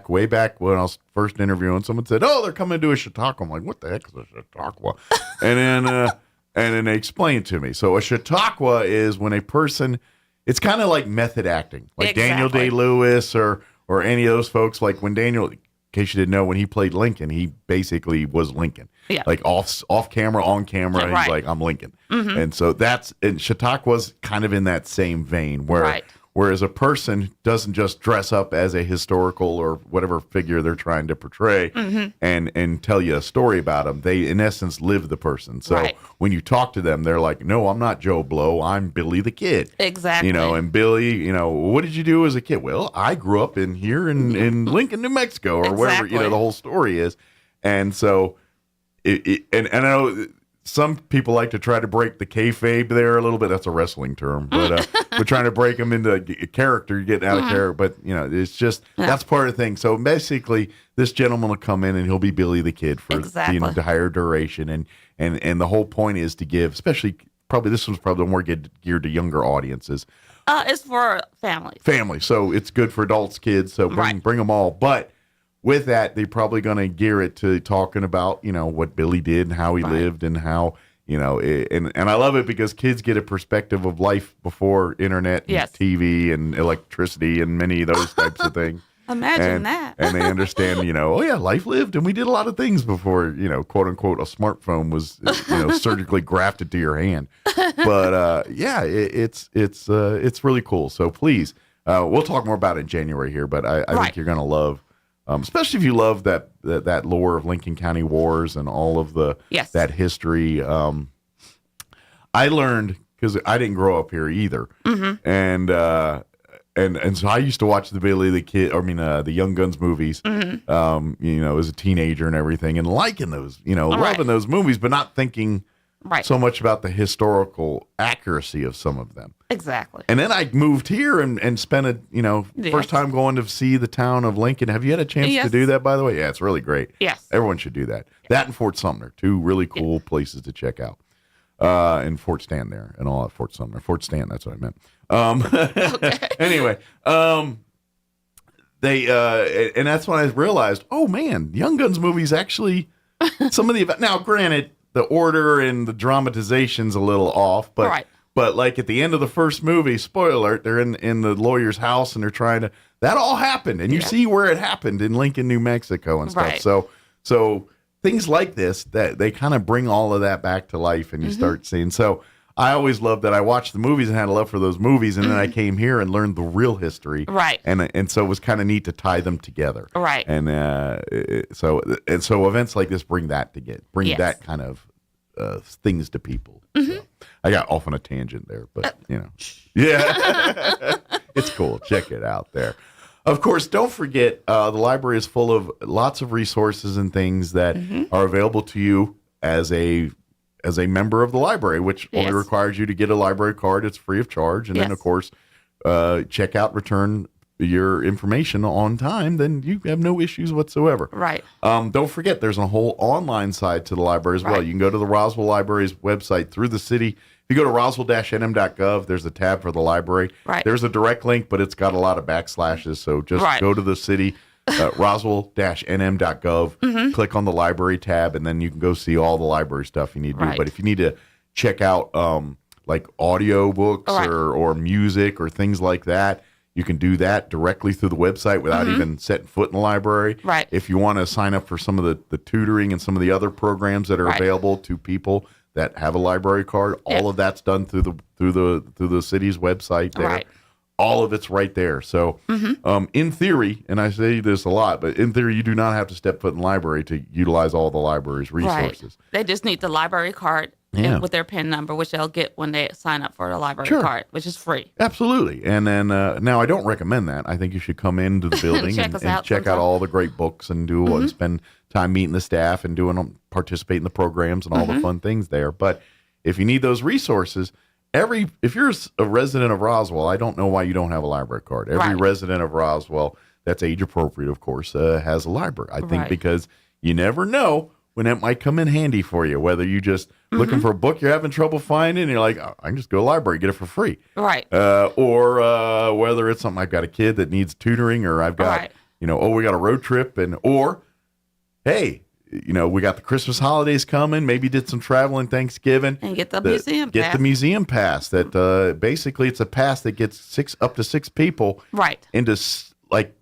Speaker 1: way back when I was first interviewing, someone said, "Oh, they're coming to do a Chautauqua." I'm like, "What the heck is a Chautauqua?" And then they explained to me. So a Chautauqua is when a person, it's kind of like method acting, like Daniel Day-Lewis or any of those folks. Like when Daniel, in case you didn't know, when he played Lincoln, he basically was Lincoln.
Speaker 22: Yeah.
Speaker 1: Like off camera, on camera,
Speaker 22: Right.
Speaker 1: he's like, "I'm Lincoln."
Speaker 22: Mhm.
Speaker 1: And so and Chautauqua's kind of in that same vein where.
Speaker 22: Right.
Speaker 1: Whereas a person doesn't just dress up as a historical or whatever figure they're trying to portray and tell you a story about them. They, in essence, live the person. So when you talk to them, they're like, "No, I'm not Joe Blow. I'm Billy the Kid."
Speaker 22: Exactly.
Speaker 1: And Billy, what did you do as a kid? Well, I grew up here in Lincoln, New Mexico, or wherever, the whole story is. And so, and I know some people like to try to break the kayfabe there a little bit. That's a wrestling term, but we're trying to break them into a character, getting out of character. But it's just that's part of the thing. So basically, this gentleman will come in and he'll be Billy the Kid for the entire duration, and the whole point is to give, especially this was probably more geared to younger audiences.
Speaker 22: It's for families.
Speaker 1: Family, so it's good for adults, kids. So bring them all, but. With that, they're probably going to gear it to talking about, what Billy did and how he lived and how, and I love it because kids get a perspective of life before internet and TV and electricity and many of those types of things.
Speaker 22: Imagine that.
Speaker 1: And they understand, oh yeah, life lived and we did a lot of things before, quote unquote, a smartphone was, surgically grafted to your hand. But it's really cool. So please, we'll talk more about it in January here, but I think you're going to love. Especially if you love that lore of Lincoln County wars and all of that history. I learned because I didn't grow up here either, and so I used to watch the Billy the Kid, the Young Guns movies, as a teenager and everything, and liking those, loving those movies, but not thinking so much about the historical accuracy of some of them.
Speaker 22: Exactly.
Speaker 1: And then I moved here and spent first time going to see the town of Lincoln. Have you had a chance to do that, by the way? Yeah, it's really great.
Speaker 22: Yes.
Speaker 1: Everyone should do that. Yeah. That and Fort Sumner, two really cool places to check out. And Fort Stand there and all at Fort Sumner. Fort Stand, that's what I meant. Anyway, they and that's when I realized, oh man, Young Guns movies actually, some of the, now granted, the order and the dramatization's a little off, but but like at the end of the first movie, spoiler alert, they're in the lawyer's house and they're trying to, that all happened, and you see where it happened in Lincoln, New Mexico and stuff. So things like this, that they kind of bring all of that back to life, and you start seeing. So I always loved that. I watched the movies and had a love for those movies, and then I came here and learned the real history. And so it was kind of neat to tie them together. And so events like this bring that that kind of things to people. So I got off on a tangent there, but it's cool. Check it out there. Of course, don't forget the library is full of lots of resources and things that are available to you as a member of the library, which only requires you to get a library card. It's free of charge. And then, of course, check out, return your information on time, then you have no issues whatsoever. Don't forget, there's a whole online side to the library as well. You can go to the Roswell Library's website through the city. If you go to roswell-nm.gov, there's a tab for the library. There's a direct link, but it's got a lot of backslashes. So just go to the city, roswell-nm.gov, click on the library tab, and then you can go see all the library stuff you need to do. But if you need to check out like audio books or music or things like that, you can do that directly through the website without even setting foot in the library. If you want to sign up for some of the tutoring and some of the other programs that are available to people that have a library card, all of that's done through the city's website there. All of it's right there. So in theory, and I say this a lot, but in theory, you do not have to step foot in the library to utilize all the library's resources.
Speaker 22: They just need the library card with their PIN number, which they'll get when they sign up for the library card, which is free.
Speaker 1: Absolutely. And then now I don't recommend that. I think you should come into the building and check out all the great books and do and spend time meeting the staff and participate in the programs and all the fun things there. But if you need those resources, if you're a resident of Roswell, I don't know why you don't have a library card. Every resident of Roswell, that's age appropriate, of course, has a library. I think because you never know when it might come in handy for you, whether you just looking for a book you're having trouble finding, and you're like, oh, I can just go to the library, get it for free. Or whether it's something, I've got a kid that needs tutoring, or I've got we got a road trip, or hey, we got the Christmas holidays coming. Maybe did some traveling Thanksgiving
Speaker 22: and get the museum pass.
Speaker 1: Get the museum pass. That basically it's a pass that gets up to six people into like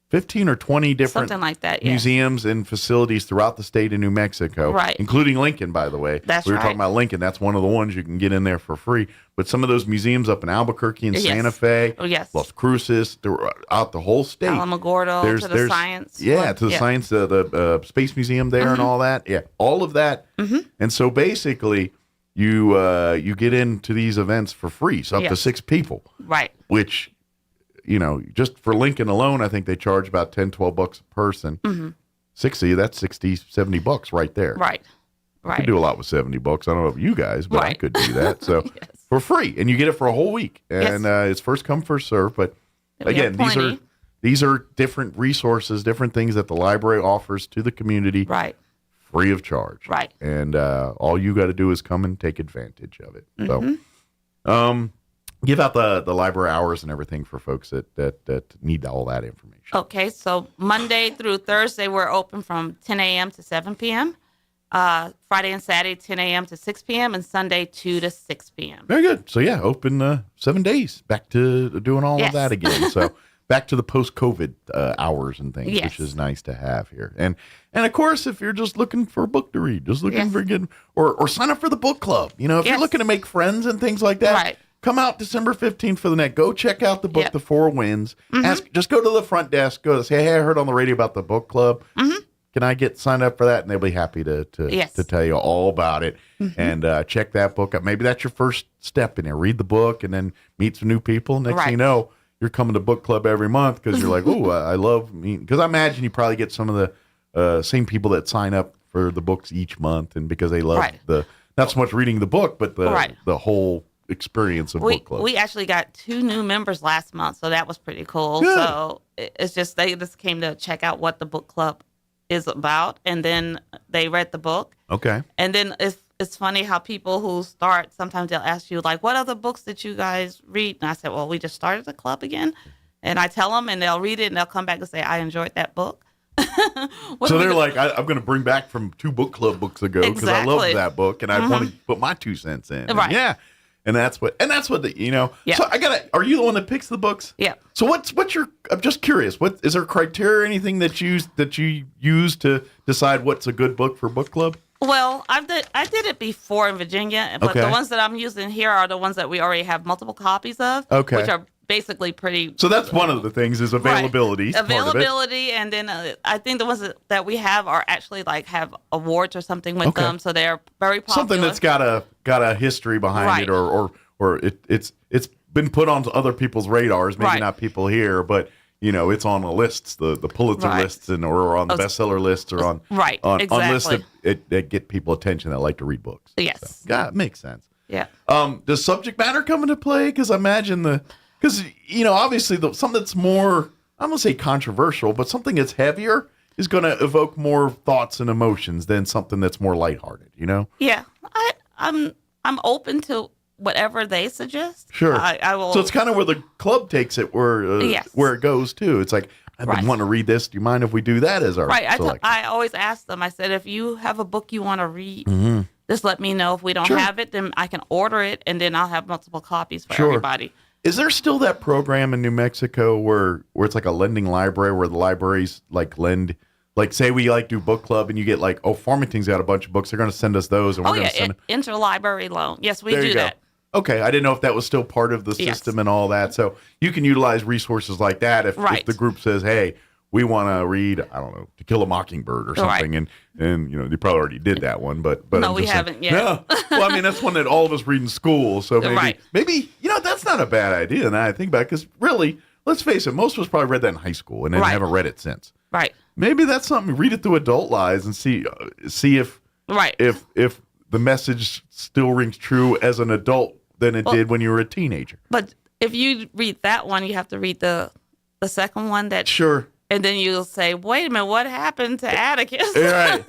Speaker 1: 15 or 20 different
Speaker 22: something like that,
Speaker 1: museums and facilities throughout the state of New Mexico, including Lincoln, by the way. We were talking about Lincoln. That's one of the ones you can get in there for free. But some of those museums up in Albuquerque and Santa Fe, Las Cruces, throughout the whole state.
Speaker 22: Alamogordo, to the science.
Speaker 1: Yeah, to the science, the Space Museum there and all that. Yeah, all of that. And so basically, you get into these events for free. So up to six people.
Speaker 22: Right.
Speaker 1: Which... just for Lincoln alone, I think they charge about $10-12 a person. 60, that's $60-70 right there.
Speaker 22: Right.
Speaker 1: I could do a lot with $70. I don't know about you guys, but I could do that. So for free, and you get it for a whole week, and it's first come, first serve. But again, these are different resources, different things that the library offers to the community, free of charge.
Speaker 22: Right.
Speaker 1: And all you got to do is come and take advantage of it. So, give out the library hours and everything for folks that need all that information.
Speaker 22: Okay, so Monday through Thursday, we're open from 10 a.m. to 7 p.m. Friday and Saturday, 10 a.m. to 6 p.m. and Sunday, 2 to 6 p.m.
Speaker 1: Very good. So, open 7 days. Back to doing all of that again. So, back to the post-COVID hours and things, which is nice to have here. And of course, if you're just looking for a book to read, just looking for good, or sign up for the book club. If you're looking to make friends and things like that, come out December 15th for the night. Go check out the book, The Four Winds. Just go to the front desk. Go say, hey, I heard on the radio about the book club. Can I get signed up for that? And they'll be happy to tell you all about it. And check that book out. Maybe that's your first step in there. Read the book and then meet some new people. Next thing you know, you're coming to book club every month because you're like, oh, I love me. Because I imagine you probably get some of the same people that sign up for the books each month, and because they love not so much reading the book, but the whole experience of book club.
Speaker 22: We actually got 2 new members last month, so that was pretty cool.
Speaker 1: Good.
Speaker 22: So it's just they just came to check out what the book club is about, and then they read the book.
Speaker 1: Okay.
Speaker 22: And then it's funny how people who start, sometimes they'll ask you, like, what other books did you guys read? And I said, well, we just started the club again. And I tell them, and they'll read it, and they'll come back and say, I enjoyed that book.
Speaker 1: So they're like, I'm going to bring back from 2 book club books ago because I love that book, and I want to put my 2 cents in.
Speaker 22: Right.
Speaker 1: And and that's what So are you the one that picks the books?
Speaker 22: Yeah.
Speaker 1: So what's your? I'm just curious. What is there criteria or anything that you use to decide what's a good book for book club?
Speaker 22: Well, I did it before in Virginia, but the ones that I'm using here are the ones that we already have multiple copies of, which are basically pretty.
Speaker 1: So that's one of the things is availability.
Speaker 22: Availability, and then I think the ones that we have are actually have awards or something with them, so they're very popular.
Speaker 1: Something that's got a history behind it, or it's been put on other people's radars, maybe not people here, but it's on the lists, the Pulitzer lists, or on the bestseller lists, or on lists that get people attention that like to read books.
Speaker 22: Yes,
Speaker 1: so, it makes sense.
Speaker 22: Yeah.
Speaker 1: Does subject matter come into play? Because I imagine obviously something that's more, I'm gonna say controversial, but something that's heavier is going to evoke more thoughts and emotions than something that's more lighthearted.
Speaker 22: Yeah, I'm open to whatever they suggest.
Speaker 1: Sure.
Speaker 22: I will.
Speaker 1: So it's kind of where the club takes it, where it goes too. It's like, I've been wanting to read this. Do you mind if we do that as our selection?
Speaker 22: I always ask them. I said, if you have a book you want to read, just let me know. If we don't have it, then I can order it, and then I'll have multiple copies for everybody.
Speaker 1: Is there still that program in New Mexico where it's like a lending library where the libraries lend? Like, say we do book club and you get Farmington's got a bunch of books. They're going to send us those. And we're going to send
Speaker 22: interlibrary loan. Yes, we do that.
Speaker 1: Okay, I didn't know if that was still part of the system and all that. So you can utilize resources like that if the group says, hey, we want to read, I don't know, To Kill a Mockingbird or something. And you probably already did that one. But
Speaker 22: no, we haven't yet.
Speaker 1: No. Well, I mean, that's one that all of us read in school. So maybe that's not a bad idea now I think about it. Because really, let's face it, most of us probably read that in high school and then haven't read it since.
Speaker 22: Right.
Speaker 1: Maybe that's something, read it through adult eyes and see if the message still rings true as an adult than it did when you were a teenager.
Speaker 22: But if you read that one, you have to read the second one.
Speaker 1: Sure.
Speaker 22: And then you'll say, wait a minute, what happened to Atticus?
Speaker 1: Right.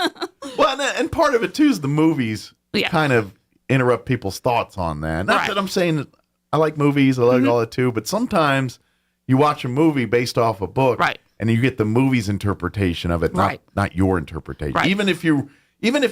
Speaker 1: Well, and part of it, too, is the movies kind of interrupt people's thoughts on that. Not that I'm saying I like movies, I like all that, too, but sometimes you watch a movie based off a book, and you get the movie's interpretation of it, not your interpretation.
Speaker 22: Right.
Speaker 1: Even if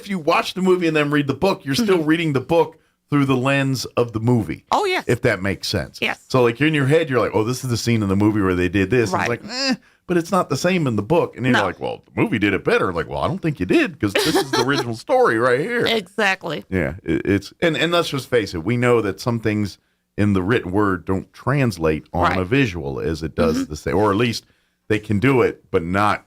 Speaker 1: you watch the movie and then read the book, you're still reading the book through the lens of the movie.
Speaker 22: Oh, yes.
Speaker 1: If that makes sense.
Speaker 22: Yes.
Speaker 1: So like in your head, you're like, oh, this is the scene in the movie where they did this.
Speaker 22: Right.
Speaker 1: It's like, but it's not the same in the book. And you're like, well, the movie did it better. Like, well, I don't think you did because this is the original story right here.
Speaker 22: Exactly.
Speaker 1: Yeah. It's and let's just face it. We know that some things in the written word don't translate on a visual as it does the same, or at least they can do it, but not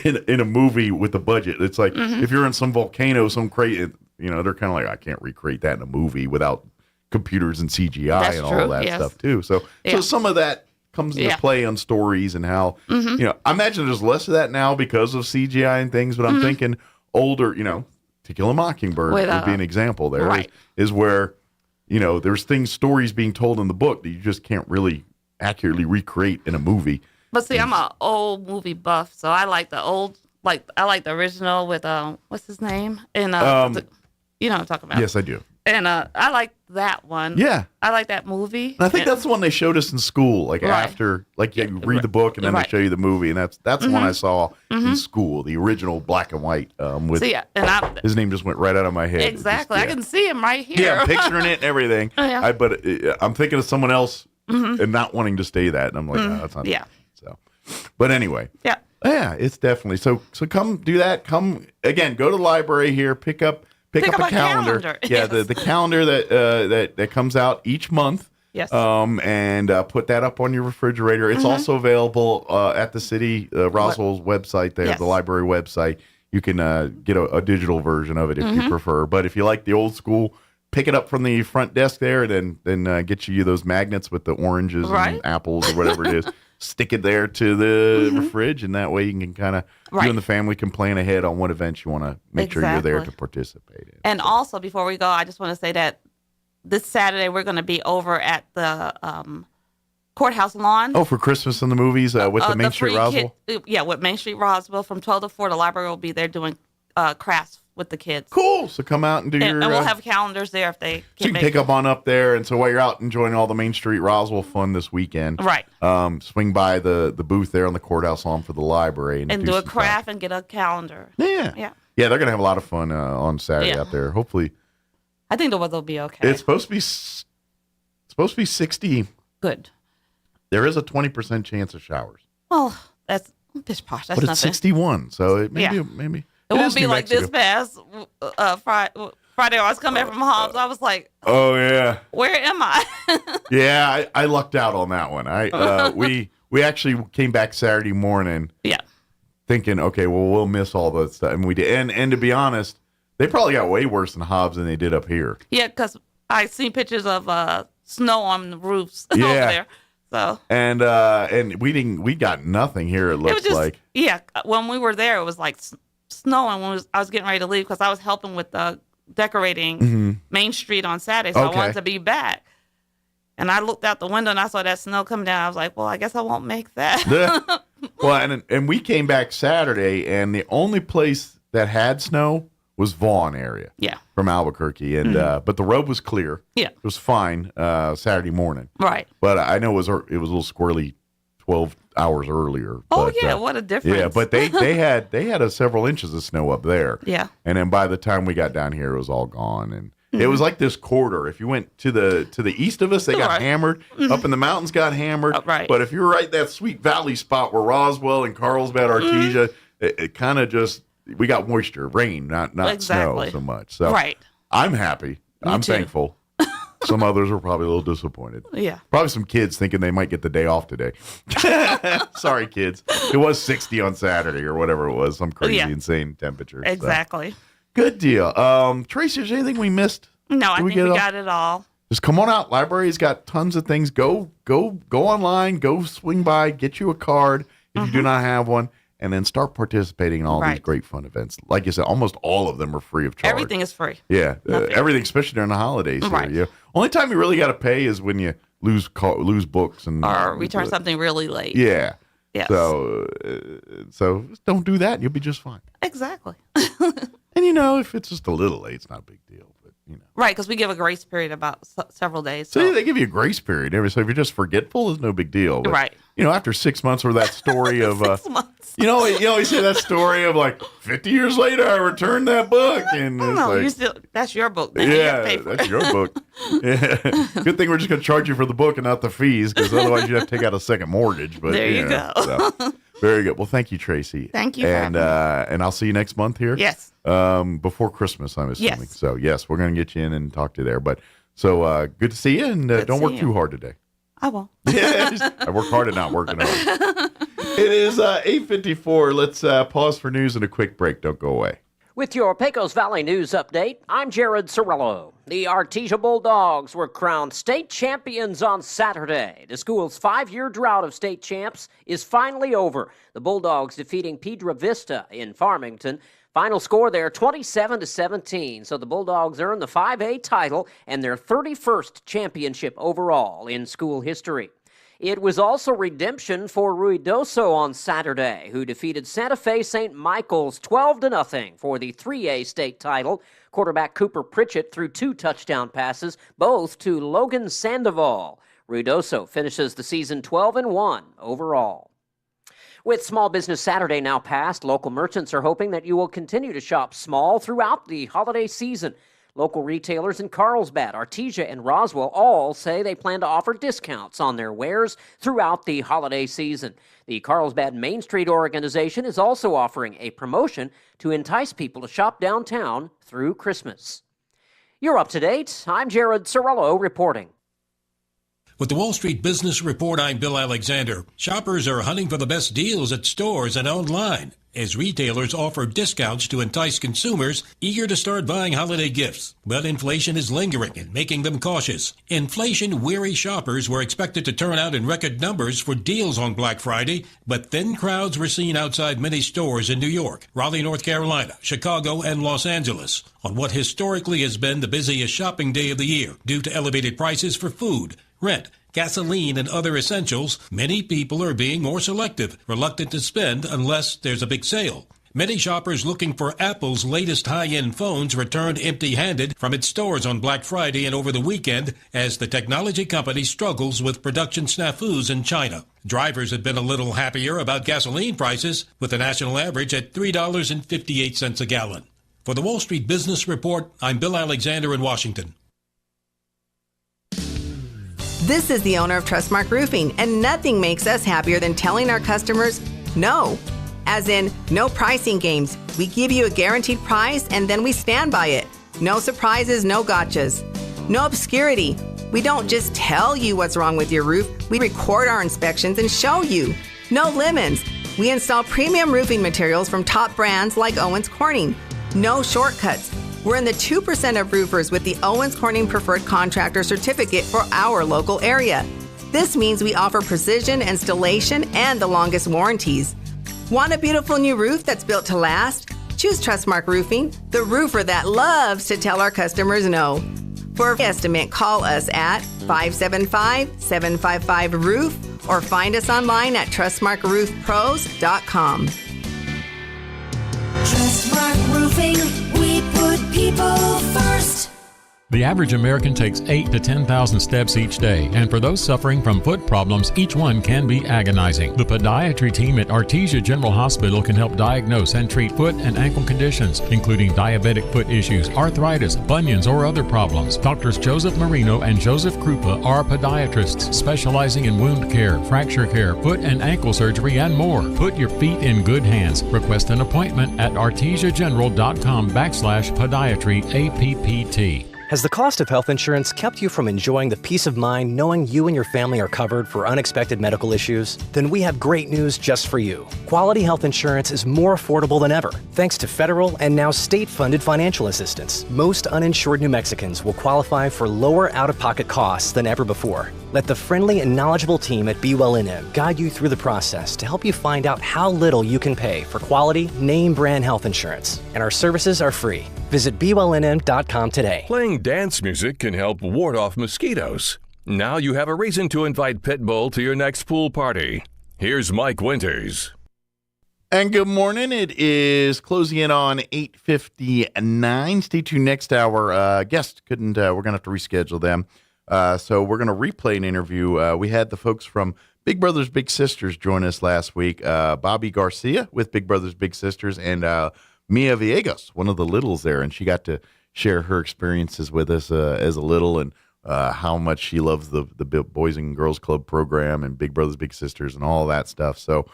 Speaker 1: in a movie with a budget. It's like if you're in some volcano, some crazy, they're kind of like, I can't recreate that in a movie without computers and CGI and all that stuff too. So some of that comes into play on stories and how, I imagine there's less of that now because of CGI and things, but I'm thinking older, To Kill a Mockingbird would be an example there, is where, there's stories being told in the book that you just can't really accurately recreate in a movie.
Speaker 22: But see, I'm an old movie buff, so I like the old, I like the original with, what's his name? And, you know what I'm talking about.
Speaker 1: Yes, I do.
Speaker 22: And I like that one.
Speaker 1: Yeah.
Speaker 22: I like that movie.
Speaker 1: And I think that's the one they showed us in school, after, you read the book and then they show you the movie. And that's the one I saw in school, the original black and white. His name just went right out of my head.
Speaker 22: Exactly. I can see him right here.
Speaker 1: Yeah, I'm picturing it and everything.
Speaker 22: Yeah.
Speaker 1: But I'm thinking of someone else and not wanting to say that. And I'm like, that's not
Speaker 22: yeah.
Speaker 1: So, but anyway.
Speaker 22: Yeah.
Speaker 1: Yeah, it's definitely. So come do that. Come, again, go to the library here, pick up a calendar. Yeah, the calendar that comes out each month.
Speaker 22: Yes.
Speaker 1: And put that up on your refrigerator. It's also available at the city Roswell's website there, the library website. You can get a digital version of it if you prefer. But if you like the old school, pick it up from the front desk there, and then get you those magnets with the oranges and apples or whatever it is. Stick it there to the fridge, and that way you can kind of, you and the family can plan ahead on what events you want to make sure you're there to participate in.
Speaker 22: And also, before we go, I just want to say that this Saturday we're going to be over at the courthouse lawn.
Speaker 1: Oh, for Christmas and the movies with the Main Street Roswell?
Speaker 22: With Main Street Roswell from 12 to 4. The library will be there doing crafts with the kids.
Speaker 1: Cool. So come out and do
Speaker 22: and we'll have calendars there if they
Speaker 1: so you can pick up on up there. And so while you're out enjoying all the Main Street Roswell fun this weekend, swing by the booth there on the courthouse lawn for the library
Speaker 22: and do a craft and get a calendar.
Speaker 1: Yeah, they're gonna have a lot of fun on Saturday out there. Hopefully,
Speaker 22: I think the weather will be okay.
Speaker 1: It's supposed to be 60.
Speaker 22: Good.
Speaker 1: There is a 20% chance of showers.
Speaker 22: Well, that's pish posh. That's
Speaker 1: but
Speaker 22: nothing.
Speaker 1: It's 61, so it maybe.
Speaker 22: It won't be like this past Friday. I was coming from Hobbs. I was like,
Speaker 1: "Oh yeah,
Speaker 22: where am I?"
Speaker 1: Yeah, I lucked out on that one. We actually came back Saturday morning.
Speaker 22: Yeah.
Speaker 1: Thinking, okay, well, we'll miss all the stuff, and we did. And to be honest, they probably got way worse in Hobbs than they did up here.
Speaker 22: Yeah, because I seen pictures of snow on the roofs over there. So
Speaker 1: and we got nothing here. It looks like
Speaker 22: when we were there, it was like snowing when I was getting ready to leave because I was helping with decorating Main Street on Saturday, so I wanted to be back. And I looked out the window and I saw that snow come down. I was like, well, I guess I won't make that.
Speaker 1: Well, and we came back Saturday, and the only place that had snow was Vaughan area.
Speaker 22: Yeah.
Speaker 1: From Albuquerque, and but the road was clear.
Speaker 22: Yeah.
Speaker 1: It was fine Saturday morning.
Speaker 22: Right.
Speaker 1: But I know it was a little squirrely 12 hours earlier.
Speaker 22: Oh,
Speaker 1: but,
Speaker 22: what a difference.
Speaker 1: Yeah, but they had several inches of snow up there.
Speaker 22: Yeah.
Speaker 1: And then by the time we got down here, it was all gone. And it was like this corridor. If you went to the east of us, they got hammered. Up in the mountains, got hammered.
Speaker 22: Right.
Speaker 1: But if you're right that Sweet Valley spot where Roswell and Carlsbad, Artesia, it kind of just, we got moisture, rain, not snow so much. So I'm happy. I'm thankful. Some others are probably a little disappointed.
Speaker 22: Yeah.
Speaker 1: Probably some kids thinking they might get the day off today. Sorry, kids. It was 60 on Saturday or whatever it was. Some crazy, insane temperature.
Speaker 22: Exactly.
Speaker 1: So. Good deal. Tracy, is there anything we missed?
Speaker 22: No, I think we got it all.
Speaker 1: Just come on out. Library's got tons of things. Go online. Go swing by. Get you a card if you do not have one. And then start participating in all these great fun events. Like you said, almost all of them are free of charge.
Speaker 22: Everything is free.
Speaker 1: Yeah, everything, especially during the holidays.
Speaker 22: Right.
Speaker 1: Here. Only time you really got to pay is when you lose books and
Speaker 22: or return something really late.
Speaker 1: Yeah.
Speaker 22: Yes.
Speaker 1: So don't do that. You'll be just fine.
Speaker 22: Exactly.
Speaker 1: And if it's just a little late, it's not a big deal. But
Speaker 22: Right, because we give a grace period about several days.
Speaker 1: So they give you a grace period. So if you're just forgetful, it's no big deal. But,
Speaker 22: right.
Speaker 1: After 6 months, or that story of
Speaker 22: 6 months.
Speaker 1: you say that story of like 50 years later, I returned that book, and it's
Speaker 22: that's your book. Now.
Speaker 1: Yeah, that's your book. Yeah. Good thing we're just going to charge you for the book and not the fees, because otherwise you'd have to take out a second mortgage. But
Speaker 22: there you go.
Speaker 1: So, very good. Well, thank you, Tracy.
Speaker 22: Thank you.
Speaker 1: And I'll see you next month here.
Speaker 22: Yes.
Speaker 1: Before Christmas, I'm assuming.
Speaker 22: Yes.
Speaker 1: So yes, we're going to get you in and talk to you there. But so good to see you, and don't work too hard today.
Speaker 22: I won't.
Speaker 1: Yeah, I work hard at not working hard. It is 8:54. Let's pause for news and a quick break. Don't go away.
Speaker 5: With your Pecos Valley News Update, I'm Jared Cirillo. The Artesia Bulldogs were crowned state champions on Saturday. The school's 5-year drought of state champs is finally over. The Bulldogs defeating Piedra Vista in Farmington. Final score there, 27-17. So the Bulldogs earned the 5A title and their 31st championship overall in school history. It was also redemption for Ruidoso on Saturday, who defeated Santa Fe St. Michael's 12-0 for the 3A state title. Quarterback Cooper Pritchett threw 2 touchdown passes, both to Logan Sandoval. Ruidoso finishes the season 12-1 overall. With Small Business Saturday now past, local merchants are hoping that you will continue to shop small throughout the holiday season. Local retailers in Carlsbad, Artesia, and Roswell all say they plan to offer discounts on their wares throughout the holiday season. The Carlsbad Main Street organization is also offering a promotion to entice people to shop downtown through Christmas. You're up to date. I'm Jared Cirillo reporting.
Speaker 6: With the Wall Street Business Report, I'm Bill Alexander. Shoppers are hunting for the best deals at stores and online as retailers offer discounts to entice consumers eager to start buying holiday gifts. But inflation is lingering and making them cautious. Inflation-weary shoppers were expected to turn out in record numbers for deals on Black Friday, but thin crowds were seen outside many stores in New York, Raleigh, North Carolina, Chicago, and Los Angeles on what historically has been the busiest shopping day of the year due to elevated prices for food, rent, gasoline, and other essentials. Many people are being more selective, reluctant to spend unless there's a big sale. Many shoppers looking for Apple's latest high-end phones returned empty-handed from its stores on Black Friday and over the weekend as the technology company struggles with production snafus in China. Drivers have been a little happier about gasoline prices, with the national average at $3.58 a gallon. For the Wall Street Business Report, I'm Bill Alexander in Washington.
Speaker 23: This is the owner of Trustmark Roofing, and nothing makes us happier than telling our customers no. As in, no pricing games. We give you a guaranteed price, and then we stand by it. No surprises, no gotchas. No obscurity. We don't just tell you what's wrong with your roof. We record our inspections and show you. No lemons. We install premium roofing materials from top brands like Owens Corning. No shortcuts. We're in the 2% of roofers with the Owens Corning Preferred Contractor Certificate for our local area. This means we offer precision installation and the longest warranties. Want a beautiful new roof that's built to last? Choose Trustmark Roofing, the roofer that loves to tell our customers no. For an estimate, call us at 575-755-ROOF or find us online at trustmarkroofpros.com.
Speaker 24: Trustmark Roofing, we put people first.
Speaker 17: The average American takes 8 to 10,000 steps each day, and for those suffering from foot problems, each one can be agonizing. The podiatry team at Artesia General Hospital can help diagnose and treat foot and ankle conditions, including diabetic foot issues, arthritis, bunions, or other problems. Doctors Joseph Marino and Joseph Krupa are podiatrists specializing in wound care, fracture care, foot and ankle surgery, and more. Put your feet in good hands. Request an appointment at artesiageneral.com/podiatry APPT.
Speaker 25: Has the cost of health insurance kept you from enjoying the peace of mind knowing you and your family are covered for unexpected medical issues? Then we have great news just for you. Quality health insurance is more affordable than ever, thanks to federal and now state-funded financial assistance. Most uninsured New Mexicans will qualify for lower out-of-pocket costs than ever before. Let the friendly and knowledgeable team at Be Well NM guide you through the process to help you find out how little you can pay for quality, name-brand health insurance. And our services are free. Visit BeWellNM.com today.
Speaker 11: Playing dance music can help ward off mosquitoes. Now you have a reason to invite Pitbull to your next pool party. Here's Mike Winters.
Speaker 1: And good morning. It is closing in on 8:59. Stay tuned next hour. Guest couldn't, we're going to have to reschedule them. So we're going to replay an interview. We had the folks from Big Brothers Big Sisters join us last week. Bobby Garcia with Big Brothers Big Sisters and Mia Villegas, one of the littles there. And she got to share her experiences with us as a little and how much she loves the Boys and Girls Club program and Big Brothers Big Sisters and all that stuff. So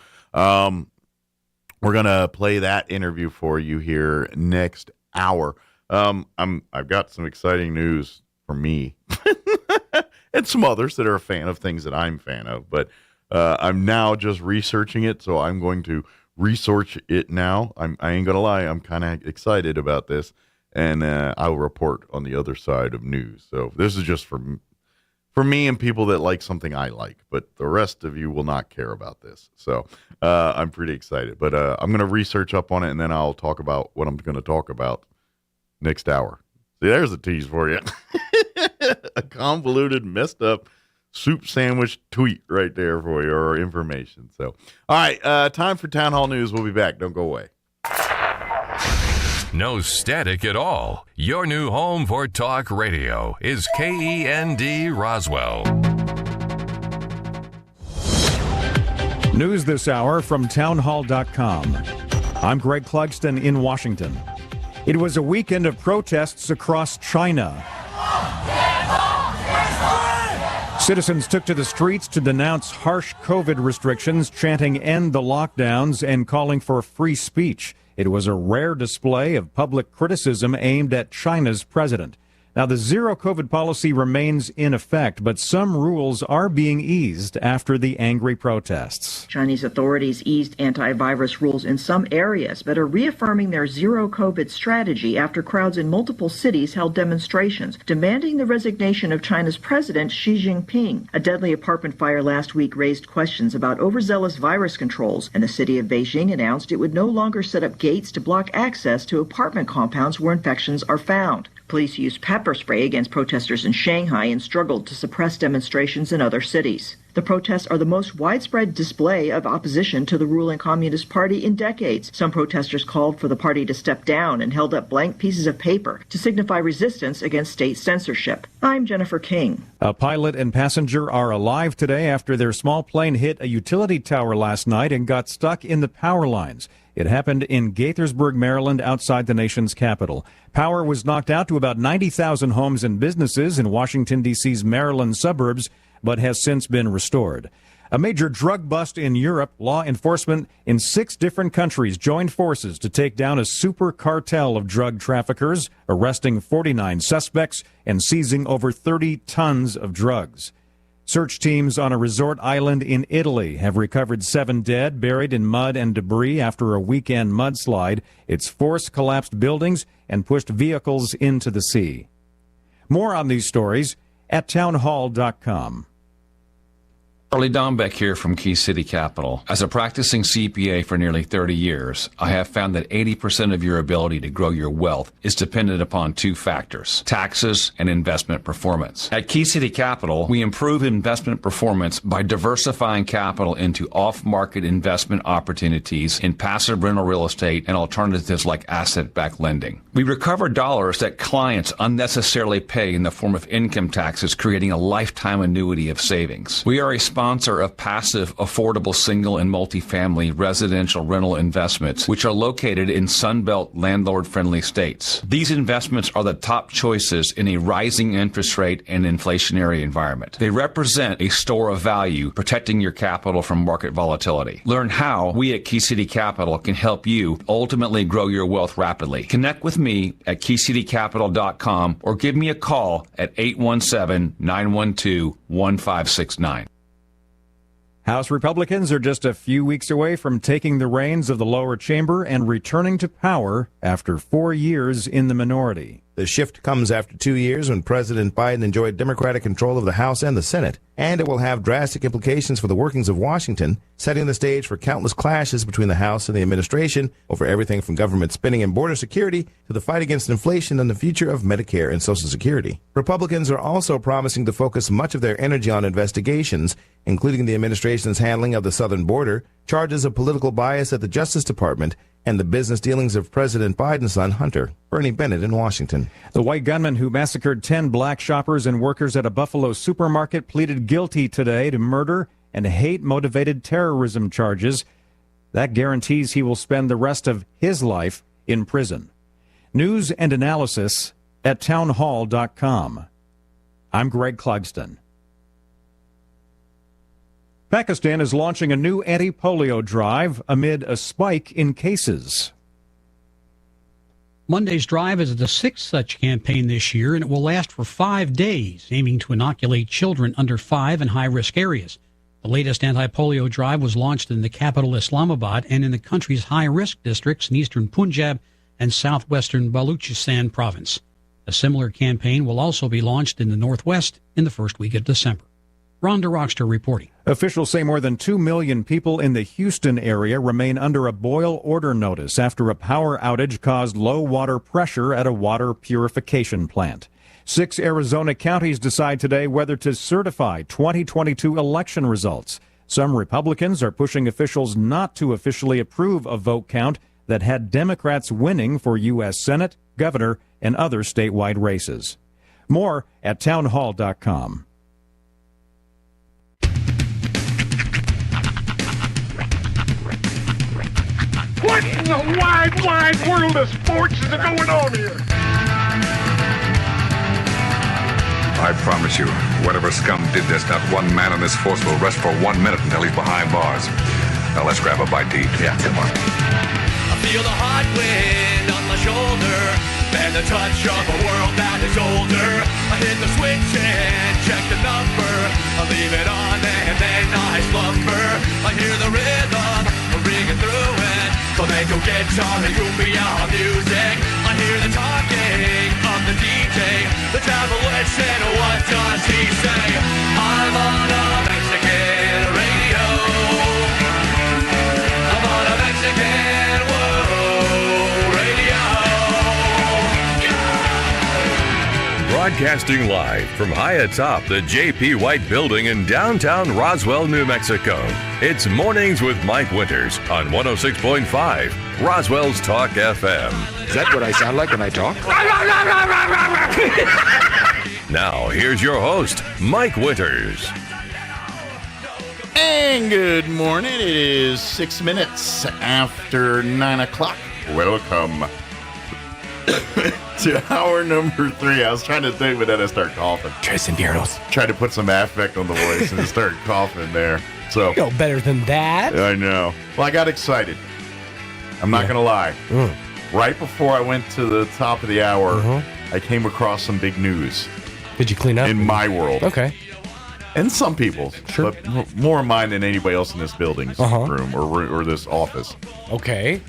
Speaker 1: we're going to play that interview for you here next hour. I've got some exciting news for me and some others that are a fan of things that I'm a fan of, but I'm now just researching it, so I'm going to research it now. I ain't going to lie, I'm kind of excited about this, and I'll report on the other side of news. So this is just for me and people that like something I like, but the rest of you will not care about this. So I'm pretty excited, but I'm going to research up on it, and then I'll talk about what I'm going to talk about next hour. See, there's a tease for you. A convoluted, messed up soup sandwich tweet right there for you, or information. So, all right, time for Town Hall News. We'll be back. Don't go away.
Speaker 11: No static at all. Your new home for talk radio is KEND Roswell.
Speaker 4: News this hour from townhall.com. I'm Greg Clugston in Washington. It was a weekend of protests across China. Citizens took to the streets to denounce harsh COVID restrictions, chanting "End the lockdowns" and calling for free speech. It was a rare display of public criticism aimed at China's president. Now, the zero COVID policy remains in effect, but some rules are being eased after the angry protests.
Speaker 7: Chinese authorities eased antivirus rules in some areas, but are reaffirming their zero COVID strategy after crowds in multiple cities held demonstrations demanding the resignation of China's president Xi Jinping. A deadly apartment fire last week raised questions about overzealous virus controls, and the city of Beijing announced it would no longer set up gates to block access to apartment compounds where infections are found. Police used pepper spray against protesters in Shanghai and struggled to suppress demonstrations in other cities. The protests are the most widespread display of opposition to the ruling Communist Party in decades. Some protesters called for the party to step down and held up blank pieces of paper to signify resistance against state censorship. I'm Jennifer King.
Speaker 4: A pilot and passenger are alive today after their small plane hit a utility tower last night and got stuck in the power lines. It happened in Gaithersburg, Maryland, outside the nation's capital. Power was knocked out to about 90,000 homes and businesses in Washington, D.C.'s Maryland suburbs, but has since been restored. A major drug bust in Europe. Law enforcement in 6 different countries joined forces to take down a super cartel of drug traffickers, arresting 49 suspects and seizing over 30 tons of drugs. Search teams on a resort island in Italy have recovered 7 dead buried in mud and debris after a weekend mudslide. Its force collapsed buildings and pushed vehicles into the sea. More on these stories at townhall.com.
Speaker 8: Charlie Dombeck here from Key City Capital. As a practicing CPA for nearly 30 years, I have found that 80% of your ability to grow your wealth is dependent upon 2 factors: taxes and investment performance. At Key City Capital, we improve investment performance by diversifying capital into off-market investment opportunities in passive rental real estate and alternatives like asset-backed lending. We recover dollars that clients unnecessarily pay in the form of income taxes, creating a lifetime annuity of savings. We are a sponsor of passive, affordable single and multifamily residential rental investments, which are located in Sunbelt landlord-friendly states. These investments are the top choices in a rising interest rate and inflationary environment. They represent a store of value, protecting your capital from market volatility. Learn how we at Key City Capital can help you ultimately grow your wealth rapidly. Connect with me at keycitycapital.com or give me a call at 817-912-1569.
Speaker 4: House Republicans are just a few weeks away from taking the reins of the lower chamber and returning to power after 4 years in the minority.
Speaker 9: The shift comes after 2 years when President Biden enjoyed Democratic control of the House and the Senate, and it will have drastic implications for the workings of Washington, setting the stage for countless clashes between the House and the administration over everything from government spending and border security to the fight against inflation and the future of Medicare and Social Security. Republicans are also promising to focus much of their energy on investigations, including the administration's handling of the southern border, charges of political bias at the Justice Department, and the business dealings of President Biden's son, Hunter, Bernie Bennett, in Washington.
Speaker 4: The white gunman who massacred 10 black shoppers and workers at a Buffalo supermarket pleaded guilty today to murder and hate-motivated terrorism charges. That guarantees he will spend the rest of his life in prison. News and analysis at townhall.com. I'm Greg Clugston. Pakistan is launching a new anti-polio drive amid a spike in cases.
Speaker 10: Monday's drive is the sixth such campaign this year, and it will last for 5 days, aiming to inoculate children under 5 in high-risk areas. The latest anti-polio drive was launched in the capital Islamabad and in the country's high-risk districts in eastern Punjab and southwestern Baluchistan province. A similar campaign will also be launched in the northwest in the first week of December. Rhonda Rockster reporting.
Speaker 4: Officials say more than 2 million people in the Houston area remain under a boil order notice after a power outage caused low water pressure at a water purification plant. 6 Arizona counties decide today whether to certify 2022 election results. Some Republicans are pushing officials not to officially approve a vote count that had Democrats winning for U.S. Senate, governor, and other statewide races. More at townhall.com.
Speaker 12: What in the wide, wide world of sports is going on here?
Speaker 13: I promise you, whatever scum did this, not one man in this force will rest for 1 minute until he's behind bars. Now let's grab a bite to eat. Yeah, come on.
Speaker 14: I feel the hot wind on my shoulder and the touch of a world that is older. I hit the switch and check the number. I leave it on and then I slumber. I hear the rhythm ringing through it. Flamenco guitar and cumbia music. I hear the talking of the DJ. The travel listen, what does he say? I'm on a Mexican radio. I'm on a Mexican radio.
Speaker 11: Broadcasting live from high atop the J.P. White Building in downtown Roswell, New Mexico. It's Mornings with Mike Winters on 106.5 Roswell's Talk FM.
Speaker 16: Is that what I sound like when I talk?
Speaker 11: Now, here's your host, Mike Winters.
Speaker 18: And good morning. It is 6 minutes after 9 o'clock. Welcome to hour number 3. I was trying to think, but then I started coughing.
Speaker 16: Tres inviernos.
Speaker 18: Tried to put some affect on the voice and just started coughing there. So
Speaker 16: you know better than that.
Speaker 18: I know. Well, I got excited. I'm not going to lie. Right before I went to the top of the hour, I came across some big news.
Speaker 16: Did you clean up?
Speaker 18: In my world.
Speaker 16: Okay.
Speaker 18: And some people's.
Speaker 16: Sure.
Speaker 18: But more mine than anybody else in this building's room or this office.
Speaker 16: Okay.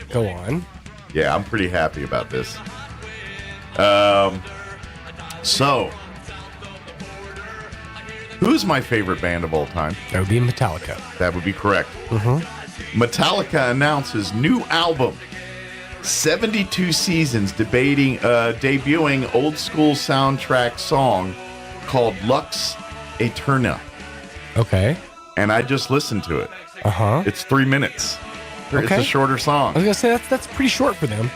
Speaker 16: Go on.
Speaker 18: Yeah, I'm pretty happy about this. So, who's my favorite band of all time?
Speaker 16: That would be Metallica.
Speaker 18: That would be correct. Metallica announces new album. 72 Seasons debuting old school soundtrack song called Lux Eterna.
Speaker 16: Okay.
Speaker 18: And I just listened to it. It's 3 minutes.
Speaker 16: Okay.
Speaker 18: It's a shorter song.
Speaker 16: I was gonna say that's pretty short for them.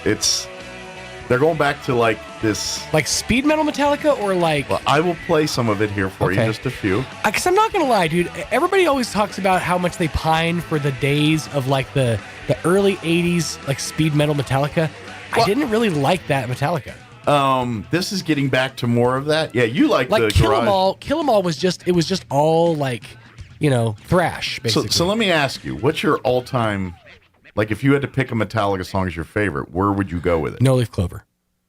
Speaker 18: They're going back to like this,
Speaker 16: like speed metal Metallica, or like.
Speaker 18: Well, I will play some of it here for you, just a few.
Speaker 16: Because I'm not gonna lie, dude. Everybody always talks about how much they pine for the days of like the early '80s like speed metal Metallica. Well, I didn't really like that Metallica.
Speaker 18: This is getting back to more of that. Yeah, you like the
Speaker 16: Kill 'Em
Speaker 18: garage.
Speaker 16: All. Kill 'Em All was just all like, thrash basically.
Speaker 18: So let me ask you, what's your all-time, like if you had to pick a Metallica song as your favorite, where would you go with it?
Speaker 16: No Leaf Clover.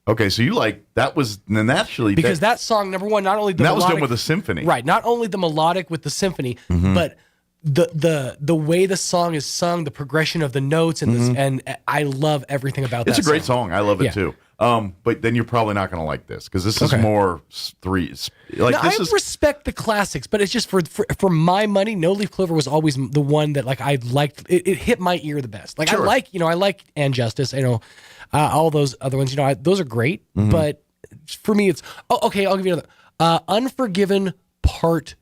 Speaker 18: Okay, so you like that was then actually
Speaker 16: because that song number one, not only the
Speaker 18: that
Speaker 16: melodic,
Speaker 18: was done with a symphony,
Speaker 16: right? Not only the melodic with the symphony, but the way the song is sung, the progression of the notes, and and I love everything about that.
Speaker 18: It's a great song. I love it too. But then you're probably not going to like this because this is more
Speaker 16: I respect the classics, but it's just for my money. No Leaf Clover was always the one that like I liked. It hit my ear the best. Like I like And Justice. All those other ones. Those are great. But for me, it's okay. I'll give you another. Unforgiven Part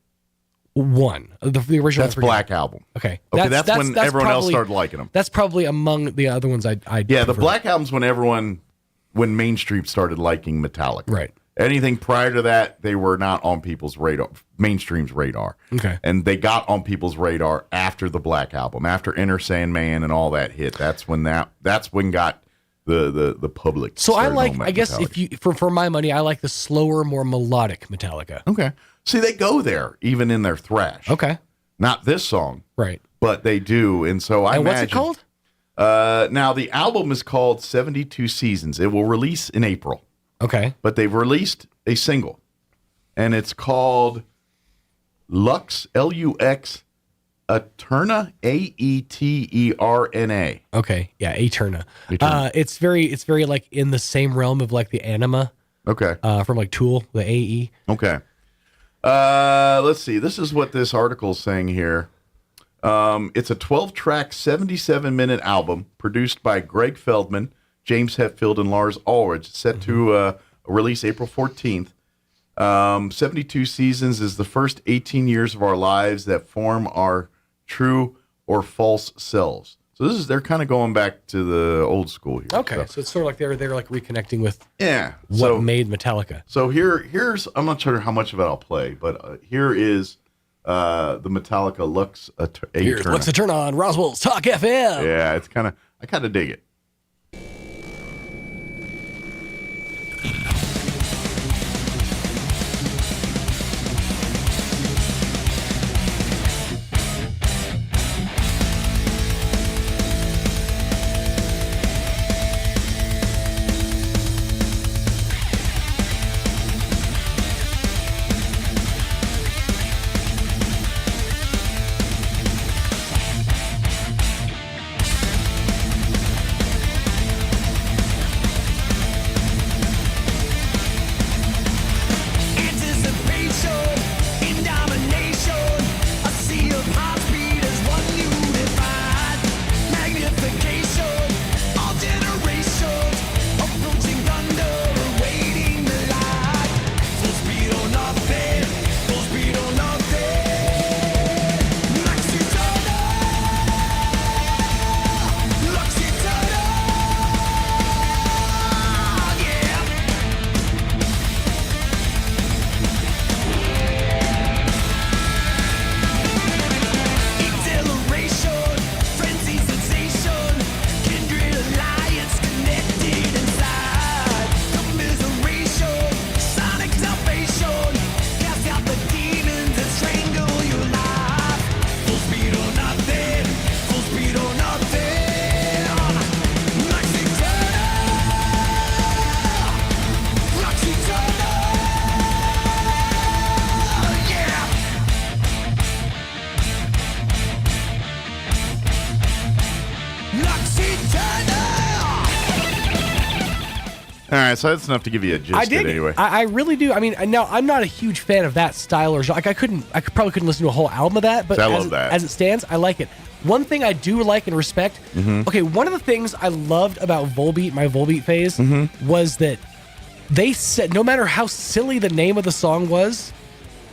Speaker 16: one. The original.
Speaker 1: That's Black Album.
Speaker 16: Okay.
Speaker 1: That's when everyone else started liking them.
Speaker 16: That's probably among the other ones I
Speaker 1: Yeah, the Black Album's when mainstream started liking Metallica.
Speaker 16: Right.
Speaker 1: Anything prior to that, they were not on people's radar, mainstream's radar.
Speaker 16: Okay.
Speaker 1: And they got on people's radar after the Black Album, after Enter Sandman and all that hit. That's when got the public.
Speaker 16: So I guess if you for my money, I like the slower, more melodic Metallica.
Speaker 1: Okay. See, they go there even in their thrash.
Speaker 16: Okay.
Speaker 1: Not this song.
Speaker 16: Right.
Speaker 1: But they do. And so I imagine.
Speaker 16: What's it called?
Speaker 1: Now the album is called 72 Seasons. It will release in April.
Speaker 16: Okay.
Speaker 1: But they've released a single, and it's called Lux, Lux, Eterna, Aeterna.
Speaker 16: Okay. Yeah, Eterna. It's very like in the same realm of like the Anima.
Speaker 1: Okay.
Speaker 16: From like Tool, the AE.
Speaker 1: Okay. Let's see. This is what this article is saying here. It's a 12-track, 77-minute album produced by Greg Feldman, James Hetfield, and Lars Ulrich, set to release April 14th. 72 Seasons is the first 18 years of our lives that form our true or false selves. So they're kind of going back to the old school here.
Speaker 16: Okay, so it's sort of like they're like reconnecting with
Speaker 1: what
Speaker 16: made Metallica.
Speaker 1: So here's I'm not sure how much of it I'll play, but here is the Metallica Lux Eterna.
Speaker 16: Here's Lux Eterna on Roswell's Talk FM.
Speaker 1: Yeah, I kind of dig it. All right, so that's enough to give you a gist.
Speaker 16: I dig
Speaker 1: anyway.
Speaker 16: I really do. I mean, now I'm not a huge fan of that style or genre. Like I probably couldn't listen to a whole album of that. But
Speaker 1: I love that.
Speaker 16: As it stands, I like it. One thing I do like and respect. Okay, one of the things I loved about Volbeat, my Volbeat phase, was that they said no matter how silly the name of the song was,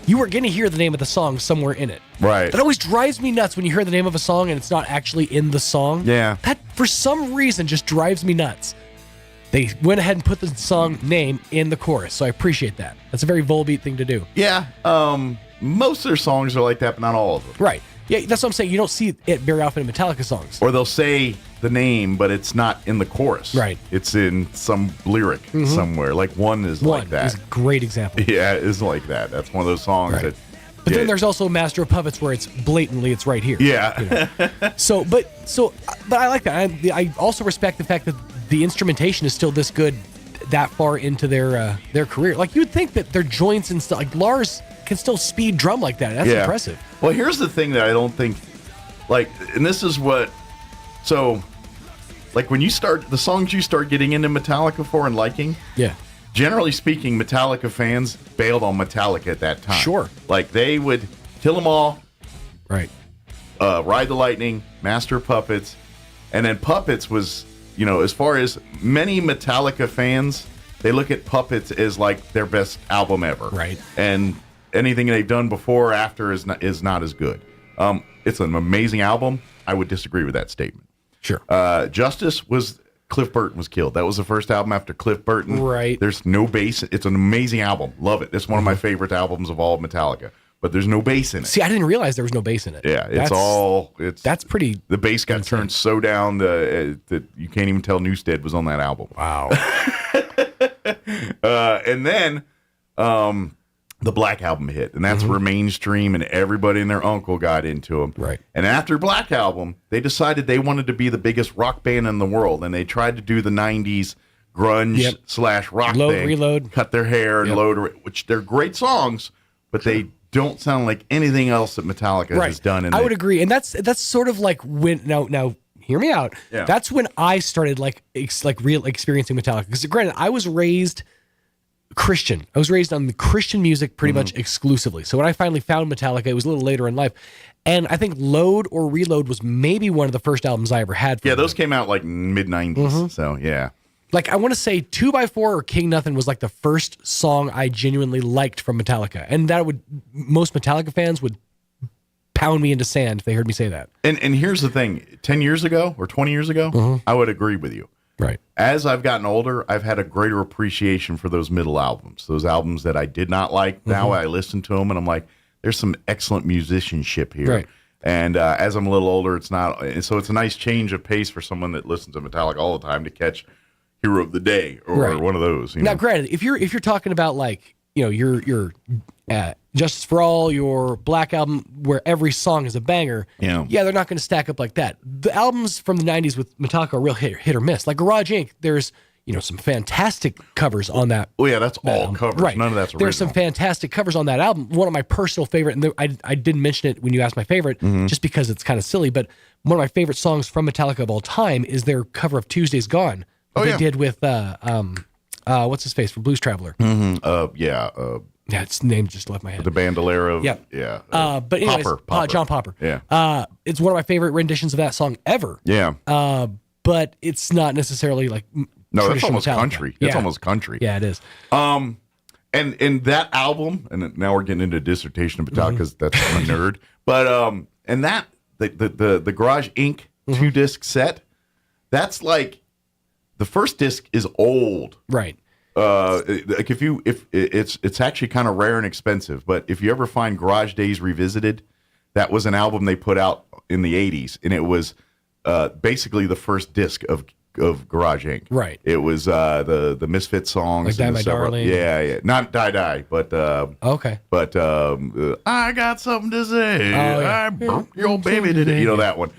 Speaker 16: you were going to hear the name of the song somewhere in it.
Speaker 1: Right.
Speaker 16: That always drives me nuts when you hear the name of a song and it's not actually in the song.
Speaker 1: Yeah.
Speaker 16: That for some reason just drives me nuts. They went ahead and put the song name in the chorus, so I appreciate that. That's a very Volbeat thing to do.
Speaker 1: Yeah, most of their songs are like that, but not all of them.
Speaker 16: Right. Yeah, that's what I'm saying. You don't see it very often in Metallica songs.
Speaker 1: Or they'll say the name, but it's not in the chorus.
Speaker 16: Right.
Speaker 1: It's in some lyric somewhere. Like One is like that.
Speaker 16: One is a great example.
Speaker 1: Yeah, it is like that. That's one of those songs that...
Speaker 16: But then there's also Master of Puppets where it's blatantly it's right here.
Speaker 1: Yeah.
Speaker 16: You know? But I like that. I also respect the fact that the instrumentation is still this good that far into their career. Like you'd think that their joints and stuff, like Lars can still speed drum like that. That's impressive.
Speaker 1: Well, here's the thing that I don't think, like, and this is what, so, like when you start, the songs you start getting into Metallica for and liking, generally speaking, Metallica fans bailed on Metallica at that time.
Speaker 16: Sure.
Speaker 1: Like they would Kill 'Em All,
Speaker 16: right?
Speaker 1: Ride the Lightning, Master of Puppets, and then Puppets was, you know, as far as many Metallica fans, they look at Puppets as like their best album ever.
Speaker 16: Right.
Speaker 1: And anything they've done before or after is not as good. It's an amazing album. I would disagree with that statement.
Speaker 16: Sure.
Speaker 1: Justice was Cliff Burton was killed. That was the first album after Cliff Burton.
Speaker 16: Right.
Speaker 1: There's no bass. It's an amazing album. Love it. It's one of my favorite albums of all of Metallica. But there's no bass in it.
Speaker 16: See, I didn't realize there was no bass in it.
Speaker 1: Yeah, that's
Speaker 16: pretty.
Speaker 1: The bass got turned so down that you can't even tell Newstead was on that album.
Speaker 16: Wow.
Speaker 1: And then the Black Album hit, and that's where mainstream and everybody and their uncle got into them.
Speaker 16: Right.
Speaker 1: And after Black Album, they decided they wanted to be the biggest rock band in the world, and they tried to do the '90s grunge / rock thing.
Speaker 16: Reload,
Speaker 1: cut their hair and load, which they're great songs, but they don't sound like anything else that Metallica has done.
Speaker 16: I would agree, and that's sort of like when now hear me out.
Speaker 1: Yeah.
Speaker 16: That's when I started real experiencing Metallica. Because granted, I was raised Christian. I was raised on the Christian music pretty much exclusively. So when I finally found Metallica, it was a little later in life. And I think Load or Reload was maybe one of the first albums I ever had.
Speaker 1: Yeah, those came out like mid '90s. So yeah.
Speaker 16: Like, I want to say 2x4 or King Nothing was like the first song I genuinely liked from Metallica. And most Metallica fans would pound me into sand if they heard me say that.
Speaker 1: And here's the thing, 10 years ago or 20 years ago, I would agree with you.
Speaker 16: Right.
Speaker 1: As I've gotten older, I've had a greater appreciation for those middle albums, those albums that I did not like. Now I listen to them and I'm like, there's some excellent musicianship here.
Speaker 16: Right.
Speaker 1: And as I'm a little older, it's not. So it's a nice change of pace for someone that listens to Metallica all the time to catch Hero of the Day or one of those.
Speaker 16: Now, granted, if you're talking about like your Justice for All, your Black Album, where every song is a banger, they're not going to stack up like that. The albums from the '90s with Metallica are real hit or miss. Like Garage Inc., there's some fantastic covers on that.
Speaker 1: Oh yeah, that's all covers.
Speaker 16: Right.
Speaker 1: None of that's original.
Speaker 16: There's some fantastic covers on that album. One of my personal favorite, and I didn't mention it when you asked my favorite, just because it's kind of silly, but one of my favorite songs from Metallica of all time is their cover of Tuesday's Gone. They did with what's his face from Blues Traveler. Its name just left my head.
Speaker 1: The Bandolero.
Speaker 16: But anyways,
Speaker 1: Popper.
Speaker 16: John Popper.
Speaker 1: Yeah.
Speaker 16: It's one of my favorite renditions of that song ever.
Speaker 1: Yeah.
Speaker 16: But it's not necessarily like
Speaker 1: that's almost
Speaker 16: Metallica.
Speaker 1: country. That's almost country.
Speaker 16: Yeah, it is.
Speaker 1: And that album, and now we're getting into a dissertation of Metallica because that's I'm a nerd. But and that the Garage Inc. 2-disc set, that's like the first disc is old.
Speaker 16: Right.
Speaker 1: Like if it's actually kind of rare and expensive, but if you ever find Garage Days Revisited, that was an album they put out in the '80s, and it was basically the first disc of Garage Inc.
Speaker 16: Right.
Speaker 1: It was the Misfit songs,
Speaker 16: like Die My Darling.
Speaker 1: Yeah, not Die, but
Speaker 16: okay.
Speaker 1: But I got something to say. I burnt your baby today. You know that one.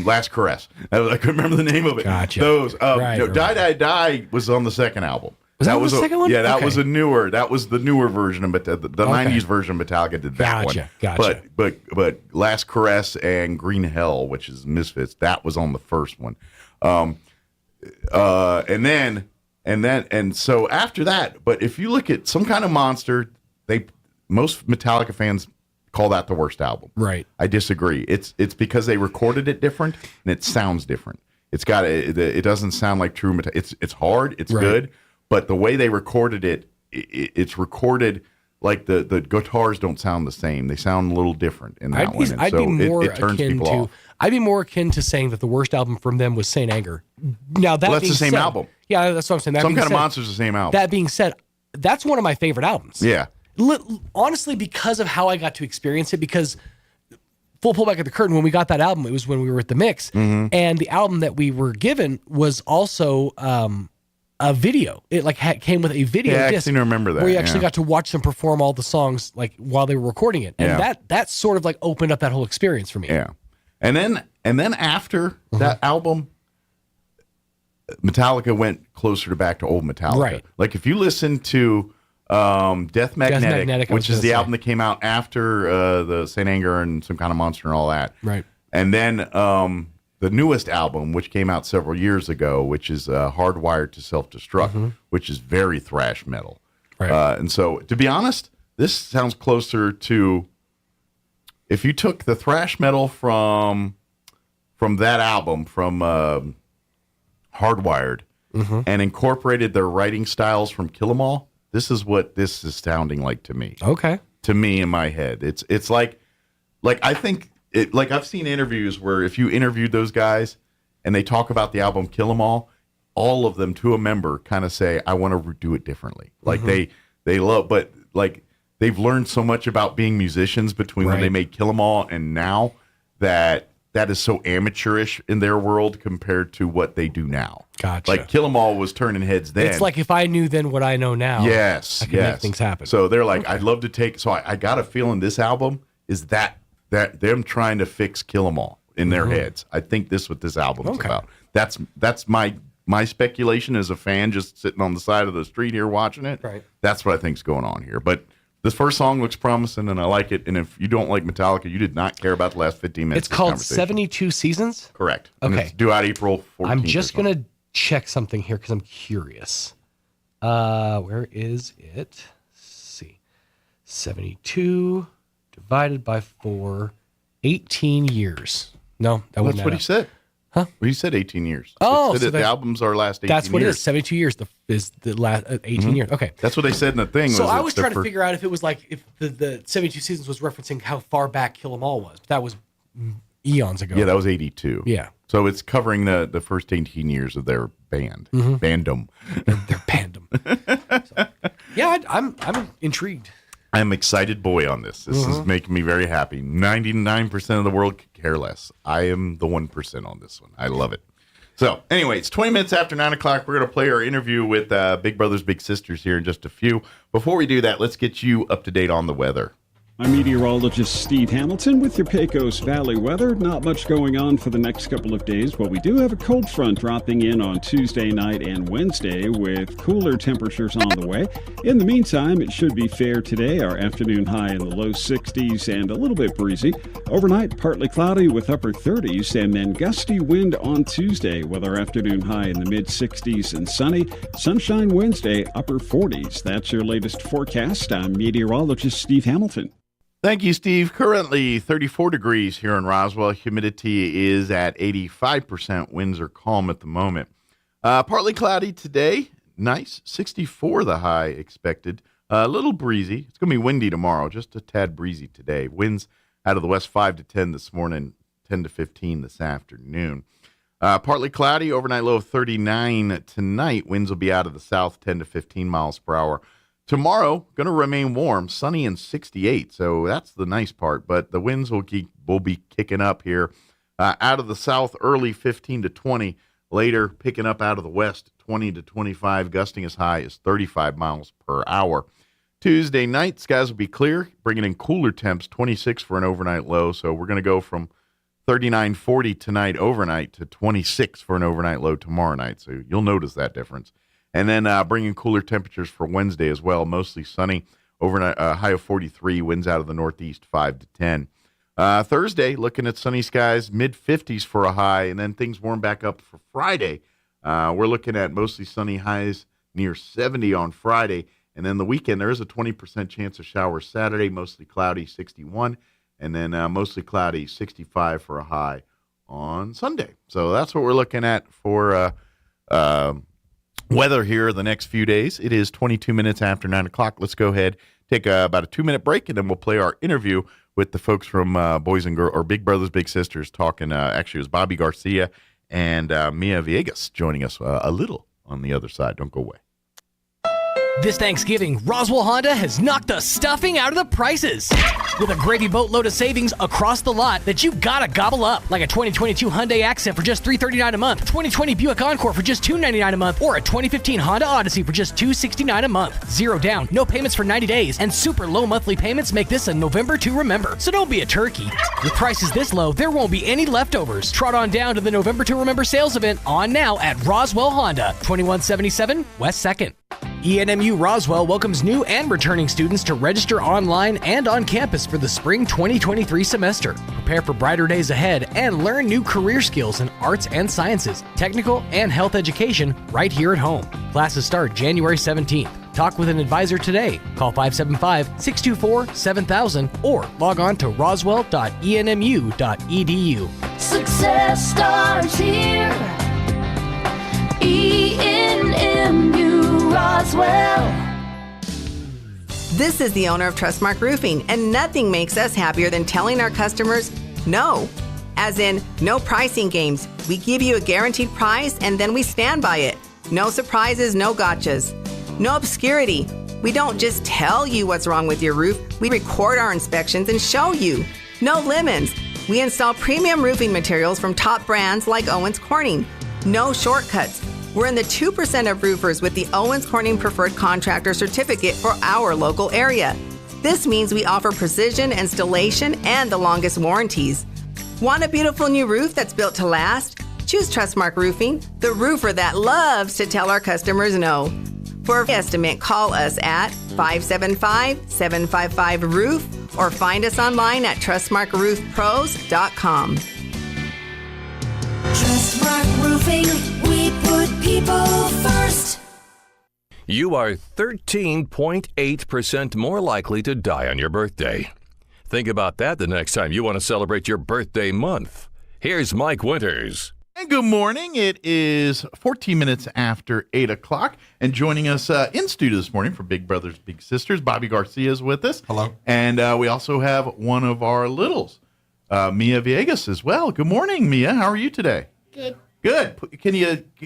Speaker 1: Last Caress. I couldn't remember the name of it.
Speaker 16: Gotcha.
Speaker 1: Those. Die was on the second album.
Speaker 16: That was the second one?
Speaker 1: Yeah, that was a newer. That was the newer version of the '90s version of Metallica did that one.
Speaker 16: Gotcha.
Speaker 1: But Last Caress and Green Hell, which is Misfits, that was on the first one. And so after that, but if you look at Some Kind of Monster, most Metallica fans call that the worst album.
Speaker 16: Right.
Speaker 1: I disagree. It's because they recorded it different and it sounds different. It doesn't sound like true Metallica. It's hard. It's good. But the way they recorded it, it's recorded like the guitars don't sound the same. They sound a little different in that one.
Speaker 16: I'd be more akin to saying that the worst album from them was Saint Anger. Now that's
Speaker 1: the same album.
Speaker 16: Yeah, that's what I'm saying.
Speaker 1: Some Kind of Monster's the same album.
Speaker 16: That being said, that's one of my favorite albums.
Speaker 1: Yeah.
Speaker 16: Honestly, because of how I got to experience it, because full pull back at the curtain, when we got that album, it was when we were at the Mix, and the album that we were given was also a video. It came with a video disc.
Speaker 1: I seem to remember that.
Speaker 16: Where you actually got to watch them perform all the songs while they were recording it. And that sort of opened up that whole experience for me.
Speaker 1: Yeah. And then after that album, Metallica went closer to back to old Metallica.
Speaker 16: Right.
Speaker 1: Like if you listen to Death Magnetic, which is the album that came out after the Saint Anger and Some Kind of Monster and all that.
Speaker 16: Right.
Speaker 1: And then the newest album, which came out several years ago, which is Hardwired to Self-Destruct, which is very thrash metal.
Speaker 16: Right.
Speaker 1: And so, to be honest, this sounds closer to if you took the thrash metal from that album, from Hardwired, and incorporated their writing styles from Kill 'Em All. This is what this is sounding like to me.
Speaker 16: Okay.
Speaker 1: to me in my head. It's like I think it, like I've seen interviews where if you interviewed those guys and they talk about the album Kill 'Em all of them to a member kind of say, I want to do it differently. Like they love, but like they've learned so much about being musicians between when they made Kill 'Em All and now that is so amateurish in their world compared to what they do now.
Speaker 16: Gotcha.
Speaker 1: Like Kill 'Em All was turning heads then.
Speaker 16: It's like if I knew then what I know now.
Speaker 1: Yes,
Speaker 16: I can make things happen.
Speaker 1: So they're like, I'd love to take. So I got a feeling this album is that them trying to fix Kill 'Em All in their heads. I think this is what this album is about. That's my speculation as a fan just sitting on the side of the street here watching it.
Speaker 16: Right.
Speaker 1: That's what I think's going on here. But this first song looks promising, and I like it. And if you don't like Metallica, you did not care about the last 15 minutes.
Speaker 16: It's called 72 Seasons?
Speaker 1: Correct.
Speaker 16: Okay.
Speaker 1: And it's due out April 14th.
Speaker 16: I'm just going to check something here because I'm curious. Where is it? Let's see. 72 divided by 4, 18 years. No, that
Speaker 1: That's what he said.
Speaker 16: Huh?
Speaker 1: Well, he said 18 years.
Speaker 16: Oh,
Speaker 1: so the albums are last 18 years.
Speaker 16: That's what it is. 72 years is the last 18 years. Okay.
Speaker 1: That's what they said in the thing.
Speaker 16: So I was trying to figure out if it was like if the 72 Seasons was referencing how far back Kill 'Em All was. But that was eons ago.
Speaker 1: Yeah, that was 82.
Speaker 16: Yeah.
Speaker 1: So it's covering the first 18 years of their band. Bandom.
Speaker 16: Their bandom. So, yeah, I'm intrigued.
Speaker 1: I'm excited boy on this. This is making me very happy. 99% of the world could care less. I am the 1% on this one. I love it. So anyway, it's 20 minutes after 9 o'clock. We're going to play our interview with Big Brothers Big Sisters here in just a few. Before we do that, let's get you up to date on the weather.
Speaker 2: I'm meteorologist Steve Hamilton with your Pecos Valley weather. Not much going on for the next couple of days, but we do have a cold front dropping in on Tuesday night and Wednesday with cooler temperatures on the way. In the meantime, it should be fair today. Our afternoon high in the low 60s and a little bit breezy. Overnight, partly cloudy with upper 30s and then gusty wind on Tuesday with our afternoon high in the mid 60s and sunny. Sunshine Wednesday, upper 40s. That's your latest forecast. I'm meteorologist Steve Hamilton.
Speaker 1: Thank you, Steve. Currently 34 degrees here in Roswell. Humidity is at 85%. Winds are calm at the moment. Partly cloudy today. Nice. 64 the high expected. A little breezy. It's going to be windy tomorrow. Just a tad breezy today. Winds out of the west 5 to 10 this morning, 10 to 15 this afternoon. Partly cloudy. Overnight low of 39 tonight. Winds will be out of the south 10 to 15 miles per hour. Tomorrow, going to remain warm, sunny and 68, so that's the nice part. But the winds will be kicking up here. Out of the south, early 15 to 20. Later, picking up out of the west, 20 to 25, gusting as high as 35 miles per hour. Tuesday night, skies will be clear, bringing in cooler temps, 26 for an overnight low. So we're going to go from 39-40 tonight overnight to 26 for an overnight low tomorrow night. So you'll notice that difference. And then bringing cooler temperatures for Wednesday as well, mostly sunny, overnight high of 43, winds out of the northeast 5 to 10. Thursday, looking at sunny skies, mid-50s for a high, and then things warm back up for Friday. We're looking at mostly sunny highs near 70 on Friday. And then the weekend, there is a 20% chance of showers Saturday, mostly cloudy, 61. And then mostly cloudy, 65 for a high on Sunday. So that's what we're looking at for weather here the next few days. It is 22 minutes after 9 o'clock. Let's go ahead, take about a 2-minute break, and then we'll play our interview with the folks from Boys and Girls, or Big Brothers Big Sisters, talking. Actually, it was Bobby Garcia and Mia Villegas joining us a little on the other side. Don't go away.
Speaker 3: This Thanksgiving, Roswell Honda has knocked the stuffing out of the prices. With a gravy boatload of savings across the lot that you gotta gobble up. Like a 2022 Hyundai Accent for just $339 a month, 2020 Buick Encore for just $299 a month, or a 2015 Honda Odyssey for just $269 a month. Zero down, no payments for 90 days, and super low monthly payments make this a November to remember. So don't be a turkey. With prices this low, there won't be any leftovers. Trot on down to the November to Remember sales event on now at Roswell Honda, 2177 West 2nd. ENMU Roswell welcomes new and returning students to register online and on campus for the spring 2023 semester. Prepare for brighter days ahead and learn new career skills in arts and sciences, technical and health education right here at home. Classes start January 17th. Talk with an advisor today. Call 575-624-7000 or log on to roswell.enmu.edu.
Speaker 24: Success starts here. ENMU Roswell.
Speaker 23: This is the owner of Trustmark Roofing, and nothing makes us happier than telling our customers no. As in, no pricing games. We give you a guaranteed price, and then we stand by it. No surprises, no gotchas. No obscurity. We don't just tell you what's wrong with your roof. We record our inspections and show you. No lemons. We install premium roofing materials from top brands like Owens Corning. No shortcuts. We're in the 2% of roofers with the Owens Corning Preferred Contractor Certificate for our local area. This means we offer precision installation and the longest warranties. Want a beautiful new roof that's built to last? Choose Trustmark Roofing, the roofer that loves to tell our customers no. For an estimate, call us at 575-755-ROOF or find us online at trustmarkroofpros.com.
Speaker 24: Trustmark Roofing, we put people first.
Speaker 11: You are 13.8% more likely to die on your birthday. Think about that the next time you want to celebrate your birthday month. Here's Mike Winters.
Speaker 18: And good morning. It is 14 minutes after 8 o'clock. And joining us in studio this morning for Big Brothers Big Sisters, Bobby Garcia is with us.
Speaker 15: Hello.
Speaker 18: And we also have one of our littles, Mia Villegas as well. Good morning, Mia. How are you today?
Speaker 19: Good.
Speaker 18: Good.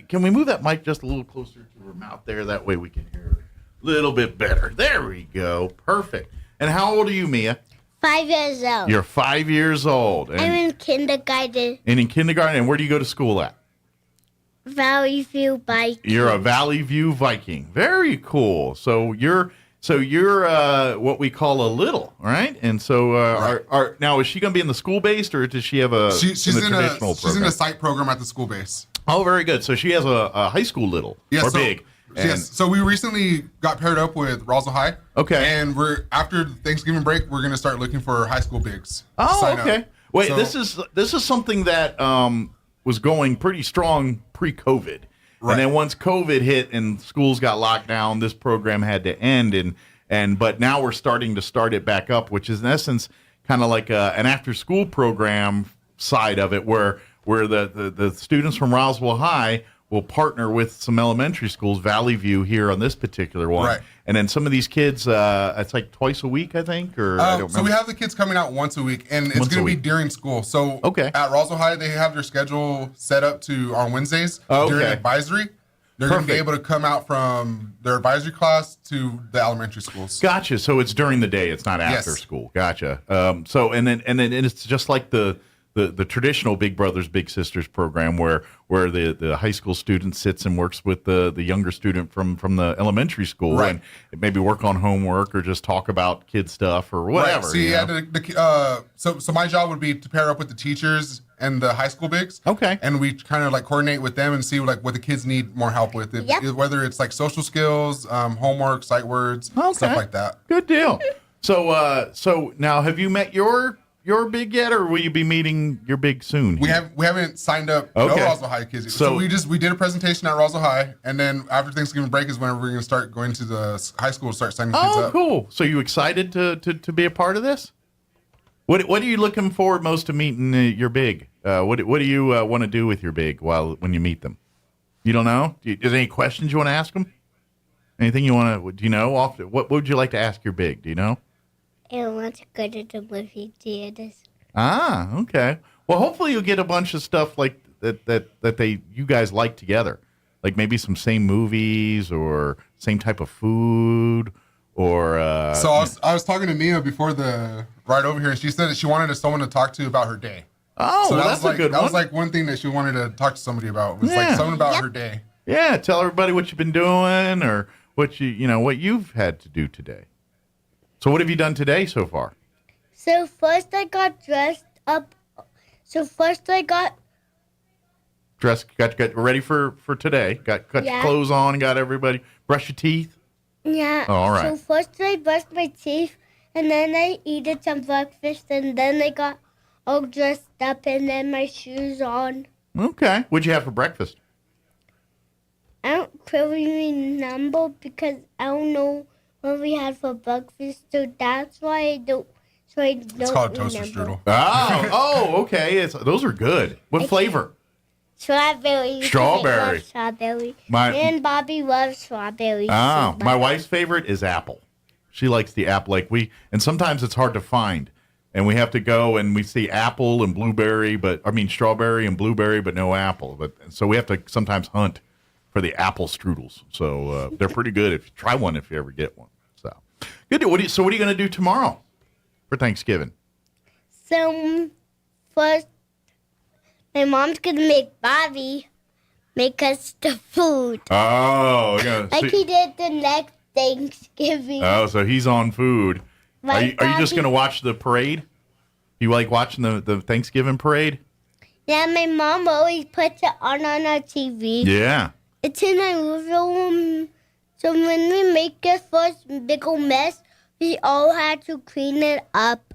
Speaker 18: Can we move that mic just a little closer to her mouth there? That way we can hear her a little bit better. There we go. Perfect. And how old are you, Mia?
Speaker 19: 5 years old.
Speaker 18: You're 5 years old. And
Speaker 19: I'm in kindergarten.
Speaker 18: in kindergarten. And where do you go to school at?
Speaker 19: Valley View Viking.
Speaker 18: You're a Valley View Viking. Very cool. So you're what we call a little, right? And so right. Now is she going to be in the school based, or does she have a
Speaker 15: she's in a site program at the school base.
Speaker 18: Oh, very good. So she has a high school little or big.
Speaker 15: Yes. So we recently got paired up with Roswell High.
Speaker 18: Okay.
Speaker 15: And after Thanksgiving break, we're going to start looking for high school bigs.
Speaker 18: Oh, okay. Wait, this is something that was going pretty strong pre-COVID. Right. And then once COVID hit and schools got locked down, this program had to end. But now we're starting to start it back up, which is in essence kind of like an after-school program side of it, where the students from Roswell High will partner with some elementary schools, Valley View here on this particular one. Right. And then some of these kids, it's like twice a week, I think, or I don't remember.
Speaker 15: So we have the kids coming out once a week, and it's going to be during school. So at Roswell High, they have their schedule set up to on Wednesdays during advisory. They're going to be able to come out from their advisory class to the elementary schools.
Speaker 18: Gotcha. So it's during the day. It's not after school. Gotcha. So and then it's just like the traditional Big Brothers Big Sisters program where the high school student sits and works with the younger student from the elementary school, right, and maybe work on homework or just talk about kid stuff or whatever.
Speaker 15: Right. So my job would be to pair up with the teachers and the high school bigs.
Speaker 18: Okay.
Speaker 15: And we kind of like coordinate with them and see like what the kids need more help with, whether it's like social skills, homework, sight words, stuff like that.
Speaker 18: Good deal. So now have you met your big yet, or will you be meeting your big soon?
Speaker 15: We haven't signed up no Roswell High kids. So we did a presentation at Roswell High, and then after Thanksgiving break is when we're going to start going to the high school to start signing kids up.
Speaker 18: Oh, cool. So you excited to be a part of this? What are you looking forward most to meeting your big? What do you want to do with your big when you meet them? You don't know? Is there any questions you want to ask them? Anything you want to? Do you know? What would you like to ask your big? Do you know?
Speaker 19: I want to go to the movie theaters.
Speaker 18: Ah, okay. Well, hopefully you'll get a bunch of stuff like that you guys like together, like maybe some same movies or same type of food or.
Speaker 15: So I was talking to Mia before the ride over here, and she said that she wanted someone to talk to about her day.
Speaker 18: Oh, so that's a good one.
Speaker 15: That was like one thing that she wanted to talk to somebody about. Was like something about her day.
Speaker 18: Yeah, tell everybody what you've been doing or what what you've had to do today. So what have you done today so far?
Speaker 19: So first I got dressed up. Got
Speaker 18: ready for today. Got your clothes on and got everybody. Brush your teeth?
Speaker 19: Yeah.
Speaker 18: Oh, all right.
Speaker 19: So first I brushed my teeth, and then I ate some breakfast, and then I got all dressed up, and then my shoes on.
Speaker 18: Okay. What'd you have for breakfast?
Speaker 19: I don't really remember because I don't know what we had for breakfast, so that's why I don't. So I don't.
Speaker 15: It's called toaster strudel.
Speaker 18: Oh, okay. Those are good. What flavor?
Speaker 19: Strawberry.
Speaker 18: Strawberry.
Speaker 19: Strawberry. And Bobby loves strawberry.
Speaker 18: Oh, my wife's favorite is apple. She likes the apple. And sometimes it's hard to find. And we have to go and we see apple and strawberry and blueberry, but no apple. So we have to sometimes hunt for the apple strudels. So they're pretty good. Try one if you ever get one. So good. What are you going to do tomorrow for Thanksgiving?
Speaker 19: So first, my mom's going to make Bobby make us the food.
Speaker 18: Oh, yeah.
Speaker 19: Like he did the next Thanksgiving.
Speaker 18: Oh, so he's on food.
Speaker 19: Right,
Speaker 18: are you just going to watch the parade? You like watching the Thanksgiving parade?
Speaker 19: Yeah, my mom always puts it on our TV.
Speaker 18: Yeah.
Speaker 19: It's in my room. So when we make the first big old mess, we all had to clean it up.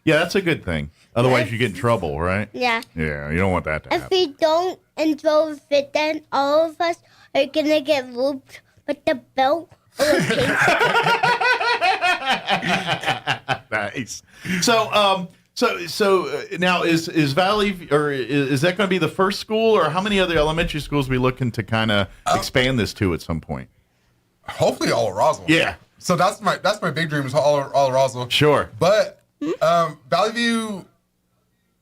Speaker 18: Yeah, that's a good thing. Otherwise, you get in trouble, right?
Speaker 19: Yeah.
Speaker 18: Yeah, you don't want that to happen.
Speaker 19: If we don't enjoy it, then all of us are going to get whooped with the belt.
Speaker 18: Nice. So now is Valley, or is that going to be the first school, or how many other elementary schools are we looking to kind of expand this to at some point?
Speaker 15: Hopefully all of Roswell.
Speaker 18: Yeah.
Speaker 15: So that's my big dream is all of Roswell.
Speaker 18: Sure.
Speaker 15: But Valley View,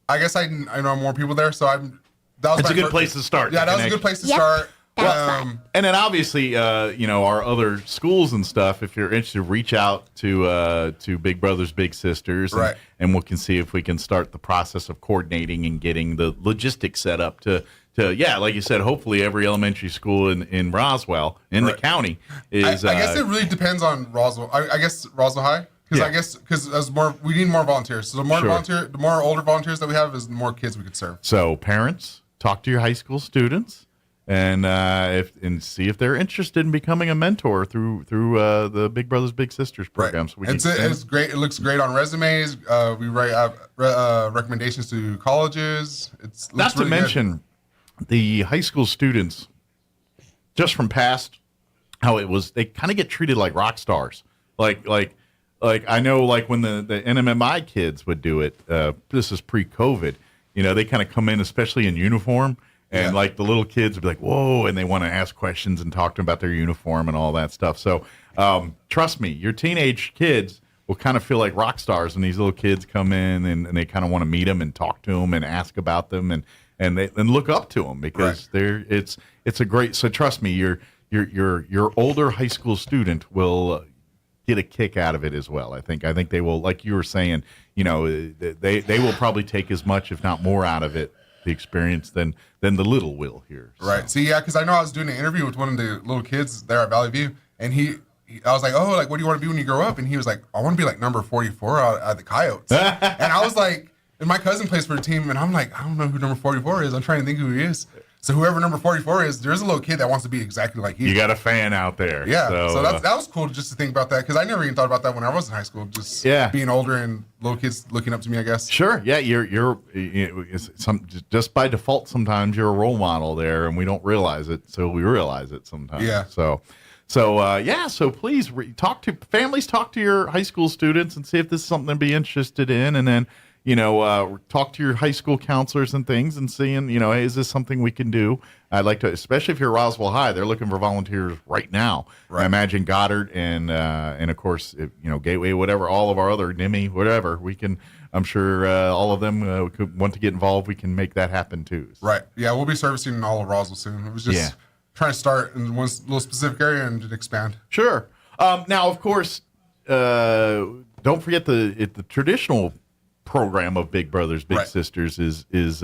Speaker 15: I guess I know more people there, so
Speaker 18: that's a good place to start.
Speaker 15: Yeah, that was a good place to start.
Speaker 18: And then obviously, our other schools and stuff, if you're interested, reach out to Big Brothers Big Sisters, and we can see if we can start the process of coordinating and getting the logistics set up to like you said, hopefully every elementary school in Roswell, in the county, is...
Speaker 15: I guess it really depends on Roswell. I guess Roswell High, because we need more volunteers. So the more older volunteers that we have, is the more kids we could serve.
Speaker 18: So parents, talk to your high school students. And see if they're interested in becoming a mentor through the Big Brothers Big Sisters program.
Speaker 15: Right. So it's great. It looks great on resumes. We write recommendations to colleges. It's
Speaker 18: not to mention the high school students. Just from past, how it was, they kind of get treated like rock stars. Like I know, like when the NMMI kids would do it. This is pre-COVID. They kind of come in, especially in uniform. And like the little kids would be like, whoa, and they want to ask questions and talk to them about their uniform and all that stuff. So trust me, your teenage kids will kind of feel like rock stars when these little kids come in and they kind of want to meet them and talk to them and ask about them and look up to them because it's a great. So trust me, your older high school student will get a kick out of it as well. I think they will, like you were saying, they will probably take as much, if not more, out of it. The experience than the little will here. So.
Speaker 15: Right. See, yeah, because I know I was doing an interview with one of the little kids there at Valley View, and I was like, oh, like, what do you want to be when you grow up? And he was like, I want to be like number 44 at the Coyotes. And I was like, and my cousin plays for a team, and I'm like, I don't know who number 44 is. I'm trying to think who he is. So whoever number 44 is, there's a little kid that wants to be exactly like you.
Speaker 18: You got a fan out there.
Speaker 15: Yeah. So that was cool just to think about that, because I never even thought about that when I was in high school. Just being older and little kids looking up to me, I guess.
Speaker 18: Sure. Yeah. You're just by default. Sometimes you're a role model there, and we don't realize it. So we realize it sometimes.
Speaker 15: Yeah.
Speaker 18: So please talk to families, talk to your high school students, and see if this is something to be interested in, and then. Talk to your high school counselors and things and seeing, hey, is this something we can do? I'd like to, especially if you're Roswell High, they're looking for volunteers right now. Right. I imagine Goddard and of course, Gateway, whatever, all of our other NIMI, whatever, we can, I'm sure all of them could want to get involved. We can make that happen too. So.
Speaker 15: Right. Yeah. We'll be servicing all of Roswell soon. It was just trying to start in one little specific area and expand.
Speaker 18: Sure. Now, of course, don't forget the traditional program of Big Brothers Big Sisters is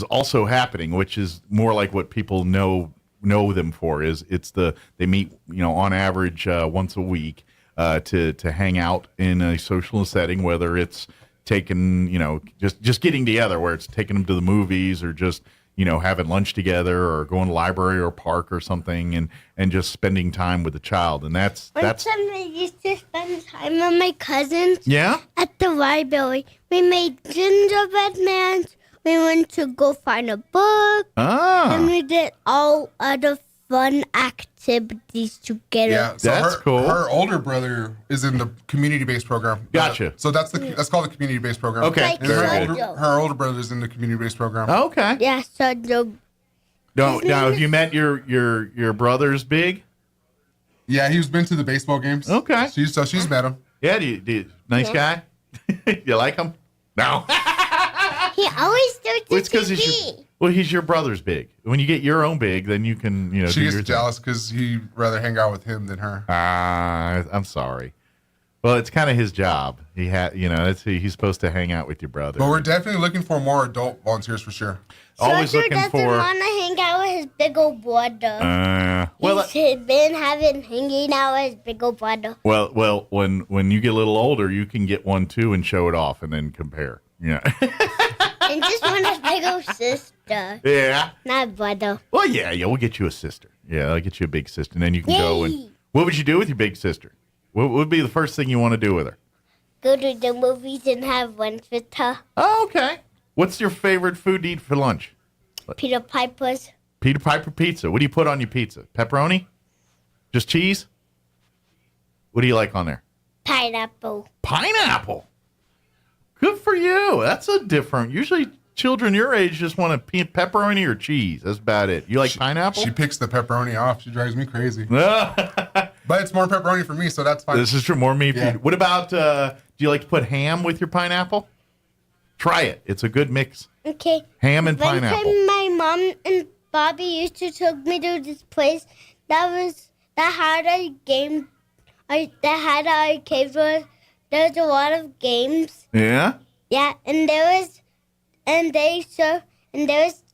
Speaker 18: also happening, which is more like what people know them for. They meet on average once a week to hang out in a social setting, whether it's taking just getting together, where it's taking them to the movies or just having lunch together or going to the library or park or something and just spending time with the child. And that's
Speaker 19: time I used to spend time with my cousins.
Speaker 18: Yeah?
Speaker 19: At the library. We made gingerbread men. We went to go find a book. And we did all other fun activities together.
Speaker 15: Yeah, so
Speaker 18: that's cool.
Speaker 15: Her older brother is in the community-based program.
Speaker 18: Gotcha.
Speaker 15: So that's called the community-based program.
Speaker 18: Okay.
Speaker 15: And her older brother is in the community-based program.
Speaker 18: Okay.
Speaker 19: Yeah,
Speaker 18: now have you met your brothers Big?
Speaker 15: Yeah, he's been to the baseball games.
Speaker 18: Okay.
Speaker 15: She's met him.
Speaker 18: Yeah, nice guy? You like him? No.
Speaker 19: He always starts
Speaker 18: Well, it's because he's your brother's big. When you get your own big, then you can,
Speaker 15: She
Speaker 18: do
Speaker 15: gets
Speaker 18: your
Speaker 15: jealous because he'd rather hang out with him than her.
Speaker 18: I'm sorry. Well, it's kind of his job. He he's supposed to hang out with your brother.
Speaker 15: But we're definitely looking for more adult volunteers for sure.
Speaker 18: Always
Speaker 19: Soldier
Speaker 18: looking
Speaker 19: doesn't
Speaker 18: for.
Speaker 19: want to hang out with his big old brother.
Speaker 18: Well,
Speaker 19: been hanging out with his big old brother.
Speaker 18: Well, when you get a little older, you can get one too and show it off and then compare. Yeah.
Speaker 19: And just want a big old sister.
Speaker 18: Yeah.
Speaker 19: Not brother.
Speaker 18: Well, yeah, we'll get you a sister. Yeah, I'll get you a big sister, and then you can go and. What would you do with your big sister? What would be the first thing you want to do with her?
Speaker 19: Go to the movies and have lunch with her.
Speaker 18: Oh, okay. What's your favorite food to eat for lunch?
Speaker 19: Peter Piper's.
Speaker 18: Peter Piper pizza. What do you put on your pizza? Pepperoni? Just cheese? What do you like on there?
Speaker 19: Pineapple.
Speaker 18: Pineapple? Good for you. That's a different. Usually children your age just want pepperoni or cheese. That's about it. You like pineapple?
Speaker 15: She picks the pepperoni off. She drives me crazy. But it's more pepperoni for me, so that's fine.
Speaker 18: This is true. More meat.
Speaker 15: Yeah.
Speaker 18: What about, do you like to put ham with your pineapple? Try it. It's a good mix.
Speaker 19: Okay.
Speaker 18: Ham and
Speaker 19: One
Speaker 18: pineapple.
Speaker 19: time my mom and Bobby used to take me to this place that had a game. That had an arcade where there was a lot of games.
Speaker 18: Yeah?
Speaker 19: Yeah, and there was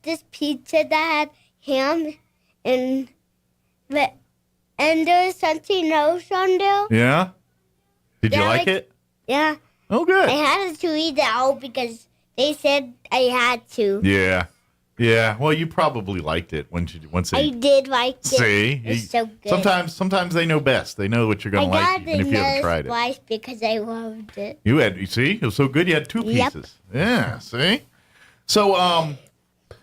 Speaker 19: this pizza that had ham and there was something else on there.
Speaker 18: Yeah? Did you like it?
Speaker 19: Yeah.
Speaker 18: Oh, good.
Speaker 19: I had to eat it all because they said I had to.
Speaker 18: Yeah. Yeah. Well, you probably liked it once they.
Speaker 19: I did like it.
Speaker 18: See?
Speaker 19: It's so good.
Speaker 18: Sometimes they know best. They know what you're going to like, even if you haven't tried it.
Speaker 19: Twice because I loved it.
Speaker 18: You see? It was so good you had 2 pieces. Yep. Yeah, see? So,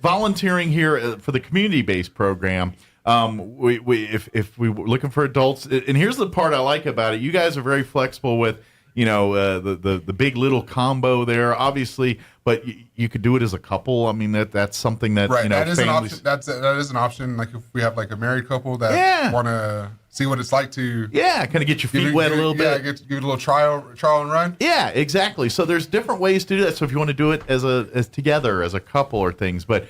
Speaker 18: volunteering here for the community-based program, if we were looking for adults, and here's the part I like about it. You guys are very flexible with, the big little combo there, obviously, but you could do it as a couple. I mean, that's something that,
Speaker 15: right. That is
Speaker 18: families...
Speaker 15: an option. That is an option. Like if we have like a married couple that want to see what it's like to
Speaker 18: kind of get your feet wet a little bit.
Speaker 15: Yeah, give it a little trial and run.
Speaker 18: Yeah, exactly. So there's different ways to do that. So if you want to do it as together as a couple or things, but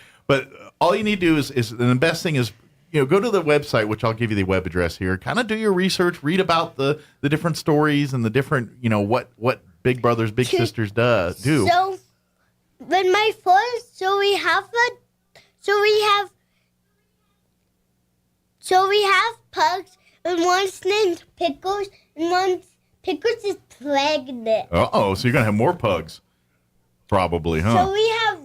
Speaker 18: all you need to do is and the best thing is, go to the website, which I'll give you the web address here. Kind of do your research, read about the different stories and the different, what Big Brothers Big Sisters do.
Speaker 19: So when my first, we have pugs, and one's named Pickles, and Pickles is pregnant.
Speaker 18: So you're gonna have more pugs, probably, huh?
Speaker 19: So we have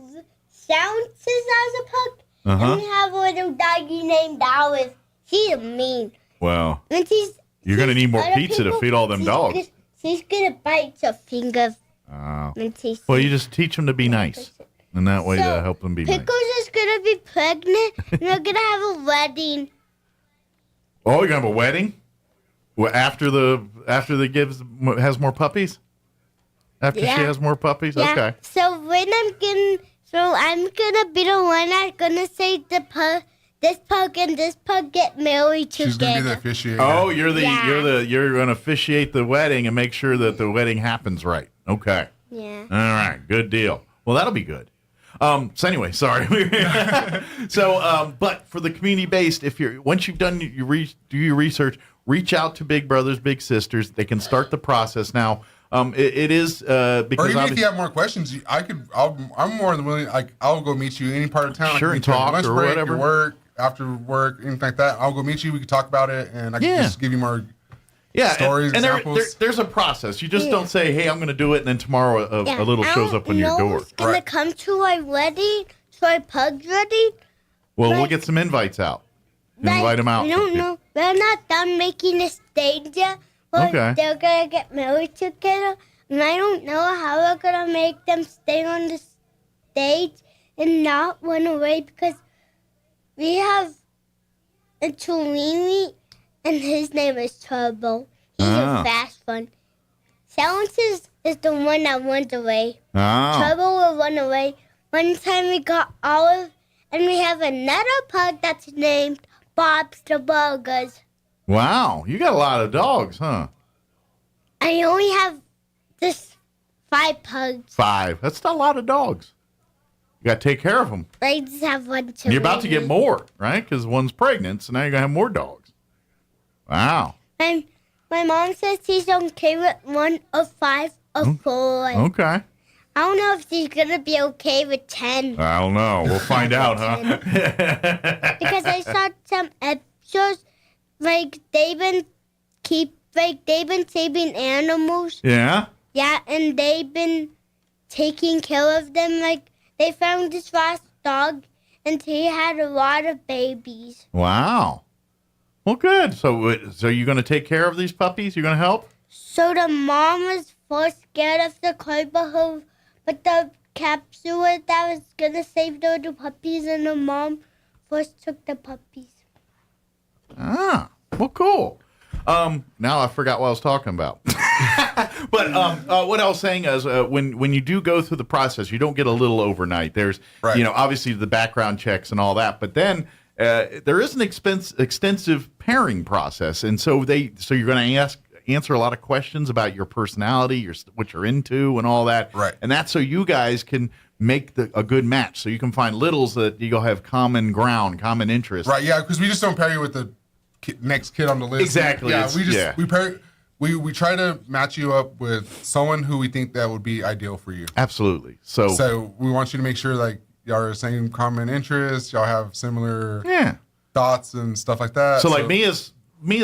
Speaker 19: Sounces as a pug. And we have a little doggy named Alice. She's mean.
Speaker 18: Wow.
Speaker 19: And
Speaker 18: you're going to need more pizza to feed all them dogs.
Speaker 19: She's going to bite your finger.
Speaker 18: Oh. Well, you just teach them to be nice. And that way to help them be
Speaker 19: Pickles
Speaker 18: nice.
Speaker 19: is going to be pregnant. And we're going to have a wedding.
Speaker 18: Oh, you're going to have a wedding? Well, after the has more puppies? After she has more puppies?
Speaker 19: Yeah.
Speaker 18: Okay.
Speaker 19: So when I'm gonna be the one that's gonna say this pug and this pug get married together.
Speaker 15: She's gonna be the officiator.
Speaker 18: Oh, you're gonna officiate the wedding and make sure that the wedding happens right. Okay.
Speaker 19: Yeah.
Speaker 18: All right. Good deal. Well, that'll be good. So anyway, sorry. But for the community based, once you've done do your research, reach out to Big Brothers Big Sisters. They can start the process now. It is because
Speaker 15: or even if you have more questions, I'm more than willing. I'll go meet you any part of town.
Speaker 18: Sure, and talk
Speaker 15: lunch
Speaker 18: or
Speaker 15: break,
Speaker 18: whatever.
Speaker 15: Your work, after work, anything like that. I'll go meet you. We can talk about it, and I can just give you more stories,
Speaker 18: and
Speaker 15: examples.
Speaker 18: There's a process. You just don't say, "Hey, I'm going to do it," and then tomorrow a little shows up on your door.
Speaker 19: Gonna come to our wedding, to our pug wedding.
Speaker 18: Well, we'll get some invites out. Invite them out.
Speaker 19: We don't know. We're not done making the stage yet.
Speaker 18: Okay.
Speaker 19: They're going to get married together. And I don't know how we're going to make them stay on the stage and not run away because we have a Tolini and his name is Turbo. He's a fast one. Silences is the one that runs away. Turbo will run away. One time we got Olive and we have another pug that's named Bob's the Burgers.
Speaker 18: Wow, you got a lot of dogs, huh?
Speaker 19: I only have just 5 pugs.
Speaker 18: 5. That's not a lot of dogs. You got to take care of them.
Speaker 19: I just have one too.
Speaker 18: You're about to get more, right? Because one's pregnant, so now you're going to have more dogs. Wow.
Speaker 19: My mom says she's okay with 1 of 5 of 4.
Speaker 18: Okay.
Speaker 19: I don't know if she's going to be okay with 10.
Speaker 18: I don't know. We'll find out, huh?
Speaker 19: Because I saw some episodes, like they've been saving animals.
Speaker 18: Yeah?
Speaker 19: Yeah, and they've been taking care of them. Like, they found this last dog, and he had a lot of babies.
Speaker 18: Wow. Well, good. So you're going to take care of these puppies? You're going to help?
Speaker 19: So the mom was first scared of the cold, but the capsule that was going to save the little puppies, and the mom first took the puppies.
Speaker 18: Ah, well, cool. Now I forgot what I was talking about. But what I was saying is when you do go through the process, you don't get a little overnight. There's, obviously the background checks and all that, but then there is an extensive pairing process. And so you're going to answer a lot of questions about your personality, what you're into and all that.
Speaker 15: Right.
Speaker 18: And that's so you guys can make a good match. So you can find littles that you'll have common ground, common interest.
Speaker 15: Right, yeah, because we just don't pair you with the next kid on the list.
Speaker 18: Exactly.
Speaker 15: Yeah, we try to match you up with someone who we think that would be ideal for you.
Speaker 18: Absolutely. So
Speaker 15: we want you to make sure like y'all are the same common interests, y'all have similar thoughts and stuff like that.
Speaker 18: So like Mia's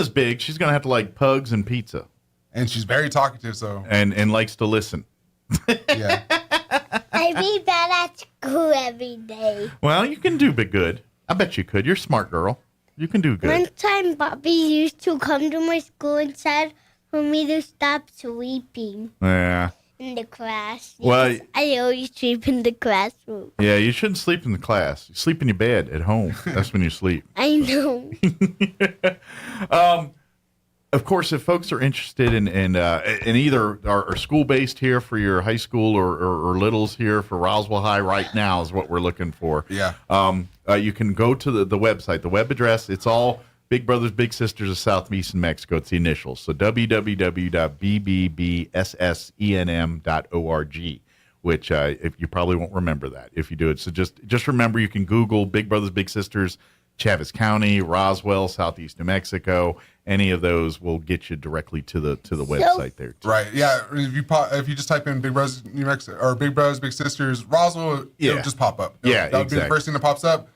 Speaker 18: big. She's gonna have to like pugs and pizza,
Speaker 15: and she's very talkative. So
Speaker 18: and likes to listen.
Speaker 15: Yeah.
Speaker 19: I read that at school every day.
Speaker 18: Well, you can do good. I bet you could. You're a smart girl. You can do good.
Speaker 19: One time, Bobby used to come to my school and said for me to stop sleeping.
Speaker 18: Yeah.
Speaker 19: In the class.
Speaker 18: Well,
Speaker 19: I always sleep in the classroom.
Speaker 18: Yeah, you shouldn't sleep in the class. You sleep in your bed at home. That's when you sleep.
Speaker 19: I know.
Speaker 18: Of course, if folks are interested in either are school based here for your high school or littles here for Roswell High right now is what we're looking for.
Speaker 15: Yeah.
Speaker 18: You can go to the website, the web address. It's all Big Brothers Big Sisters of Southeastern Mexico. It's the initials. So www.bbbssenm.org, which if you probably won't remember that if you do it. So just remember you can Google Big Brothers Big Sisters, Chaves County, Roswell, Southeast New Mexico. Any of those will get you directly to the website there too.
Speaker 15: Right. Yeah. If you just type in Big Brothers New Mexico or Big Brothers Big Sisters Roswell, it'll just pop up. That'll be the first thing that pops up.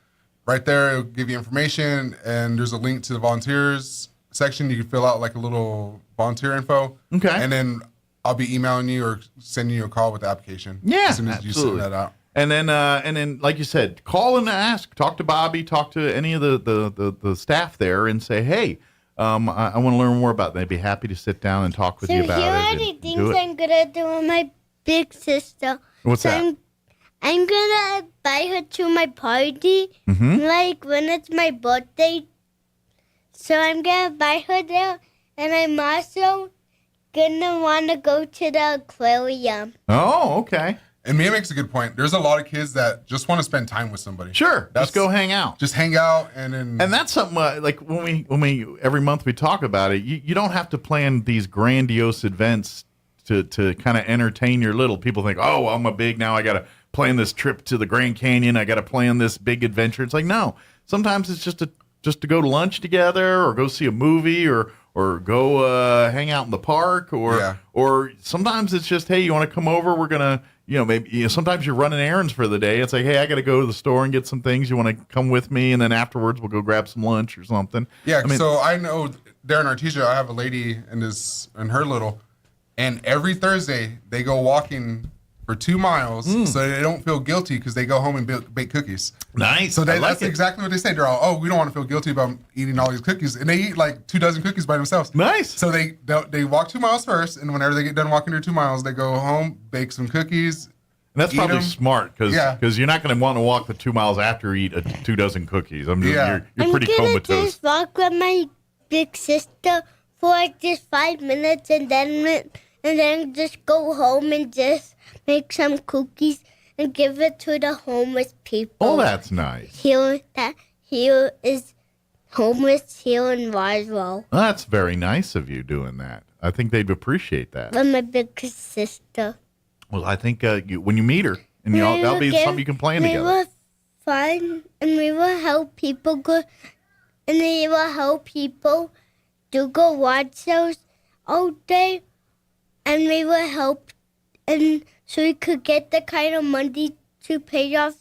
Speaker 15: Right there, it'll give you information, and there's a link to the volunteers section. You can fill out like a little volunteer info.
Speaker 18: Okay.
Speaker 15: And then I'll be emailing you or sending you a call with the application.
Speaker 18: Yeah,
Speaker 15: as soon as you send that out.
Speaker 18: And then, like you said, call and ask. Talk to Bobby. Talk to any of the staff there, and say, hey, I want to learn more about that. They'd be happy to sit down and talk with you about it.
Speaker 19: So here are the things I'm gonna do with my big sister.
Speaker 18: What's that?
Speaker 19: I'm gonna buy her to my party, like when it's my birthday. So I'm gonna buy her there, and I'm also gonna want to go to the aquarium.
Speaker 18: Oh, okay.
Speaker 15: And Mia makes a good point. There's a lot of kids that just want to spend time with somebody.
Speaker 18: Sure, just go hang out.
Speaker 15: Just hang out, and
Speaker 18: that's something like when we every month we talk about it. You don't have to plan these grandiose events to kind of entertain your little. People think, oh, I'm a big now. I got to plan this trip to the Grand Canyon. I got to plan this big adventure. It's like, no. Sometimes it's just to go to lunch together, or go see a movie, or go hang out in the park, or sometimes it's just, hey, you want to come over? We're gonna, maybe sometimes you're running errands for the day. It's like, hey, I got to go to the store and get some things. You want to come with me? And then afterwards we'll go grab some lunch or something.
Speaker 15: Yeah. So I know there in Artesia, I have a lady and her little, and every Thursday they go walking for 2 miles so they don't feel guilty because they go home and bake cookies.
Speaker 18: Nice.
Speaker 15: So that's exactly what they say. They're all, we don't want to feel guilty about eating all these cookies. And they eat like 2 dozen cookies by themselves.
Speaker 18: Nice.
Speaker 15: So they walk 2 miles first, and whenever they get done walking their 2 miles, they go home, bake some cookies.
Speaker 18: And that's probably smart because you're not going to want to walk the 2 miles after you eat 2 dozen cookies. You're pretty comatose.
Speaker 19: I'm going to just walk with my big sister for like just 5 minutes and then just go home and just make some cookies and give it to the homeless people.
Speaker 18: Oh, that's nice.
Speaker 19: Here is homeless here in Roswell.
Speaker 18: Well, that's very nice of you doing that. I think they'd appreciate that.
Speaker 19: With my big sister.
Speaker 18: Well, I think when you meet her, and that'll be something you can plan together.
Speaker 19: We will find and we will help people go, and we will help people to go watch shows all day, and we will help, and so we could get the kind of money to pay off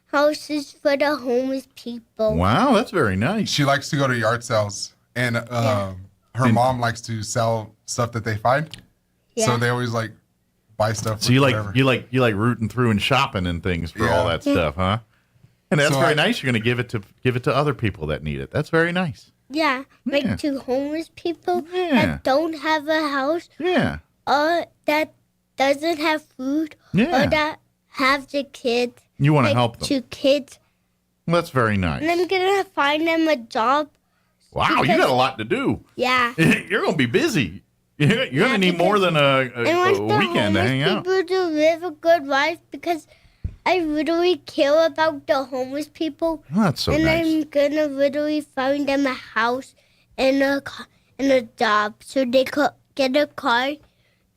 Speaker 19: houses for the homeless people.
Speaker 18: Wow, that's very nice.
Speaker 15: She likes to go to yard sales, and her mom likes to sell stuff that they find.
Speaker 19: Yeah.
Speaker 15: So they always like buy stuff.
Speaker 18: So you like rooting through and shopping and things for all that stuff, huh? And that's very nice. You're going to give it to other people that need it. That's very nice.
Speaker 19: Yeah, like to homeless people that don't have a house.
Speaker 18: Yeah.
Speaker 19: Or that doesn't have food.
Speaker 18: Yeah.
Speaker 19: Or that have the kids.
Speaker 18: You want to help them.
Speaker 19: To kids.
Speaker 18: Well, that's very nice.
Speaker 19: And I'm going to find them a job.
Speaker 18: Wow, you got a lot to do.
Speaker 19: Yeah.
Speaker 18: You're going to be busy. You're going to need more than a weekend to hang out.
Speaker 19: People to live a good life because I really care about the homeless people.
Speaker 18: Oh, that's so nice.
Speaker 19: And I'm going to literally find them a house and a job so they could get a car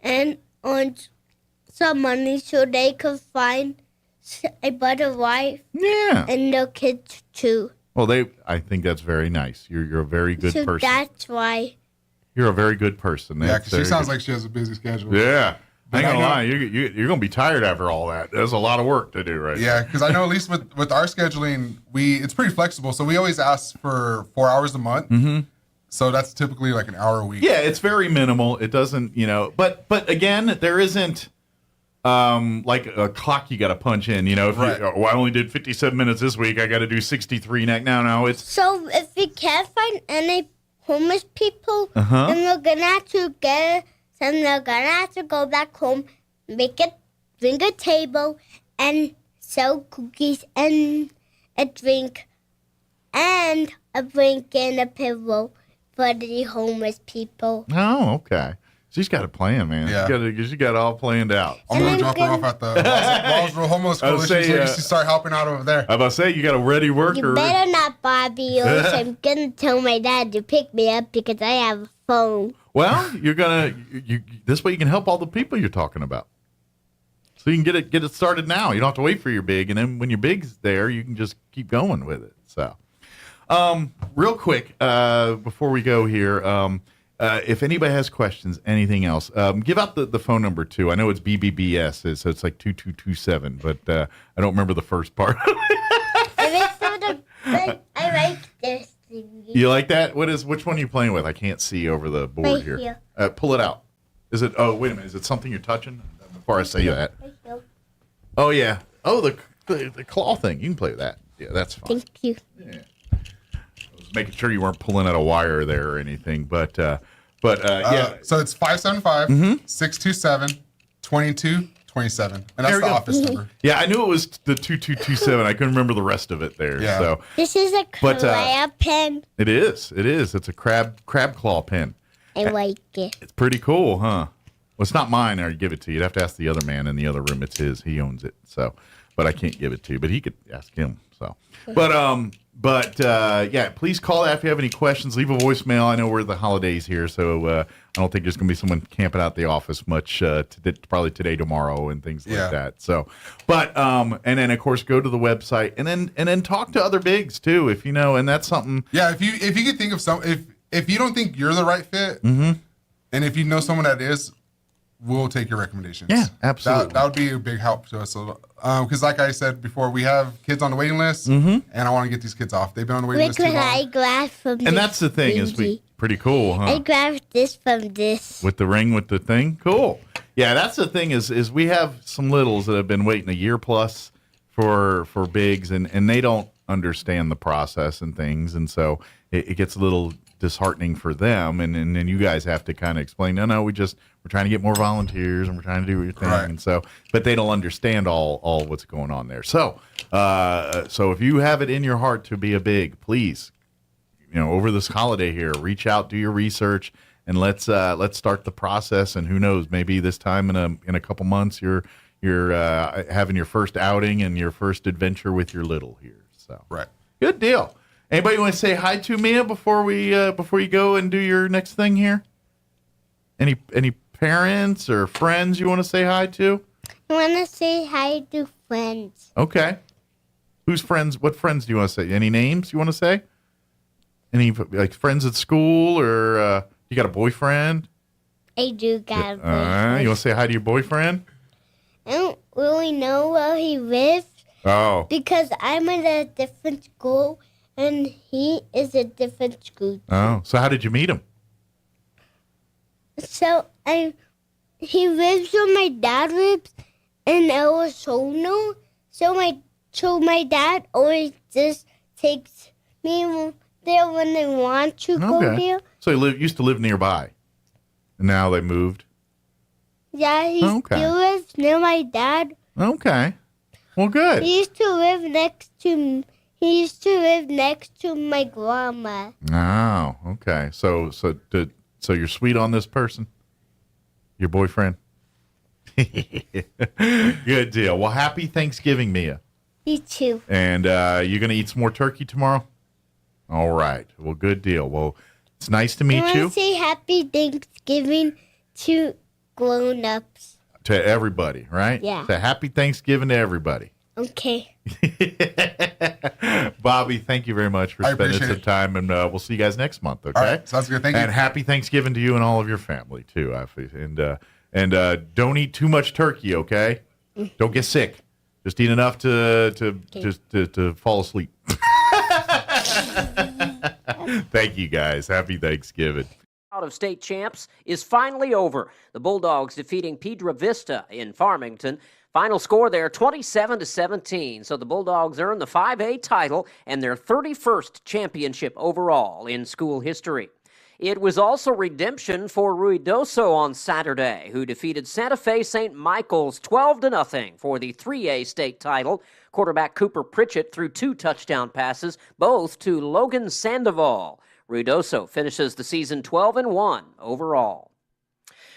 Speaker 19: and earn some money so they could find a better life.
Speaker 18: Yeah.
Speaker 19: And their kids too.
Speaker 18: Well, I think that's very nice. You're a very good person.
Speaker 19: So that's why.
Speaker 18: You're a very good person.
Speaker 15: Yeah, because she sounds like she has a busy schedule.
Speaker 18: Yeah. I ain't gonna lie, you're going to be tired after all that. There's a lot of work to do right now.
Speaker 15: Yeah, because I know at least with our scheduling, it's pretty flexible. So we always ask for 4 hours a month.
Speaker 18: Mm-hmm.
Speaker 15: So that's typically like an hour a week.
Speaker 18: Yeah, it's very minimal. It doesn't, but again, there isn't like a clock you got to punch in. If I only did 57 minutes this week, I got to do 63 next. No, it's.
Speaker 19: So if we can't find any homeless people, then we're gonna have to they're gonna have to go back home, bring a table, and sell cookies and a drink, and a drink and a pillow for the homeless people.
Speaker 18: Oh, okay. She's got a plan, man. Yeah. She got it all planned out.
Speaker 15: I'm going to drop her off at the Roswell Homeless Coalition so you can start helping out over there.
Speaker 18: I was about to say, you got a ready worker.
Speaker 19: You better not, Bobby, or else I'm going to tell my dad to pick me up because I have a phone.
Speaker 18: Well, this way you can help all the people you're talking about. So you can get it started now. You don't have to wait for your big, and then when your big's there, you can just keep going with it. So, real quick, before we go here, if anybody has questions, anything else, give out the phone number too. I know it's BBBS, so it's like 2227, but I don't remember the first part.
Speaker 19: I like this thing.
Speaker 18: You like that? Which one are you playing with? I can't see over the board
Speaker 19: right
Speaker 18: here. Pull it out. Is it? Oh, wait a minute. Is it something you're touching? Before I say that. Oh yeah. Oh, the claw thing. You can play with that. Yeah, that's fine.
Speaker 19: Thank you.
Speaker 18: Yeah. I was making sure you weren't pulling out a wire there or anything, but yeah.
Speaker 15: So it's 575-627-2227, and that's the office number.
Speaker 18: Yeah, I knew it was the 2227. I couldn't remember the rest of it there.
Speaker 15: Yeah.
Speaker 18: So
Speaker 19: this is a crab pen.
Speaker 18: It is. It's a crab claw pen.
Speaker 19: I like it.
Speaker 18: It's pretty cool, huh? Well, it's not mine. I'd give it to you. You'd have to ask the other man in the other room. It's his. He owns it. So, but I can't give it to you. But he could ask him. So, but yeah. Please call if you have any questions. Leave a voicemail. I know we're the holidays here, so I don't think there's going to be someone camping out the office much. Probably today, tomorrow, and things like that. So, but and then of course go to the website and then talk to other bigs too, if you know. And that's something.
Speaker 15: Yeah, if you could think of some, if you don't think you're the right fit, and if you know someone that is. We'll take your recommendations.
Speaker 18: Yeah, absolutely.
Speaker 15: That would be a big help to us. Because like I said before, we have kids on the waiting list, and I want to get these kids off. They've been on the waiting list too long.
Speaker 19: I grabbed from
Speaker 18: and that's the thing is pretty cool, huh?
Speaker 19: I grabbed this from this.
Speaker 18: With the ring with the thing? Cool. Yeah, that's the thing is we have some littles that have been waiting a year plus for bigs, and they don't understand the process and things, and so it gets a little disheartening for them, and then you guys have to kind of explain, no, we're trying to get more volunteers and we're trying to do your thing, and so, but they don't understand all what's going on there. So if you have it in your heart to be a big, please, over this holiday here, reach out, do your research, and let's start the process. And who knows, maybe this time in a couple months you're having your first outing and your first adventure with your little here. So
Speaker 15: right,
Speaker 18: good deal. Anybody want to say hi to Mia before you go and do your next thing here? Any parents or friends you want to say hi to?
Speaker 19: I want to say hi to friends.
Speaker 18: Okay. Who's friends? What friends do you want to say? Any names you want to say? Any like friends at school or you got a boyfriend?
Speaker 19: I do got a boyfriend.
Speaker 18: You want to say hi to your boyfriend?
Speaker 19: I don't really know where he lives.
Speaker 18: Oh.
Speaker 19: Because I'm at a different school and he is a different school.
Speaker 18: Oh. So how did you meet him?
Speaker 19: So he lives where my dad lives in Arizona. So my dad always just takes me there when they want to go there.
Speaker 18: So he used to live nearby, and now they moved.
Speaker 19: Yeah, he still lives near my dad.
Speaker 18: Okay, well, good.
Speaker 19: He used to live next to my grandma.
Speaker 18: Oh, okay. So you're sweet on this person, your boyfriend. Good deal. Well, happy Thanksgiving, Mia.
Speaker 19: You too.
Speaker 18: And you're going to eat some more turkey tomorrow? All right. Well, good deal. Well, it's nice to meet you.
Speaker 19: I want to say happy Thanksgiving to grown-ups.
Speaker 18: To everybody, right?
Speaker 19: Yeah.
Speaker 18: So happy Thanksgiving to everybody.
Speaker 19: Okay.
Speaker 18: Bobby, thank you very much for spending some time, and we'll see you guys next month, okay?
Speaker 15: All right. Sounds good. Thank you.
Speaker 18: And happy Thanksgiving to you and all of your family, too. And don't eat too much turkey, okay? Don't get sick. Just eat enough to fall asleep. Thank you, guys. Happy Thanksgiving.
Speaker 5: Out-of-state champs is finally over. The Bulldogs defeating Piedra Vista in Farmington. Final score there, 27-17. So the Bulldogs earn the 5A title and their 31st championship overall in school history. It was also redemption for Ruidoso on Saturday, who defeated Santa Fe St. Michael's 12-0 for the 3A state title. Quarterback Cooper Pritchett threw 2 touchdown passes, both to Logan Sandoval. Ruidoso finishes the season 12-1 overall.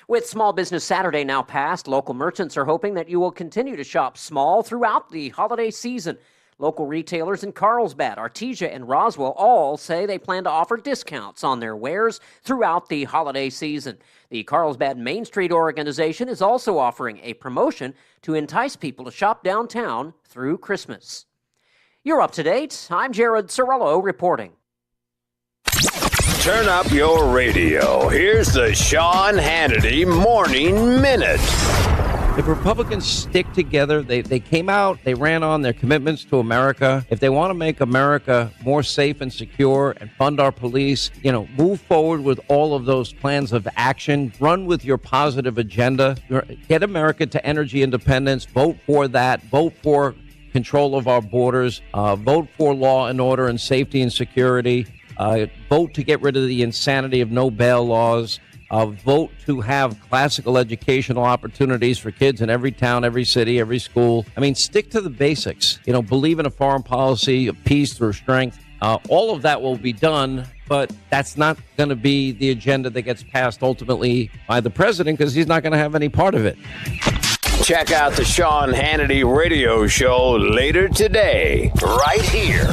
Speaker 5: With Small Business Saturday now past, local merchants are hoping that you will continue to shop small throughout the holiday season. Local retailers in Carlsbad, Artesia, and Roswell all say they plan to offer discounts on their wares throughout the holiday season. The Carlsbad Main Street organization is also offering a promotion to entice people to shop downtown through Christmas. You're up to date. I'm Jared Sorello reporting.
Speaker 6: Turn up your radio. Here's the Sean Hannity Morning Minute.
Speaker 20: If Republicans stick together, they came out, they ran on their commitments to America. If they want to make America more safe and secure and fund our police, move forward with all of those plans of action. Run with your positive agenda. Get America to energy independence. Vote for that. Vote for control of our borders. Vote for law and order and safety and security. Vote to get rid of the insanity of no bail laws. Vote to have classical educational opportunities for kids in every town, every city, every school. I mean, stick to the basics. Believe in a foreign policy of peace through strength. All of that will be done, but that's not going to be the agenda that gets passed ultimately by the president because he's not going to have any part of it.
Speaker 6: Check out the Sean Hannity radio show later today, right here.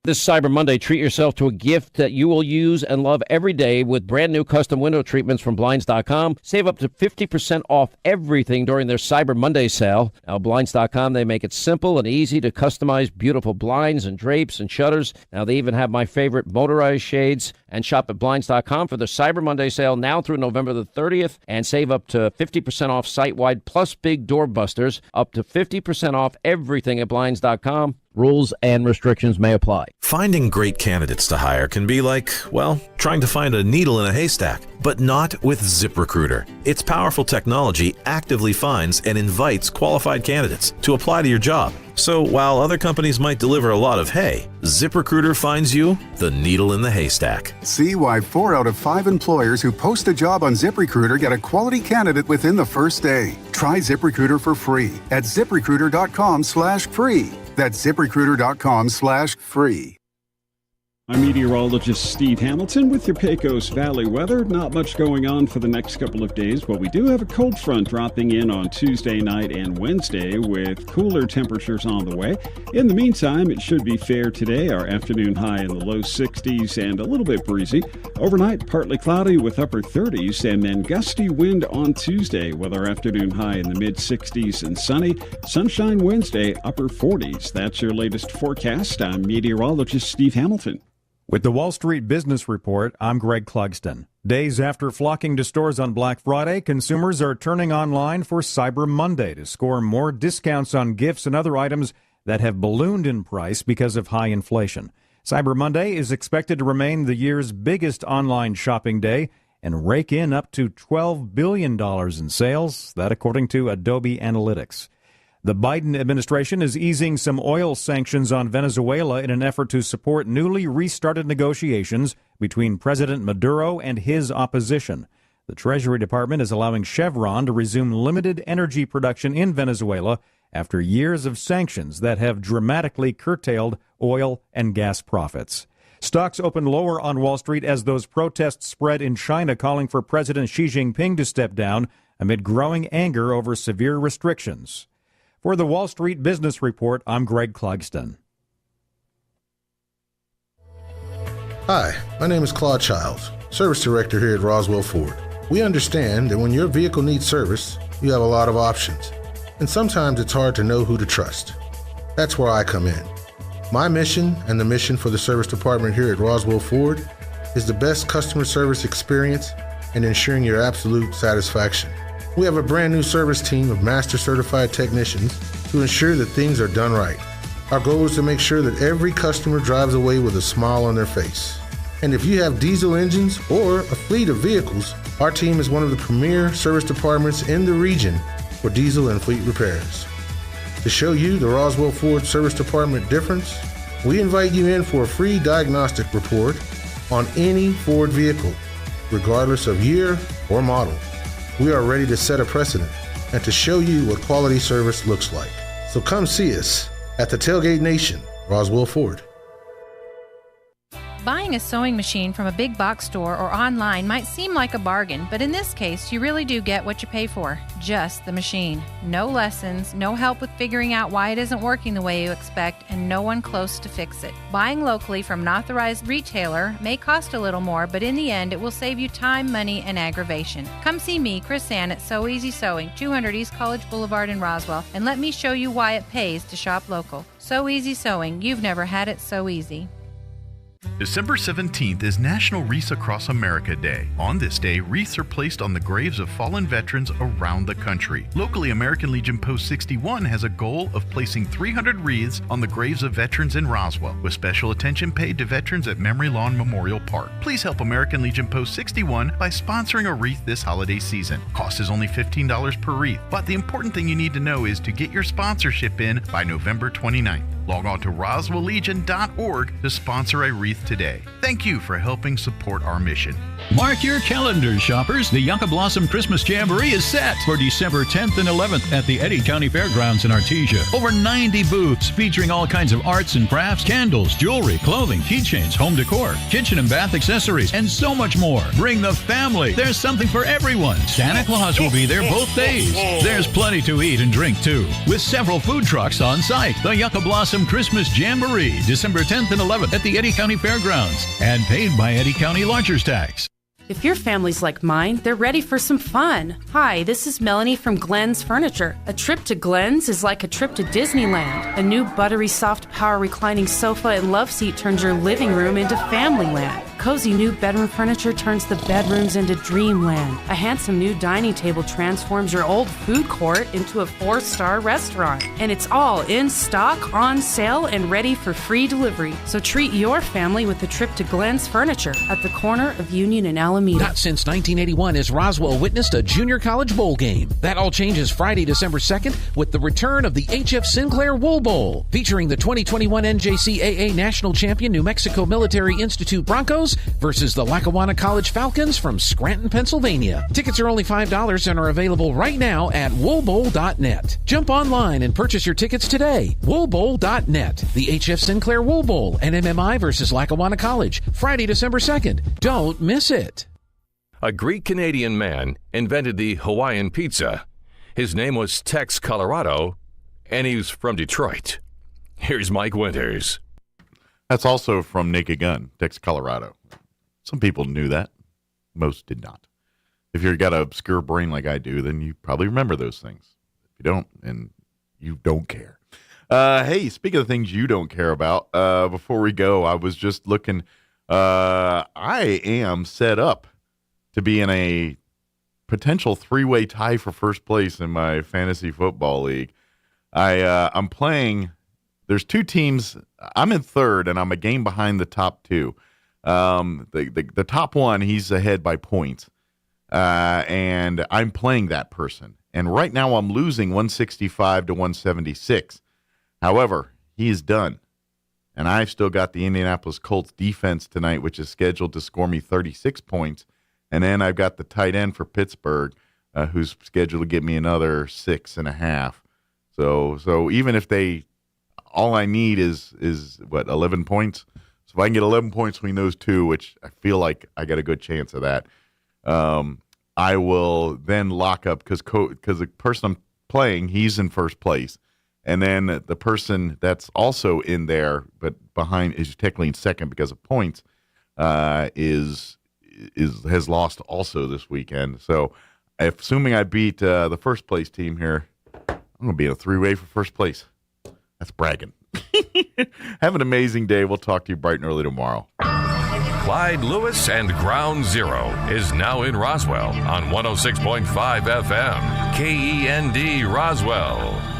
Speaker 20: This Cyber Monday, treat yourself to a gift that you will use and love every day with brand new custom window treatments from Blinds.com. Save up to 50% off everything during their Cyber Monday sale. Now, Blinds.com, they make it simple and easy to customize beautiful blinds and drapes and shutters. Now, they even have my favorite motorized shades. And shop at Blinds.com for the Cyber Monday sale now through November the 30th and save up to 50% off site-wide plus big door busters. Up to 50% off everything at Blinds.com. Rules and restrictions may apply.
Speaker 21: Finding great candidates to hire can be like, well, trying to find a needle in a haystack, but not with ZipRecruiter. Its powerful technology actively finds and invites qualified candidates to apply to your job. So while other companies might deliver a lot of hay, ZipRecruiter finds you the needle in the haystack.
Speaker 22: See why 4 out of 5 employers who post a job on ZipRecruiter get a quality candidate within the first day. Try ZipRecruiter for free at ZipRecruiter.com/free. That's ZipRecruiter.com/free.
Speaker 2: I'm meteorologist Steve Hamilton with your Pecos Valley weather. Not much going on for the next couple of days, but we do have a cold front dropping in on Tuesday night and Wednesday with cooler temperatures on the way. In the meantime, it should be fair today. Our afternoon high in the low 60s and a little bit breezy. Overnight, partly cloudy with upper 30s and then gusty wind on Tuesday with our afternoon high in the mid 60s and sunny. Sunshine Wednesday, upper 40s. That's your latest forecast. I'm meteorologist Steve Hamilton.
Speaker 4: With the Wall Street Business Report, I'm Greg Clugston. Days after flocking to stores on Black Friday, consumers are turning online for Cyber Monday to score more discounts on gifts and other items that have ballooned in price because of high inflation. Cyber Monday is expected to remain the year's biggest online shopping day and rake in up to $12 billion in sales, that according to Adobe Analytics. The Biden administration is easing some oil sanctions on Venezuela in an effort to support newly restarted negotiations between President Maduro and his opposition. The Treasury Department is allowing Chevron to resume limited energy production in Venezuela after years of sanctions that have dramatically curtailed oil and gas profits. Stocks opened lower on Wall Street as those protests spread in China, calling for President Xi Jinping to step down amid growing anger over severe restrictions. For the Wall Street Business Report, I'm Greg Clugston.
Speaker 7: Hi, my name is Claude Childs, Service Director here at Roswell Ford. We understand that when your vehicle needs service, you have a lot of options, and sometimes it's hard to know who to trust. That's where I come in. My mission and the mission for the service department here at Roswell Ford is the best customer service experience and ensuring your absolute satisfaction. We have a brand new service team of master certified technicians to ensure that things are done right. Our goal is to make sure that every customer drives away with a smile on their face. And if you have diesel engines or a fleet of vehicles, our team is one of the premier service departments in the region for diesel and fleet repairs. To show you the Roswell Ford Service Department difference, we invite you in for a free diagnostic report on any Ford vehicle, regardless of year or model. We are ready to set a precedent and to show you what quality service looks like. So come see us at the Tailgate Nation, Roswell Ford.
Speaker 8: Buying a sewing machine from a big box store or online might seem like a bargain, but in this case, you really do get what you pay for. Just the machine. No lessons, no help with figuring out why it isn't working the way you expect, and no one close to fix it. Buying locally from an authorized retailer may cost a little more, but in the end, it will save you time, money, and aggravation. Come see me, Chris Ann, at So Easy Sewing, 200 East College Boulevard in Roswell, and let me show you why it pays to shop local. So Easy Sewing. You've never had it so easy.
Speaker 9: December 17th is National Wreaths Across America Day. On this day, wreaths are placed on the graves of fallen veterans around the country. Locally, American Legion Post 61 has a goal of placing 300 wreaths on the graves of veterans in Roswell, with special attention paid to veterans at Memory Lawn Memorial Park. Please help American Legion Post 61 by sponsoring a wreath this holiday season. Cost is only $15 per wreath, but the important thing you need to know is to get your sponsorship in by November 29th. Log on to roswelllegion.org to sponsor a wreath today. Thank you for helping support our mission.
Speaker 17: Mark your calendars, shoppers. The Yucca Blossom Christmas Jamboree is set for December 10th and 11th at the Eddy County Fairgrounds in Artesia. Over 90 booths featuring all kinds of arts and crafts, candles, jewelry, clothing, keychains, home decor, kitchen and bath accessories, and so much more. Bring the family. There's something for everyone. Santa Claus will be there both days. There's plenty to eat and drink, too, with several food trucks on site. The Yucca Blossom Christmas Jamboree, December 10th and 11th at the Eddy County Fairgrounds, and paid by Eddy County Lodgers Tax.
Speaker 25: If your family's like mine, they're ready for some fun. Hi, this is Melanie from Glenn's Furniture. A trip to Glenn's is like a trip to Disneyland. A new buttery soft power reclining sofa and love seat turns your living room into familyland. Cozy new bedroom furniture turns the bedrooms into dreamland. A handsome new dining table transforms your old food court into a 4-star restaurant. And it's all in stock, on sale, and ready for free delivery. So treat your family with a trip to Glenn's Furniture at the corner of Union and Alameda.
Speaker 26: Not since 1981 has Roswell witnessed a junior college bowl game. That all changes Friday, December 2nd with the return of the H.F. Sinclair Wool Bowl, featuring the 2021 NJCAA National Champion New Mexico Military Institute Broncos Eagles versus the Lackawanna College Falcons from Scranton, Pennsylvania. Tickets are only $5 and are available right now at woolbowl.net. Jump online and purchase your tickets today. woolbowl.net. The H.F. Sinclair Wool Bowl and MMI versus Lackawanna College, Friday, December 2nd. Don't miss it.
Speaker 11: A Greek-Canadian man invented the Hawaiian pizza. His name was Tex Colorado, and he's from Detroit. Here's Mike Winters.
Speaker 18: That's also from Naked Gun, Tex Colorado. Some people knew that. Most did not. If you've got an obscure brain like I do, then you probably remember those things. If you don't, and you don't care. Hey, speaking of things you don't care about, before we go, I was just looking. I am set up to be in a potential three-way tie for first place in my fantasy football league. I'm playing. There's two teams. I'm in third, and I'm a game behind the top two. The top one, he's ahead by points, and I'm playing that person. And right now, I'm losing 165 to 176. However, he is done, and I've still got the Indianapolis Colts defense tonight, which is scheduled to score me 36 points. And then I've got the tight end for Pittsburgh, who's scheduled to get me another 6.5. So even if all I need is 11 points. So if I can get 11 points between those two, which I feel like I got a good chance of that, I will then lock up because the person I'm playing, he's in first place. And then the person that's also in there but behind is technically in second because of points, has lost also this weekend. So assuming I beat the first place team here, I'm going to be in a three-way for first place. That's bragging. Have an amazing day. We'll talk to you bright and early tomorrow.
Speaker 11: Clyde Lewis and Ground Zero is now in Roswell on 106.5 FM. KEND Roswell.